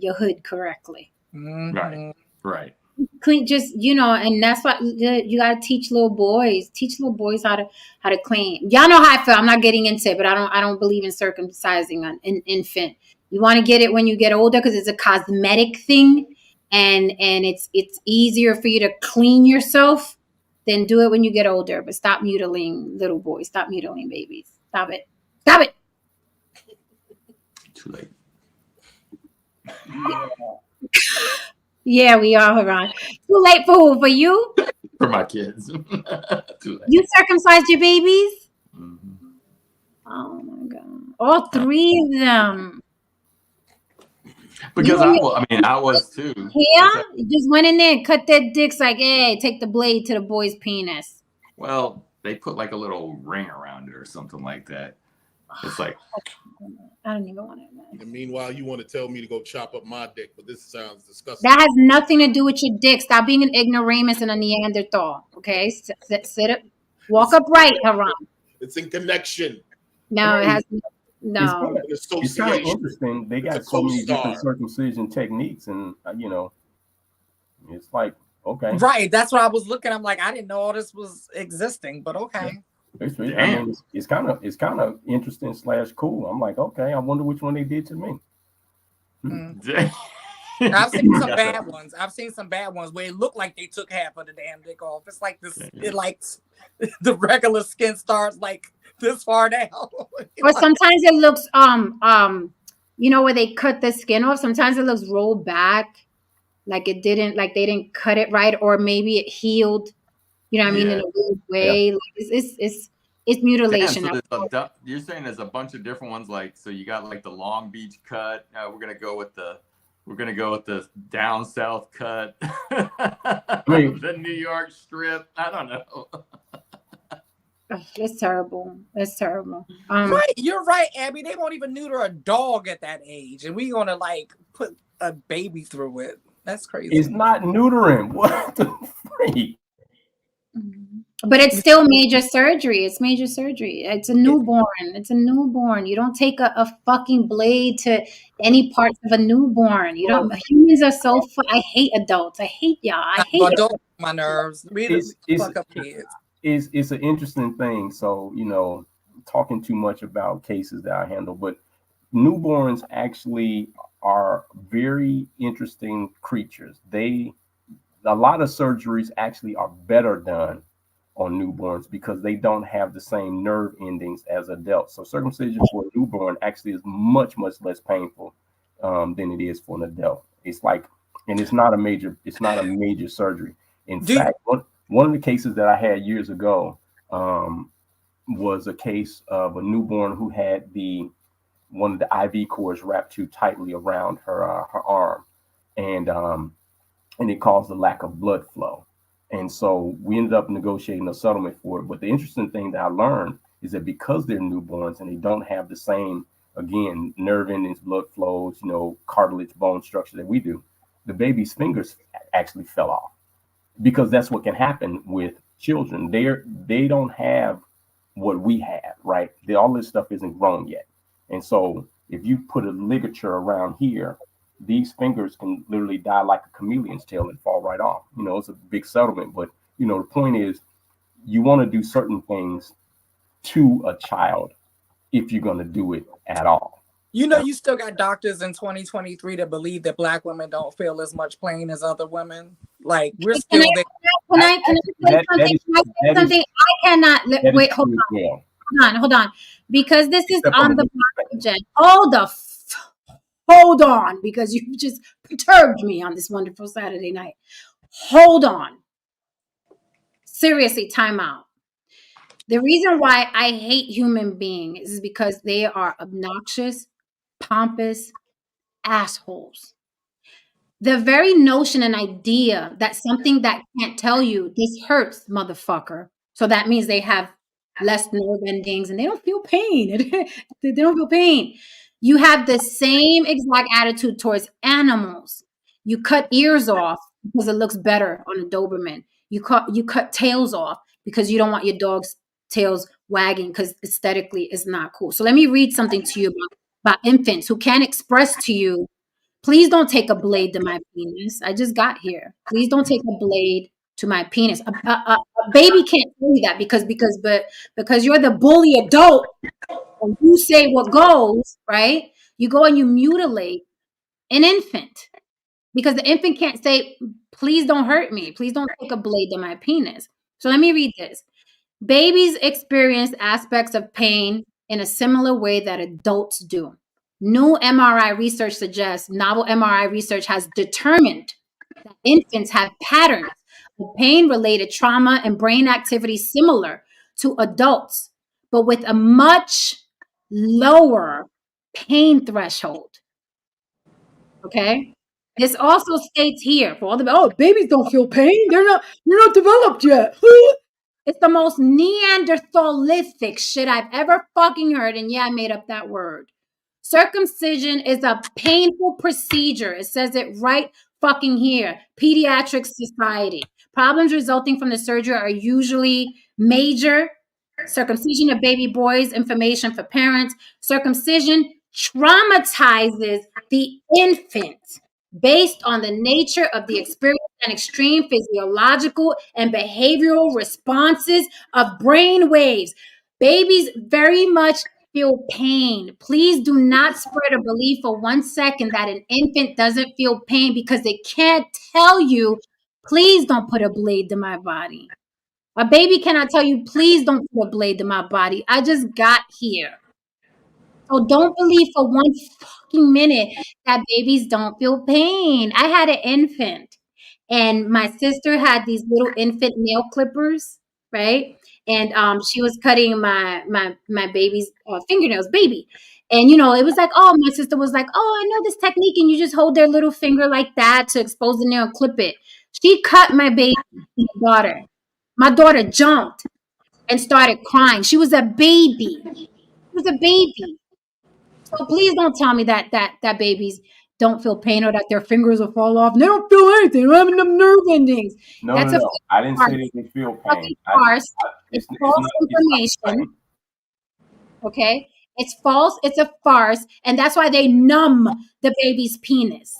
your hood correctly. mhm. Right. Clean, just and that's why you gotta teach little boys how to clean. Y'all know how I feel. I'm not getting into it, but I don't believe in circumcising an infant. You want to get it when you get older because it's a cosmetic thing, and it's easier for you to clean yourself than do it when you get older. But stop mutilating little boys. Stop mutilating babies. Stop it. Stop it. Too late. Yeah, we are, Haran. Too late for who? For you? For my kids. Too late. You circumcised your babies? Mhm. Oh my god! All three of them. Because You- I was too. Yeah, you just went in there and cut their dicks like, hey, take the blade to the boy's penis. Well, they put like a little ring around it or something like that. It's like, I don't even want to. And meanwhile, you want to tell me to go chop up my dick, but this sounds disgusting. That has nothing to do with your dick. Stop being an ignoramus and a Neanderthal. Okay, sit up, walk upright, Haran. It's in connection. No, it has no. An It's kind of association. interesting. They got It's a so many co-star. different circumcision techniques, and it's like okay. Right. That's what I was looking. I'm like, I didn't know all this was existing, but okay. It's kind of interesting / cool. I'm like, okay, I wonder which one they did to me. Mm. I've seen some Got bad that. ones. I've seen some bad ones where it looked like they took half of the damn dick off. It's like this. It like the regular skin starts like this far down. Or sometimes it looks you know, where they cut the skin off, sometimes it looks rolled back, like they didn't cut it right, or maybe it healed, you know what I mean, in Yeah. a weird way. Like it's Damn, mutilation. so you're saying there's a bunch of different ones. Like, so you got like the Long Beach cut. We're gonna go with the down south cut. The New York strip. I don't know. Ugh, it's terrible. It's terrible. Right, you're right, Abby. They won't even neuter a dog at that age, and we gonna like put a baby through it. That's crazy. It's not neutering. What the freak? But it's still major surgery. It's major surgery. It's a newborn. It's a newborn. You don't take a fucking blade to any parts of a newborn. You don't. Humans are so. I hate adults. I hate y'all. I hate it. Adults on my nerves. Really fuck up kids. It's an interesting thing. So, you know, talking too much about cases that I handle, but newborns actually are very interesting creatures. A lot of surgeries actually are better done on newborns because they don't have the same nerve endings as adults. So circumcision for a newborn actually is much, much less painful than it is for an adult. It's like, and it's not a major surgery. In fact, one of the cases that I had years ago was a case of a newborn who had one of the IV cords wrapped too tightly around her arm, and it caused a lack of blood flow. And so we ended up negotiating a settlement for it. But the interesting thing that I learned is that because they're newborns and they don't have the same, again, nerve endings, blood flows, you know, cartilage, bone structure that we do, the baby's fingers actually fell off. Because that's what can happen with children. They don't have what we have, right? All this stuff isn't grown yet. And so if you put a ligature around here, these fingers can literally die like a chameleon's tail and fall right off. You know, it's a big settlement, but you know, the point is you want to do certain things to a child if you're going to do it at all. You know, you still got doctors in 2023 that believe that Black women don't feel as much pain as other women. Like we're still there. Can I say something? I cannot wait. Hold on, because this is on the Jen. Hold on, because you just perturbed me on this wonderful Saturday night. Hold on. Seriously, time out. The reason why I hate human beings is because they are obnoxious, pompous assholes. The very notion and idea that something that can't tell you, this hurts, motherfucker. So that means they have less nerve endings and they don't feel pain. They don't feel pain. You have the same exact attitude towards animals. You cut ears off because it looks better on a Doberman. You cut tails off because you don't want your dog's tails wagging because aesthetically it's not cool. So let me read something to you about infants who can't express to you. Please don't take a blade to my penis. I just got here. Please don't take a blade to my penis. A baby can't tell you that because you're the bully adult and you say what goes, right? You go and you mutilate an infant because the infant can't say, please don't hurt me. Please don't take a blade to my penis. So let me read this. Babies experience aspects of pain in a similar way that adults do. New MRI research suggests novel MRI research has determined that infants have patterns of pain-related trauma and brain activity similar to adults, but with a much lower pain threshold. Okay? This also states here for all the babies don't feel pain. They're not developed yet. It's the most Neanderthalific shit I've ever fucking heard, and yeah, I made up that word. Circumcision is a painful procedure. It says it right fucking here. Pediatric Society. Problems resulting from the surgery are usually major. Circumcision of baby boys, information for parents. Circumcision traumatizes the infant based on the nature of the experience and extreme physiological and behavioral responses of brain waves. Babies very much feel pain. Please do not spread a belief for 1 second that an infant doesn't feel pain because they can't tell you, please don't put a blade to my body. A baby cannot tell you, please don't put a blade to my body. I just got here. So don't believe for 1 fucking minute that babies don't feel pain. I had an infant, and my sister had these little infant nail clippers, right? And she was cutting my baby's fingernails, baby. And it was like, oh, my sister was like, oh, I know this technique, and you just hold their little finger like that to expose the nail and clip it. She cut my baby, my daughter. My daughter jumped and started crying. She was a baby. She was a baby. So please don't tell me that babies don't feel pain or that their fingers will fall off. They don't feel anything. They don't have enough nerve endings. No, That's no. I didn't say they didn't feel pain. fucking farce. It's false information. Okay? It's false. It's a farce. And that's why they numb the baby's penis.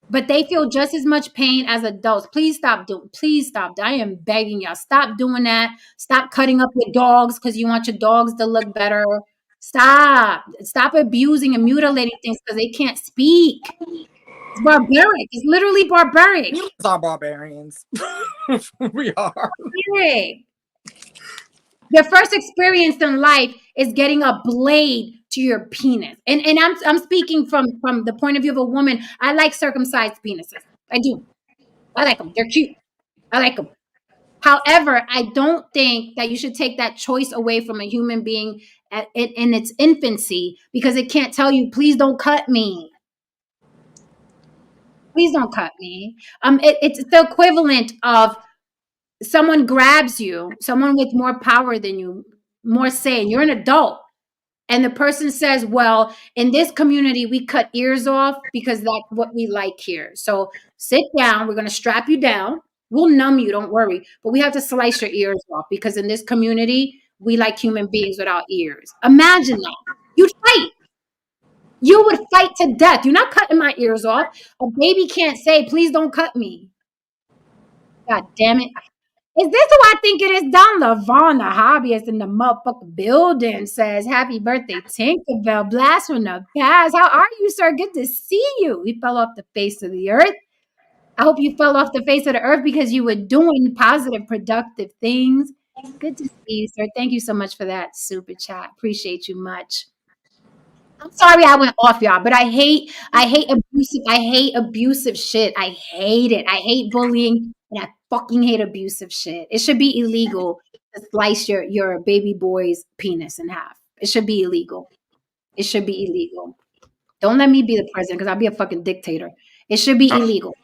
But they feel just as much pain as adults. Please stop. I am begging y'all. Stop doing that. Stop cutting up your dogs because you want your dogs to look better. Stop abusing and mutilating things because they can't speak. It's barbaric. It's literally barbaric. Humans are barbarians. We are. Barbaric. Their first experience in life is getting a blade to your penis. And I'm speaking from the point of view of a woman. I like circumcised penises. I do. I like them. They're cute. I like them. However, I don't think that you should take that choice away from a human being in its infancy because it can't tell you, please don't cut me. Please don't cut me. It's the equivalent of someone grabs you, someone with more power than you, more say, and you're an adult. And the person says, well, in this community, we cut ears off because that's what we like here. So sit down. We're going to strap you down. We'll numb you. Don't worry. But we have to slice your ears off because in this community, we like human beings without ears. Imagine that. You'd fight. You would fight to death. You're not cutting my ears off. A baby can't say, please don't cut me. God damn it. Is this who I think it is? Don LaVon, the hobbyist in the motherfucking building, says, happy birthday, Tinkerbell. Blast from the past. How are you, sir? Good to see you. You fell off the face of the earth. I hope you fell off the face of the earth because you were doing positive, productive things. Good to see you, sir. Thank you so much for that super chat. Appreciate you much. I'm sorry I went off, y'all, but I hate abusive shit. I hate it. I hate bullying, and I fucking hate abusive shit. It should be illegal to slice your baby boy's penis in half. It should be illegal. It should be illegal. Don't let me be the president because I'll be a fucking dictator. It should be illegal.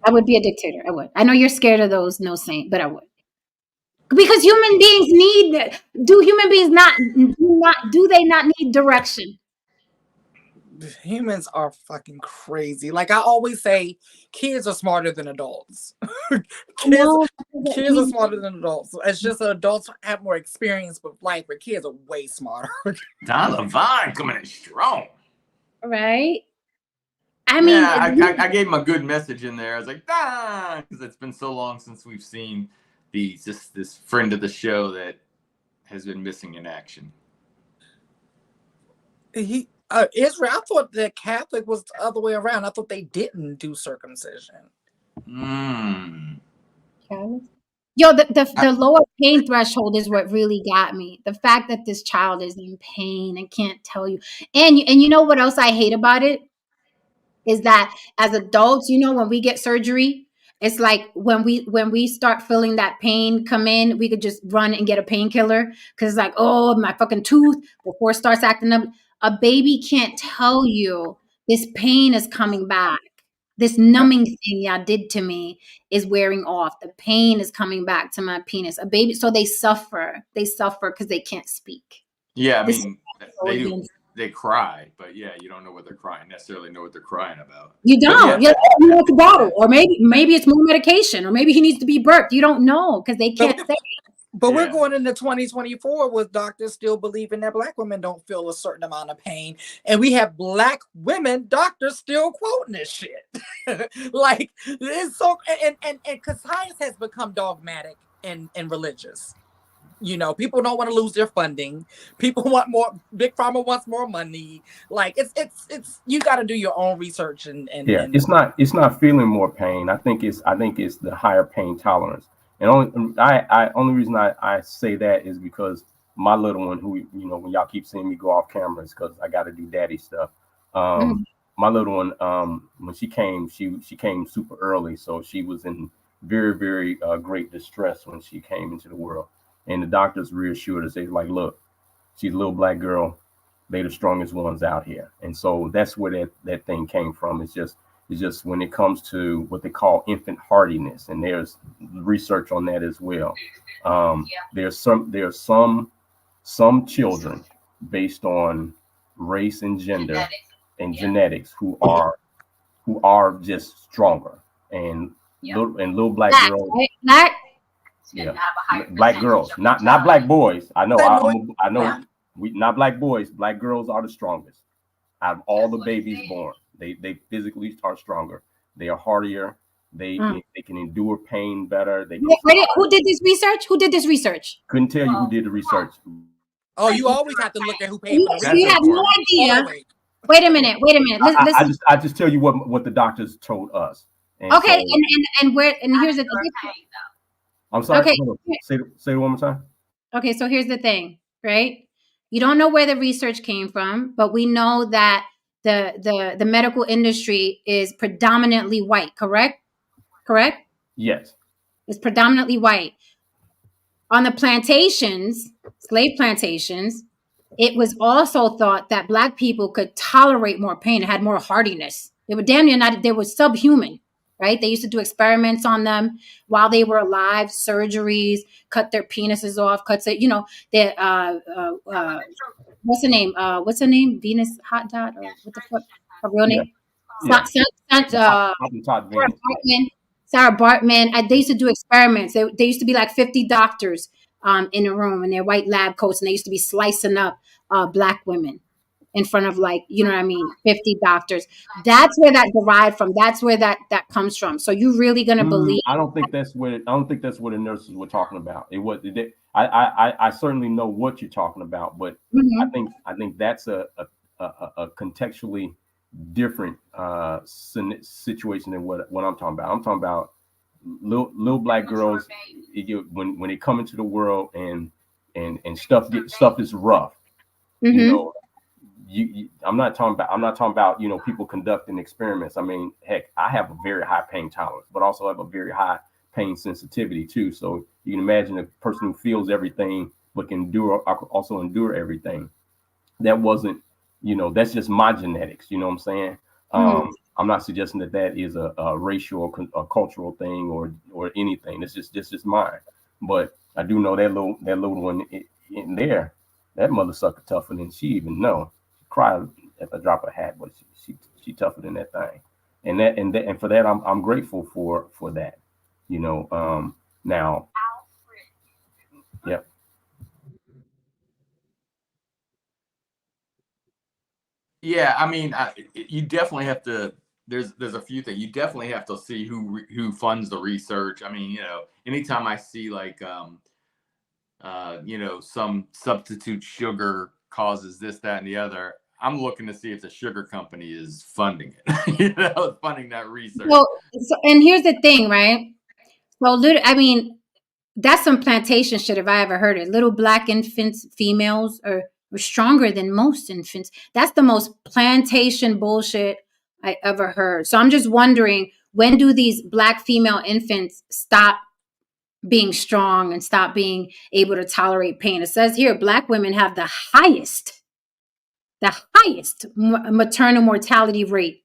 I would be a dictator. I would. I know you're scared of those no saint, but I would. Because human beings do they not need direction? Humans are fucking crazy. Like I always say, kids are smarter than adults. Kids are smarter than adults. It's just that adults have more experience with life, but kids are way smarter. Don LaVon coming in strong. Right? I mean, yeah, I gave him a good message in there. I was like, because it's been so long since we've seen this friend of the show that has been missing in action. Israel, I thought that Catholic was the other way around. I thought they didn't do circumcision. Yo, the lower pain threshold is what really got me. The fact that this child is in pain and can't tell you. And you know what else I hate about it? Is that as adults, when we get surgery, it's like when we start feeling that pain come in, we could just run and get a painkiller because it's like, oh, my fucking tooth before it starts acting up. A baby can't tell you this pain is coming back. This numbing thing y'all did to me is wearing off. The pain is coming back to my penis. A baby, so they suffer. They suffer because they can't speak. Yeah, I mean, they do. They cry, but yeah, you don't know what they're crying. Necessarily know what they're crying about. You don't. Yeah. You want the bottle, or maybe it's more medication, or maybe he needs to be burped. You don't know because they can't say. But we're going into 2024 with doctors still believing that Black women don't feel a certain amount of pain, and we have Black women doctors still quoting this shit. Like it's so, and because science has become dogmatic and religious. You know, people don't want to lose their funding. People want more. Big Pharma wants more money. Like it's you got to do your own research and Yeah, it's not feeling more pain. I think it's the higher pain tolerance. And only reason I say that is because my little one, who, you know, when y'all keep seeing me go off camera, is because I got to do daddy stuff. My little one, when she came super early, so she was in very, very great distress when she came into the world. And the doctors reassured us. They were like, look, she's a little black girl. They're the strongest ones out here. And so that's where that thing came from. It's just when it comes to what they call infant hardiness, and there's research on that as well. There's some children based on race and gender and genetics who are just stronger, and little black girls. Black. Yeah, black girls, not black boys. I know. We not black boys. Black girls are the strongest out of all the babies born. They physically are stronger. They are hardier. They can endure pain better. Who did this research? Who did this research? Couldn't tell you who did the research. Oh, you always have to look at who paid for the You have no idea. Always. Wait a minute. Listen. I just tell you what the doctors told us. And Okay, so, and here's the thing. I'm sorry. Okay. Say it one more time. Okay, so here's the thing, right? You don't know where the research came from, but we know that the medical industry is predominantly white, correct? Correct? Yes. It's predominantly white. On the plantations, slave plantations, it was also thought that black people could tolerate more pain and had more hardiness. They were damn near not, they were subhuman, right? They used to do experiments on them while they were alive, surgeries, cut their penises off, what's her name? What's her name? Venus Hot Dot, or what the fuck? Her real name? Yeah. Sarah Bartman. They used to do experiments. They used to be like 50 doctors in a room in their white lab coats, and they used to be slicing up black women in front of, like, you know what I mean, 50 doctors. That's where that derived from. That's where that comes from. So you really gonna believe? I don't think that's what the nurses were talking about. I certainly know what you're talking about, but I think that's a contextually different situation than what I'm talking about. I'm talking about little black girls when they come into the world and stuff is rough. You know, I'm not talking about you know, people conducting experiments. I mean, heck, I have a very high pain tolerance, but also have a very high pain sensitivity too. So you can imagine a person who feels everything but can also endure everything. That wasn't, you know, that's just my genetics. You know what I'm saying? I'm not suggesting that is a racial or a cultural thing or anything. It's just mine. But I do know that little one in there, that mother sucker tougher than she even know. She cried at the drop of a hat, but she tougher than that thing. And for that I'm grateful for that. You know, now. Yep. Yeah, I mean, you definitely have to. There's a few things you definitely have to see who funds the research. I mean, you know, anytime I see like you know, some substitute sugar causes this, that, and the other, I'm looking to see if the sugar company is funding it. You know, funding that research. So, and here's the thing, right? So, I mean, that's some plantation shit if I ever heard it. Little black infants, females are stronger than most infants. That's the most plantation bullshit I ever heard. So I'm just wondering, when do these black female infants stop being strong and stop being able to tolerate pain? It says here, black women have the highest maternal mortality rate.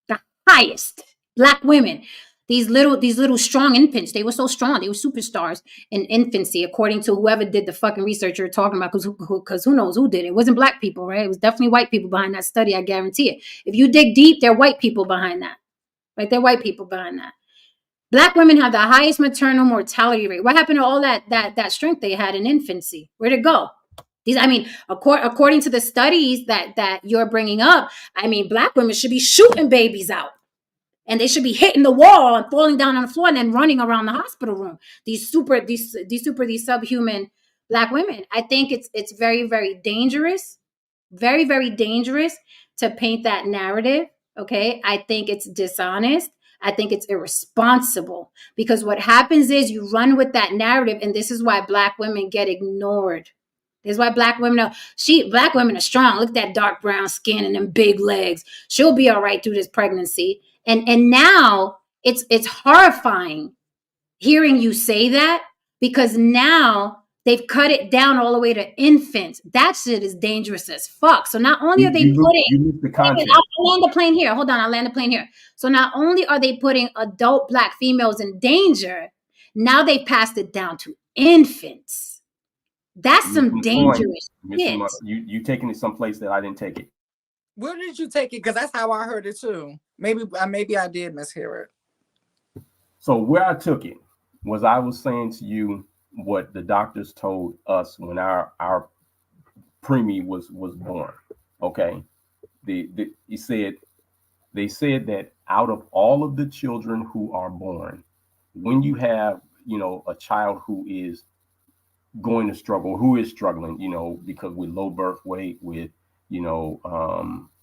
The highest. Black women. These little strong infants, they were so strong. They were superstars in infancy, according to whoever did the fucking research you're talking about, because who knows who did it. It wasn't black people, right? It was definitely white people behind that study, I guarantee it. If you dig deep, there are white people behind that. Right? They're white people behind that. Black women have the highest maternal mortality rate. What happened to all that strength they had in infancy? Where'd it go? According to the studies that you're bringing up, I mean, black women should be shooting babies out. And they should be hitting the wall and falling down on the floor and then running around the hospital room. These subhuman Black women. I think it's very, very dangerous, very, very dangerous to paint that narrative. Okay. I think it's dishonest. I think it's irresponsible because what happens is you run with that narrative, and this is why Black women get ignored. This is why Black women are Black women are strong. Look at that dark brown skin and them big legs. She'll be all right through this pregnancy. And now it's horrifying hearing you say that, because now they've cut it down all the way to infants. That shit is dangerous as fuck. So not only are they putting, you the content. I'll land the plane here. Hold on, I'll land the plane here. So not only are they putting adult Black females in danger, now they passed it down to infants. That's some dangerous shit. You taking it someplace that I didn't take it. Where did you take it? Because that's how I heard it too. Maybe I did mishear it. So where I took it was I was saying to you what the doctors told us when our preemie was born. Okay, they said that out of all of the children who are born, when you have a child who is going to struggle, who is struggling, because with low birth weight, with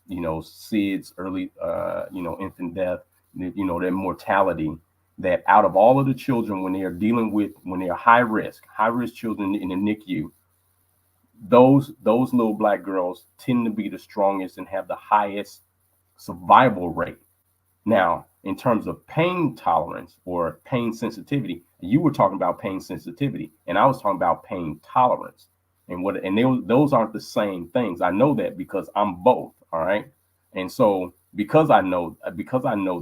SIDS, early infant death, their mortality, that out of all of the children, when they are high risk children in the NICU, those little Black girls tend to be the strongest and have the highest survival rate. Now, in terms of pain tolerance or pain sensitivity, you were talking about pain sensitivity, and I was talking about pain tolerance. Those aren't the same things. I know that because I'm both. All right. And so because I know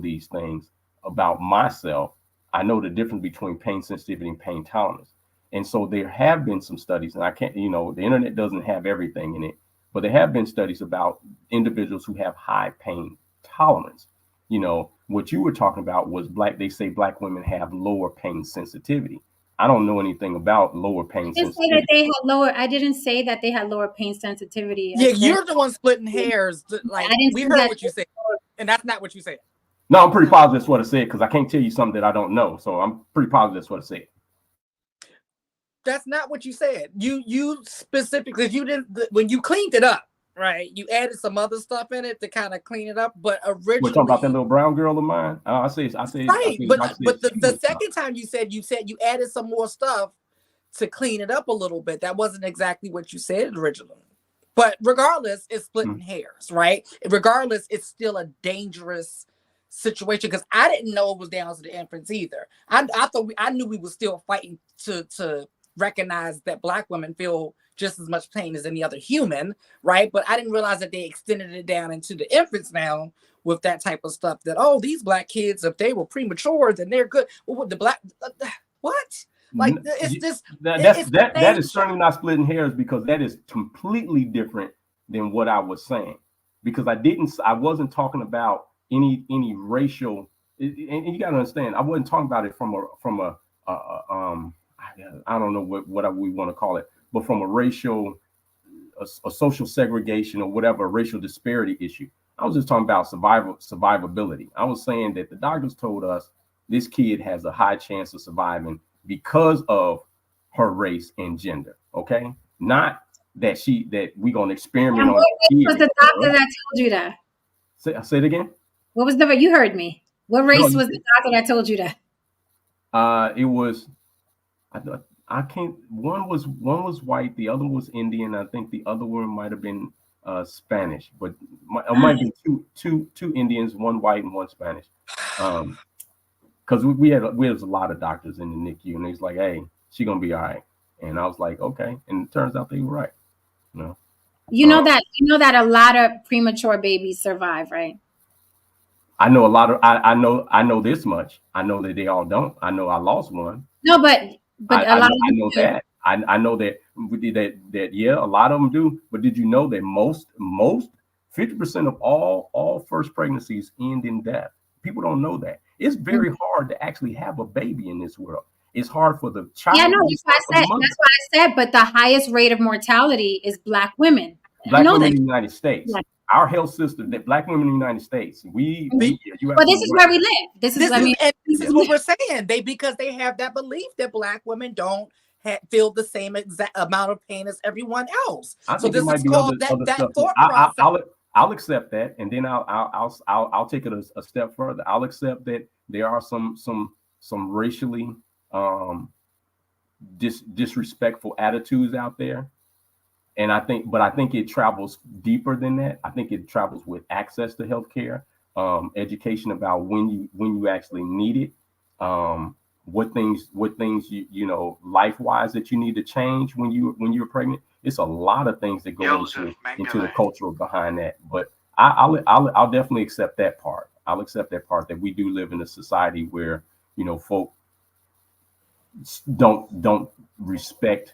these things about myself, I know the difference between pain sensitivity and pain tolerance. And so there have been some studies, and I can't, the internet doesn't have everything in it, but there have been studies about individuals who have high pain tolerance. What you were talking about was they say Black women have lower pain sensitivity. I don't know anything about lower pain sensitivity. I didn't say that they had lower pain sensitivity. Yeah, you're the one splitting hairs. Like, we heard what you said, and that's not what you said. No, I'm pretty positive that's what I said, because I can't tell you something that I don't know. So I'm pretty positive that's what I said. That's not what you said. You specifically, when you cleaned it up, right? You added some other stuff in it to kind of clean it up. But originally, we're talking about that little brown girl of mine. I say right. But the second time you said you added some more stuff to clean it up a little bit. That wasn't exactly what you said originally. But regardless, it's splitting hairs, right? Regardless, it's still a dangerous situation, because I didn't know it was down to the infants either. I thought I knew we were still fighting to recognize that Black women feel just as much pain as any other human, right? But I didn't realize that they extended it down into the infants now with that type of stuff, that, oh, these Black kids, if they were premature, then they're good. Well, with the Black, what? Like, it's just that is certainly not splitting hairs, because that is completely different than what I was saying. Because I wasn't talking about any racial, and you got to understand, I wasn't talking about it from a I don't know what we want to call it, but from a racial, a social segregation or whatever, a racial disparity issue. I was just talking about survivability. I was saying that the doctors told us this kid has a high chance of surviving because of her race and gender. Okay, not that we're gonna experiment on. What race was the doctor that told you that? Say it again. What was you heard me? What race was the doctor that told you that? It was. I can't. One was white. The other was Indian. I think the other one might have been Spanish, but it might be two Indians, one white and one Spanish. Because we had a lot of doctors in the NICU, and he's like, "Hey, she gonna be all right." And I was like, "Okay." And it turns out they were right. You know that a lot of premature babies survive, right? I know a lot of. I know this much. I know that they all don't. I know I lost one. No, but a lot of I know that. I know that yeah, a lot of them do. But did you know that most 50% of all first pregnancies end in death? People don't know that. It's very hard to actually have a baby in this world. It's hard for the child. Yeah, no, that's why I said. But the highest rate of mortality is Black women. Black women in the United States. Yeah. Our health system, that Black women in the United States, but this is where we live. This is what we're saying. Because they have that belief that Black women don't feel the same exact amount of pain as everyone else. I So think it this might is be called other that stuff. thought process. I'll accept that, and then I'll take it a step further. I'll accept that there are some racially disrespectful attitudes out there, and I think it travels deeper than that. I think it travels with access to healthcare, education about when you actually need it, what things you know life wise that you need to change when you're pregnant. It's a lot of things that go into the cultural behind that, but I'll definitely accept that part. I'll accept that part that we do live in a society where, you know, folk don't respect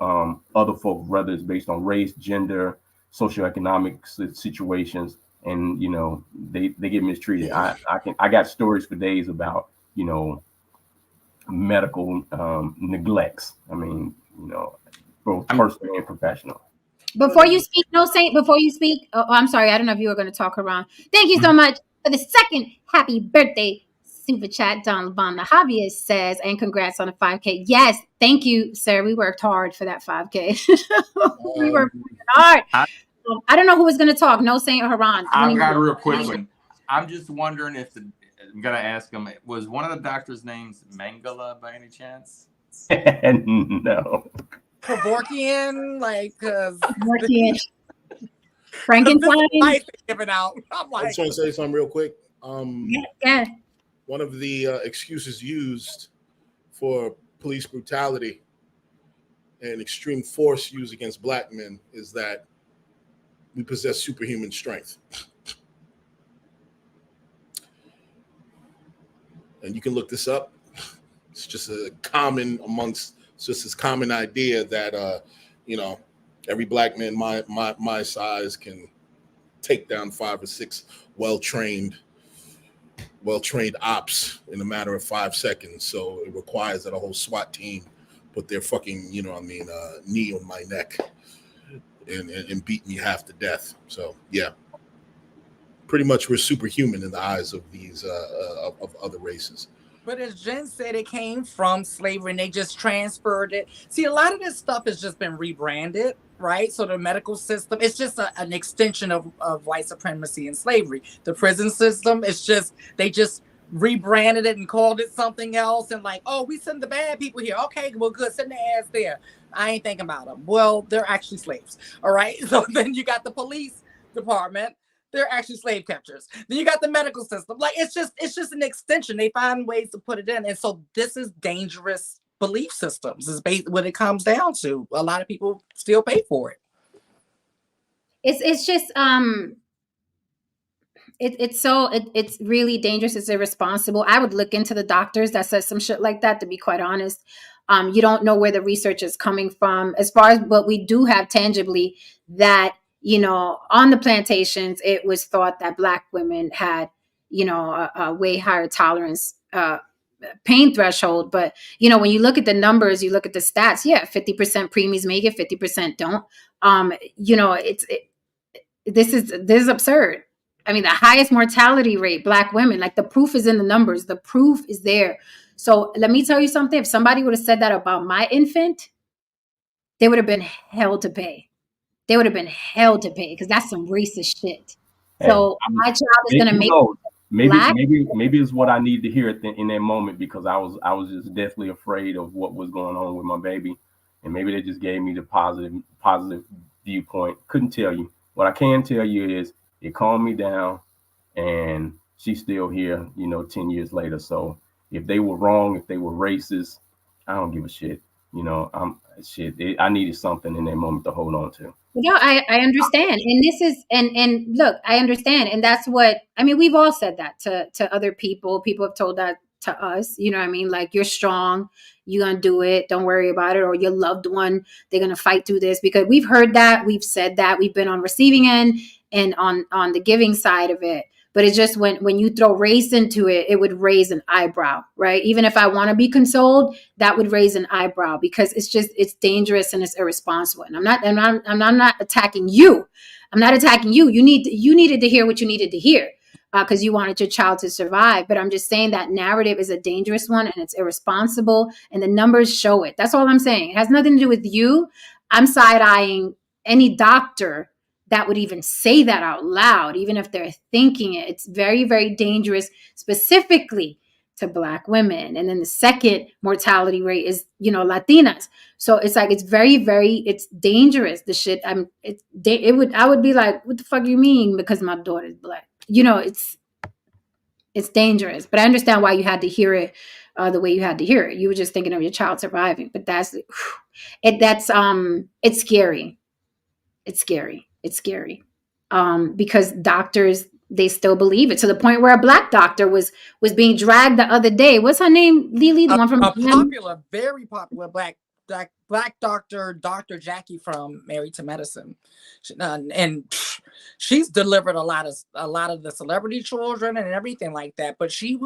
other folk, whether it's based on race, gender, socioeconomic situations, and you know they get mistreated. I got stories for days about, you know, medical neglects. I mean, you know, both personal and professional. Before you speak, no Saint, before you speak, oh, I'm sorry, I don't know if you were going to talk around. Thank you so much for the second happy birthday super chat. Don Lebon, the hobbyist, says, and congrats on the 5K. Yes, thank you, sir. We worked hard for that 5K. We worked hard. I don't know who was going to talk, no Saint or Haran. I've got a real quick one. I'm just wondering if I'm going to ask him, was one of the doctors' names Mangala by any chance? No. Kevorkian, like, Frankenstein. Giving out. I'm like, I just want to say something real quick. Yeah. One of the excuses used for police brutality and extreme force used against black men is that we possess superhuman strength. And you can look this up. It's just a common this common idea that you know, every black man my size can take down 5 or 6 well-trained ops in a matter of 5 seconds. So it requires that a whole SWAT team put their fucking, you know what I mean, knee on my neck and beat me half to death. So yeah, pretty much we're superhuman in the eyes of these of other races. but as Jen said, it came from slavery and they just transferred it. See, a lot of this stuff has just been rebranded, right? So the medical system, it's just an extension of white supremacy and slavery. The prison system, it's just, they just rebranded it and called it something else. And like, oh, we send the bad people here. Okay, well, good. Send their ass there. I ain't thinking about them. Well, they're actually slaves. All right. So then you got the police department. They're actually slave catchers. Then you got the medical system. Like, it's just an extension. They find ways to put it in. And so this is dangerous belief systems is what it comes down to. A lot of people still pay for it. It's just it's really dangerous. It's irresponsible. I would look into the doctors that says some shit like that, to be quite honest. You don't know where the research is coming from. As far as what we do have tangibly, that, you know, on the plantations, it was thought that Black women had, you know, a way higher tolerance, pain threshold. But, you know, when you look at the numbers, you look at the stats, yeah, 50% preemies make it, 50% don't. You know, this is absurd. I mean, the highest mortality rate, Black women, like the proof is in the numbers. The proof is there. So let me tell you something. If somebody would have said that about my infant, they would have been hell to pay. They would have been hell to pay because that's some racist shit. So my child is going to make maybe it's what I need to hear in that moment, because I was just deathly afraid of what was going on with my baby, and maybe they just gave me the positive viewpoint. Couldn't tell you. What I can tell you is it calmed me down, and she's still here, you know, 10 years later. So if they were wrong, if they were racist, I don't give a shit. You know, I needed something in that moment to hold on to. No, I understand. And this is, and look, I understand. And that's what, I mean, we've all said that to other people. People have told that to us, you know what I mean? Like, you're strong, you're going to do it. Don't worry about it. Or your loved one, they're going to fight through this, because we've heard that, we've said that, we've been on receiving end and on the giving side of it. But it's just when you throw race into it, it would raise an eyebrow, right? Even if I want to be consoled, that would raise an eyebrow, because it's dangerous and it's irresponsible. And I'm not attacking you. I'm not attacking you. You needed to hear what you needed to hear. because you wanted your child to survive. But I'm just saying that narrative is a dangerous one and it's irresponsible, and the numbers show it. That's all I'm saying. It has nothing to do with you. I'm side-eyeing any doctor that would even say that out loud, even if they're thinking it. It's very, very dangerous, specifically to Black women. And then the second mortality rate is, Latinas. So it's like, it's very, very, it's dangerous. The shit, I would be like, what the fuck do you mean? Because my daughter's Black. It's dangerous. But I understand why you had to hear it the way you had to hear it. You were just thinking of your child surviving. But it's scary. It's scary. It's scary. Because doctors, they still believe it, to the point where a Black doctor was being dragged the other day. What's her name? Lily, the one from popular, very popular Black doctor, Dr. Jackie from Married to Medicine, and she's delivered a lot of the celebrity children and everything like that. But she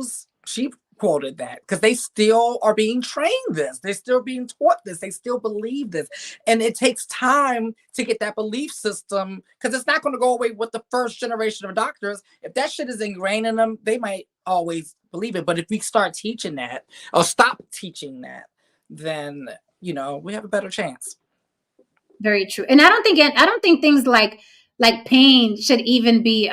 quoted that because they still are being trained this, they're still being taught this, they still believe this, and it takes time to get that belief system, because it's not going to go away with the first generation of doctors. If that shit is ingrained in them, they might always believe it. But if we start teaching that or stop teaching that, then we have a better chance. Very true. And I don't think things like pain should even be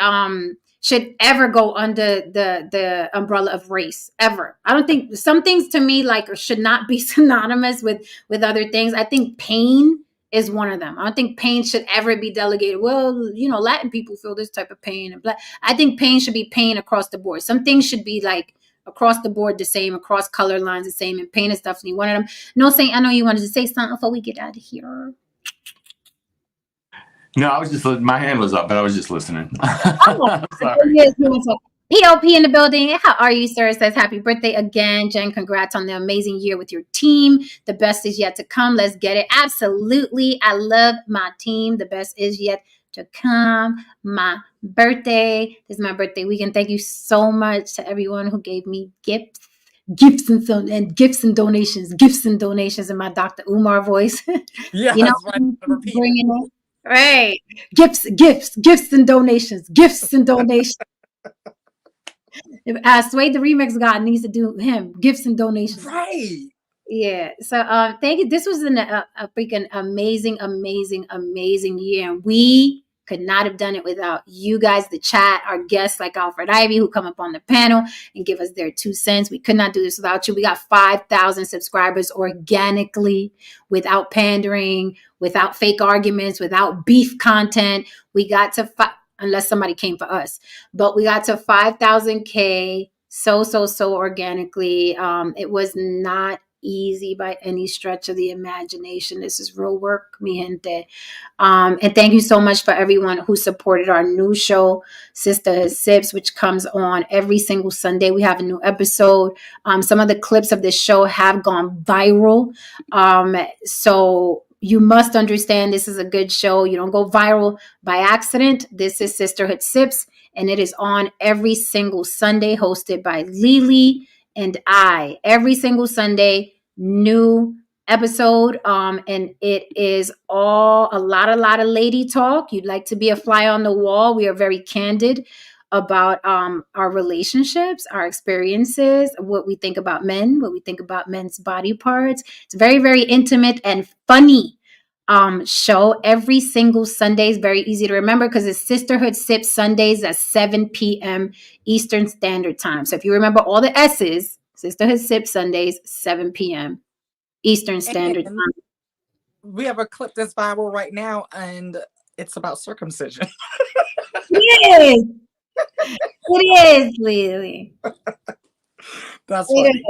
should ever go under the umbrella of race, ever. I don't think, some things to me should not be synonymous with other things. I think pain is one of them. I don't think pain should ever be delegated. Well, Latin people feel this type of pain, and I think pain should be pain across the board. Some things should be across the board the same, across color lines the same, and pain is definitely one of them. No, Saint, I know you wanted to say something before we get out of here. No, I was just, my hand was up, but I was just listening. Oh, sorry. Yes, POP in the building. How are you, sir? It says happy birthday again. Jen, congrats on the amazing year with your team. The best is yet to come. Let's get it. Absolutely. I love my team. The best is yet to come. My birthday. This is my birthday weekend. Thank you so much to everyone who gave me gifts and donations in my Dr. Umar voice. Yeah, bringing it. Right. Gifts and donations. Sway the Remix God needs to do him. Gifts and donations. Right. Yeah. So thank you. This was a freaking amazing year. And we could not have done it without you guys, the chat, our guests like Alfred Ivy, who come up on the panel and give us their 2 cents. We could not do this without you. We got 5,000 subscribers organically, without pandering, without fake arguments, without beef content. We got to unless somebody came for us, but we got to 5,000K so organically. It was not easy by any stretch of the imagination. This is real work, mi gente. And thank you so much for everyone who supported our new show, Sisterhood Sips, which comes on every single Sunday. We have a new episode. Some of the clips of this show have gone viral. So you must understand this is a good show. You don't go viral by accident. This is Sisterhood Sips, and it is on every single Sunday, hosted by Lily and I. Every single Sunday, new episode. And it is all a lot of lady talk. You'd like to be a fly on the wall. We are very candid about our relationships, our experiences, what we think about men, what we think about men's body parts. It's very, very intimate and funny show every single Sunday. Is very easy to remember because it's Sisterhood Sips Sundays at 7 p.m. Eastern Standard Time. So if you remember all the S's, Sisterhood Sips Sundays, 7 p.m. Eastern Standard Time. We have a clip that's viral right now, and it's about circumcision. Yes. It is, Lily. That's funny.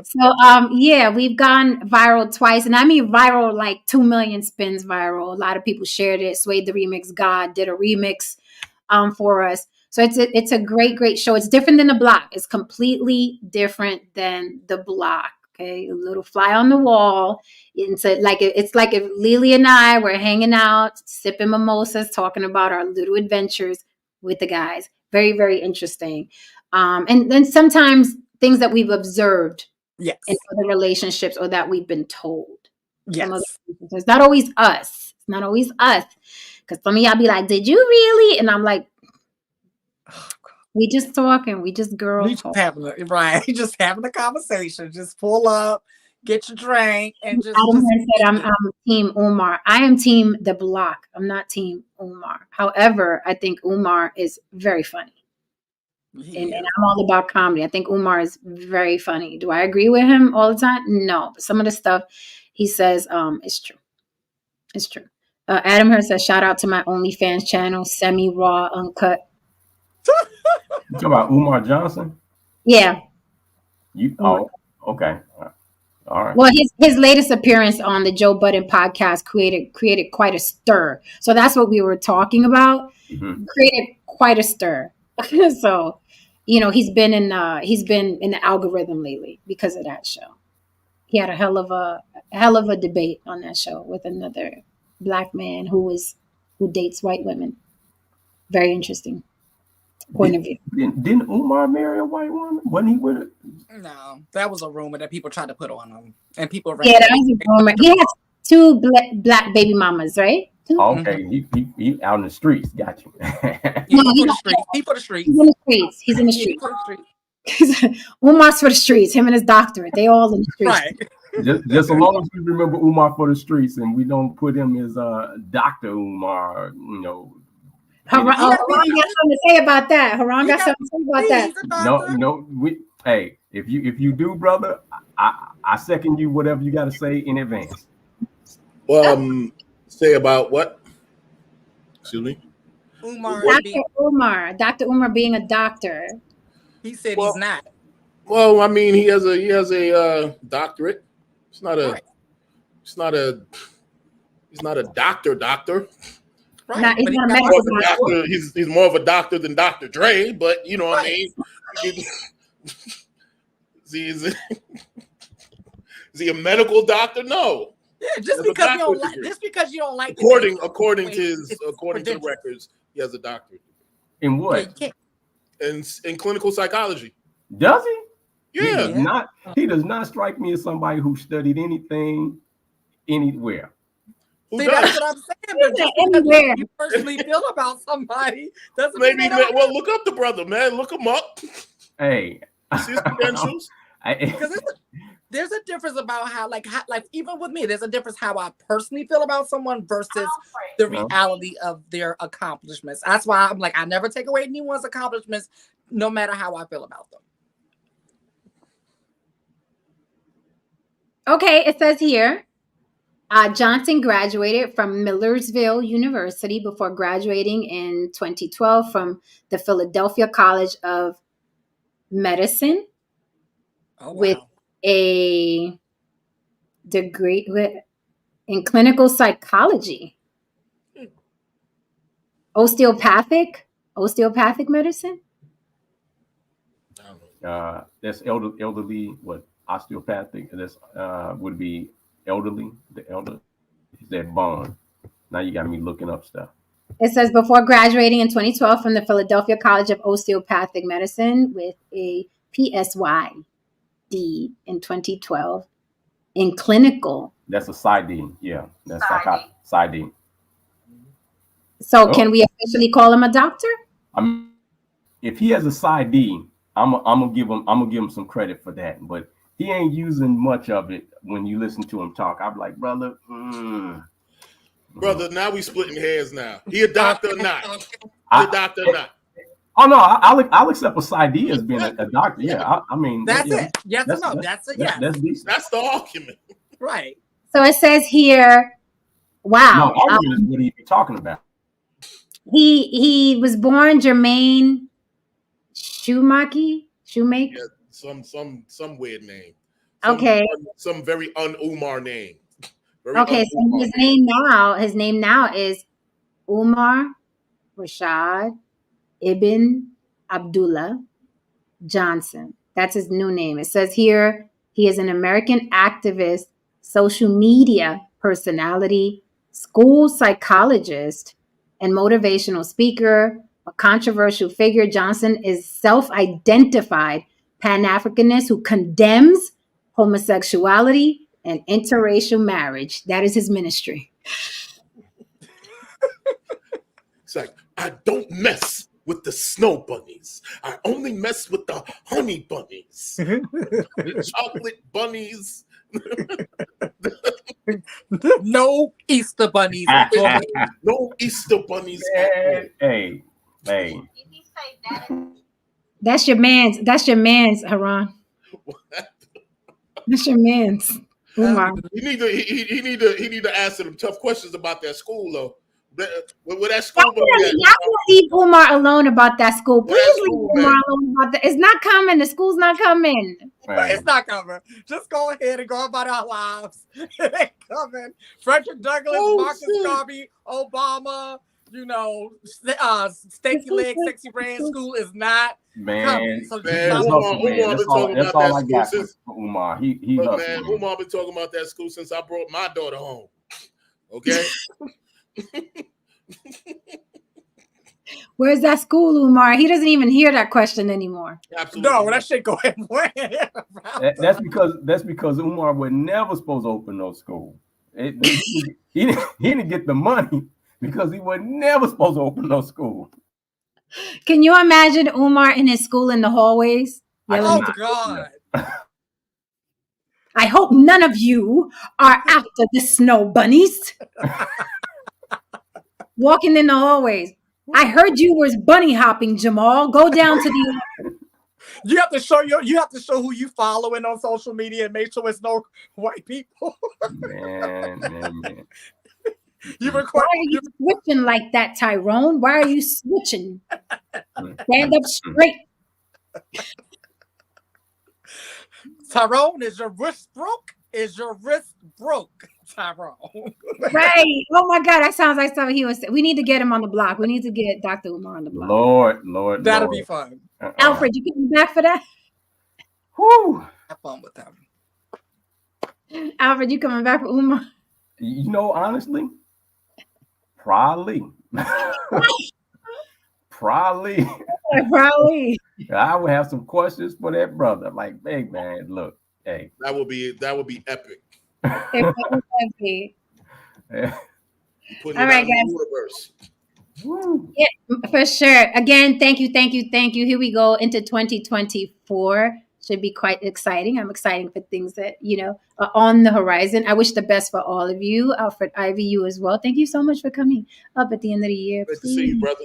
So, we've gone viral twice, and I mean viral, like 2 million spins viral. A lot of people shared it. Sway the Remix God did a remix for us. So it's a great show. It's different than The Block. It's completely different than The Block. Okay, a little fly on the wall. It's like if Lily and I were hanging out, sipping mimosas, talking about our little adventures with the guys. Very, very interesting. And then sometimes things that we've observed in other relationships or that we've been told. Yes. It's not always us. It's not always us. Because some of y'all be like, did you really? And I'm like, We just talking. We just girl We just talk. having just having a conversation. Just pull up, get your drink, and just Adam said, I'm Team Umar. I am Team The Block. I'm not Team Umar. However, I think Umar is very funny. And I'm all about comedy. I think Umar is very funny. Do I agree with him all the time? No. But some of the stuff he says is true. It's true. Adam Hurst says, shout out to my OnlyFans channel, semi-raw, uncut. You talking about Umar Johnson? Yeah. Okay. All right. Well, his latest appearance on the Joe Budden podcast created quite a stir. So that's what we were talking about. Mm-hmm. Created quite a stir. So, he's been in the algorithm lately because of that show. He had a hell of a debate on that show with another black man who dates white women. Very interesting point of view. Didn't Umar marry a white woman? Wasn't he with it? No, that was a rumor that people tried to put on him, and people. Yeah, that was a rumor. He has 2 black baby mamas, right? 2? Okay, he out in the streets. Got you. No, He for the streets. He's in the streets. He's in the streets. Umar's for the streets. Him and his doctorate. They all in the streets. Right. Just as long as we remember Umar for the streets, and we don't put him as Dr. Umar. Haran got something to say about that. Haran got something to say about that. No. Hey, if you do, brother, I second you. Whatever you got to say in advance. Well, say about what? Excuse me. Dr. Umar being a doctor. He said he's not. Well, I mean, he has a doctorate. He's not a doctor. Right. Not, he's not a More of medical a doctor. He's more of a doctor than Dr. Dre, but you know what I mean. Is he a medical doctor? No. Yeah, just because you don't like according to the records, he has a doctorate. In what? In clinical psychology. Does he? Yeah. He does not strike me as somebody who studied anything anywhere. See, that's what I'm saying. But just because you personally feel about somebody doesn't mean they don't. Well, look up the brother, man. Look him up. Hey. See his credentials. Because there's a difference about how even with me, there's a difference how I personally feel about someone versus the reality of their accomplishments. That's why I'm like, I never take away anyone's accomplishments, no matter how I feel about them. Okay, it says here, Johnson graduated from Millersville University before graduating in 2012 from the Philadelphia College of Medicine with a degree in clinical psychology. Osteopathic medicine. That's elderly. What osteopathic? That's would be elderly. The elder is that bone. Now you got me looking up stuff. It says before graduating in 2012 from the Philadelphia College of Osteopathic Medicine with a PsyD in 2012 in clinical. That's a PsyD. Yeah, that's PsyD. So can we officially call him a doctor? If he has a PsyD, I'm gonna give him some credit for that. But he ain't using much of it when you listen to him talk. I'm like, brother. Brother, now we splitting hairs now. He a doctor or not? A doctor or not? Oh no, I'll accept a PsyD as being a doctor. Yeah, I mean that's it. Yes or no? That's it. Yeah, that's decent. That's the argument, right? So it says here, wow. No, argument is what he be talking about. He was born Jermaine Shoemaker. Yeah, some weird name. Some very un-Umar name. Okay, so his name now is Umar Rashad Ibn Abdullah Johnson. That's his new name. It says here he is an American activist, social media personality, school psychologist, and motivational speaker, a controversial figure. Johnson is self-identified Pan-Africanist who condemns homosexuality and interracial marriage. That is his ministry. It's like, I don't mess with the snow bunnies. I only mess with the honey bunnies. The chocolate bunnies. No Easter bunnies. No Easter bunnies at all. Hey. That's your man's. That's your man's, Haran. That's your man's. Umar. He need to answer them tough questions about that school though. Where that school bunny at? Y'all leave Umar alone about that school. Where that Please leave school, Umar man? alone about that. It's not coming. The school's not coming. It's not coming. Just go ahead and go about our lives. It ain't coming. Frederick Douglass, Oh, Marcus shit. Garvey, Obama, Stanky Leg, Sexy Brand School is not Man, coming. So Man, just Umar stop. been talking that's about all I that got school since. for Umar. He Look, hustling. man, Umar been talking about that school since I brought my daughter home. Okay. Where's that school, Umar? He doesn't even hear that question anymore. Absolutely. No, not. that shit go ahead. That's because Umar was never supposed to open no school. He didn't get the money because he was never supposed to open no school. Can you imagine Umar in his school in the hallways? I Yelling, Oh cannot. God. I hope none of you are after the snow bunnies. Walking in the hallways. I heard you was bunny hopping, Jamal. Go down to the You have to show who you following on social media and make sure it's no white people. Man. You Why record are you switching like that, Tyrone? Why are you switching? Stand up straight. Tyrone, is your wrist broke? Is your wrist broke, Tyrone? Right. Oh my God. That sounds like something he was saying. We need to get him on the block. We need to get Dr. Umar on the block. Lord. That'll be fun. Alfred, you coming back for that? Whew. Have fun with them. Alfred, you coming back for Umar? You know, honestly, probably. Probably. Probably. I would have some questions for that brother. Like, hey man, look, hey. That would be epic. It would be. Putting All it right, out in guys. the universe. Woo. Yeah, for sure. Again, thank you. Here we go into 2024. Should be quite exciting. I'm excited for things that, are on the horizon. I wish the best for all of you. Alfred, Ivy, you as well. Thank you so much for coming up at the end of the year. Good to see you, brother.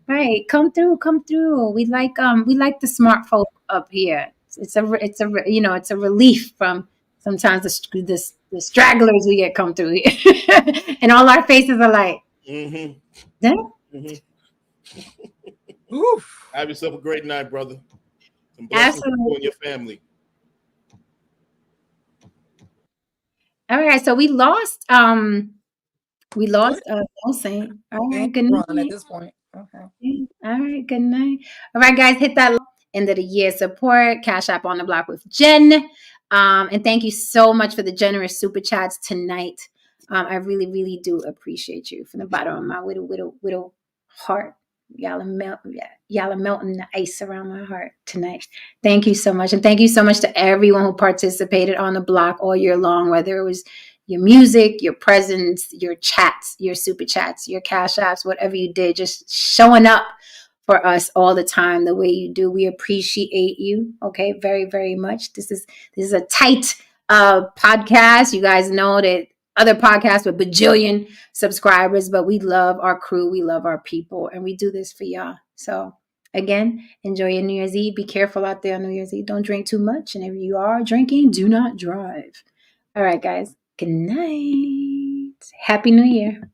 Right. Come through. We like the smart folk up here. It's a relief from sometimes the stragglers we get come through here. And all our faces are like, Mm-hmm. yeah. Mm-hmm. Oof. Have yourself a great night, brother. Some blessings to you and your family. All right, so we lost Mohsen. All right, good night. Run at this point. Okay. All right, good night. All right, guys, hit that end of the year support. Cash App on the Block with Jen. And thank you so much for the generous super chats tonight. I really, really do appreciate you from the bottom of my little heart. Y'all are melting the ice around my heart tonight. Thank you so much. And thank you so much to everyone who participated on the block all year long, whether it was your music, your presence, your chats, your super chats, your cash apps, whatever you did, just showing up for us all the time the way you do. We appreciate you. Okay. Very, very much. This is a tight podcast. You guys know that other podcasts with bajillion subscribers, but we love our crew. We love our people, and we do this for y'all. So again, enjoy your New Year's Eve. Be careful out there on New Year's Eve. Don't drink too much. And if you are drinking, do not drive. All right, guys. Good night. Happy New Year.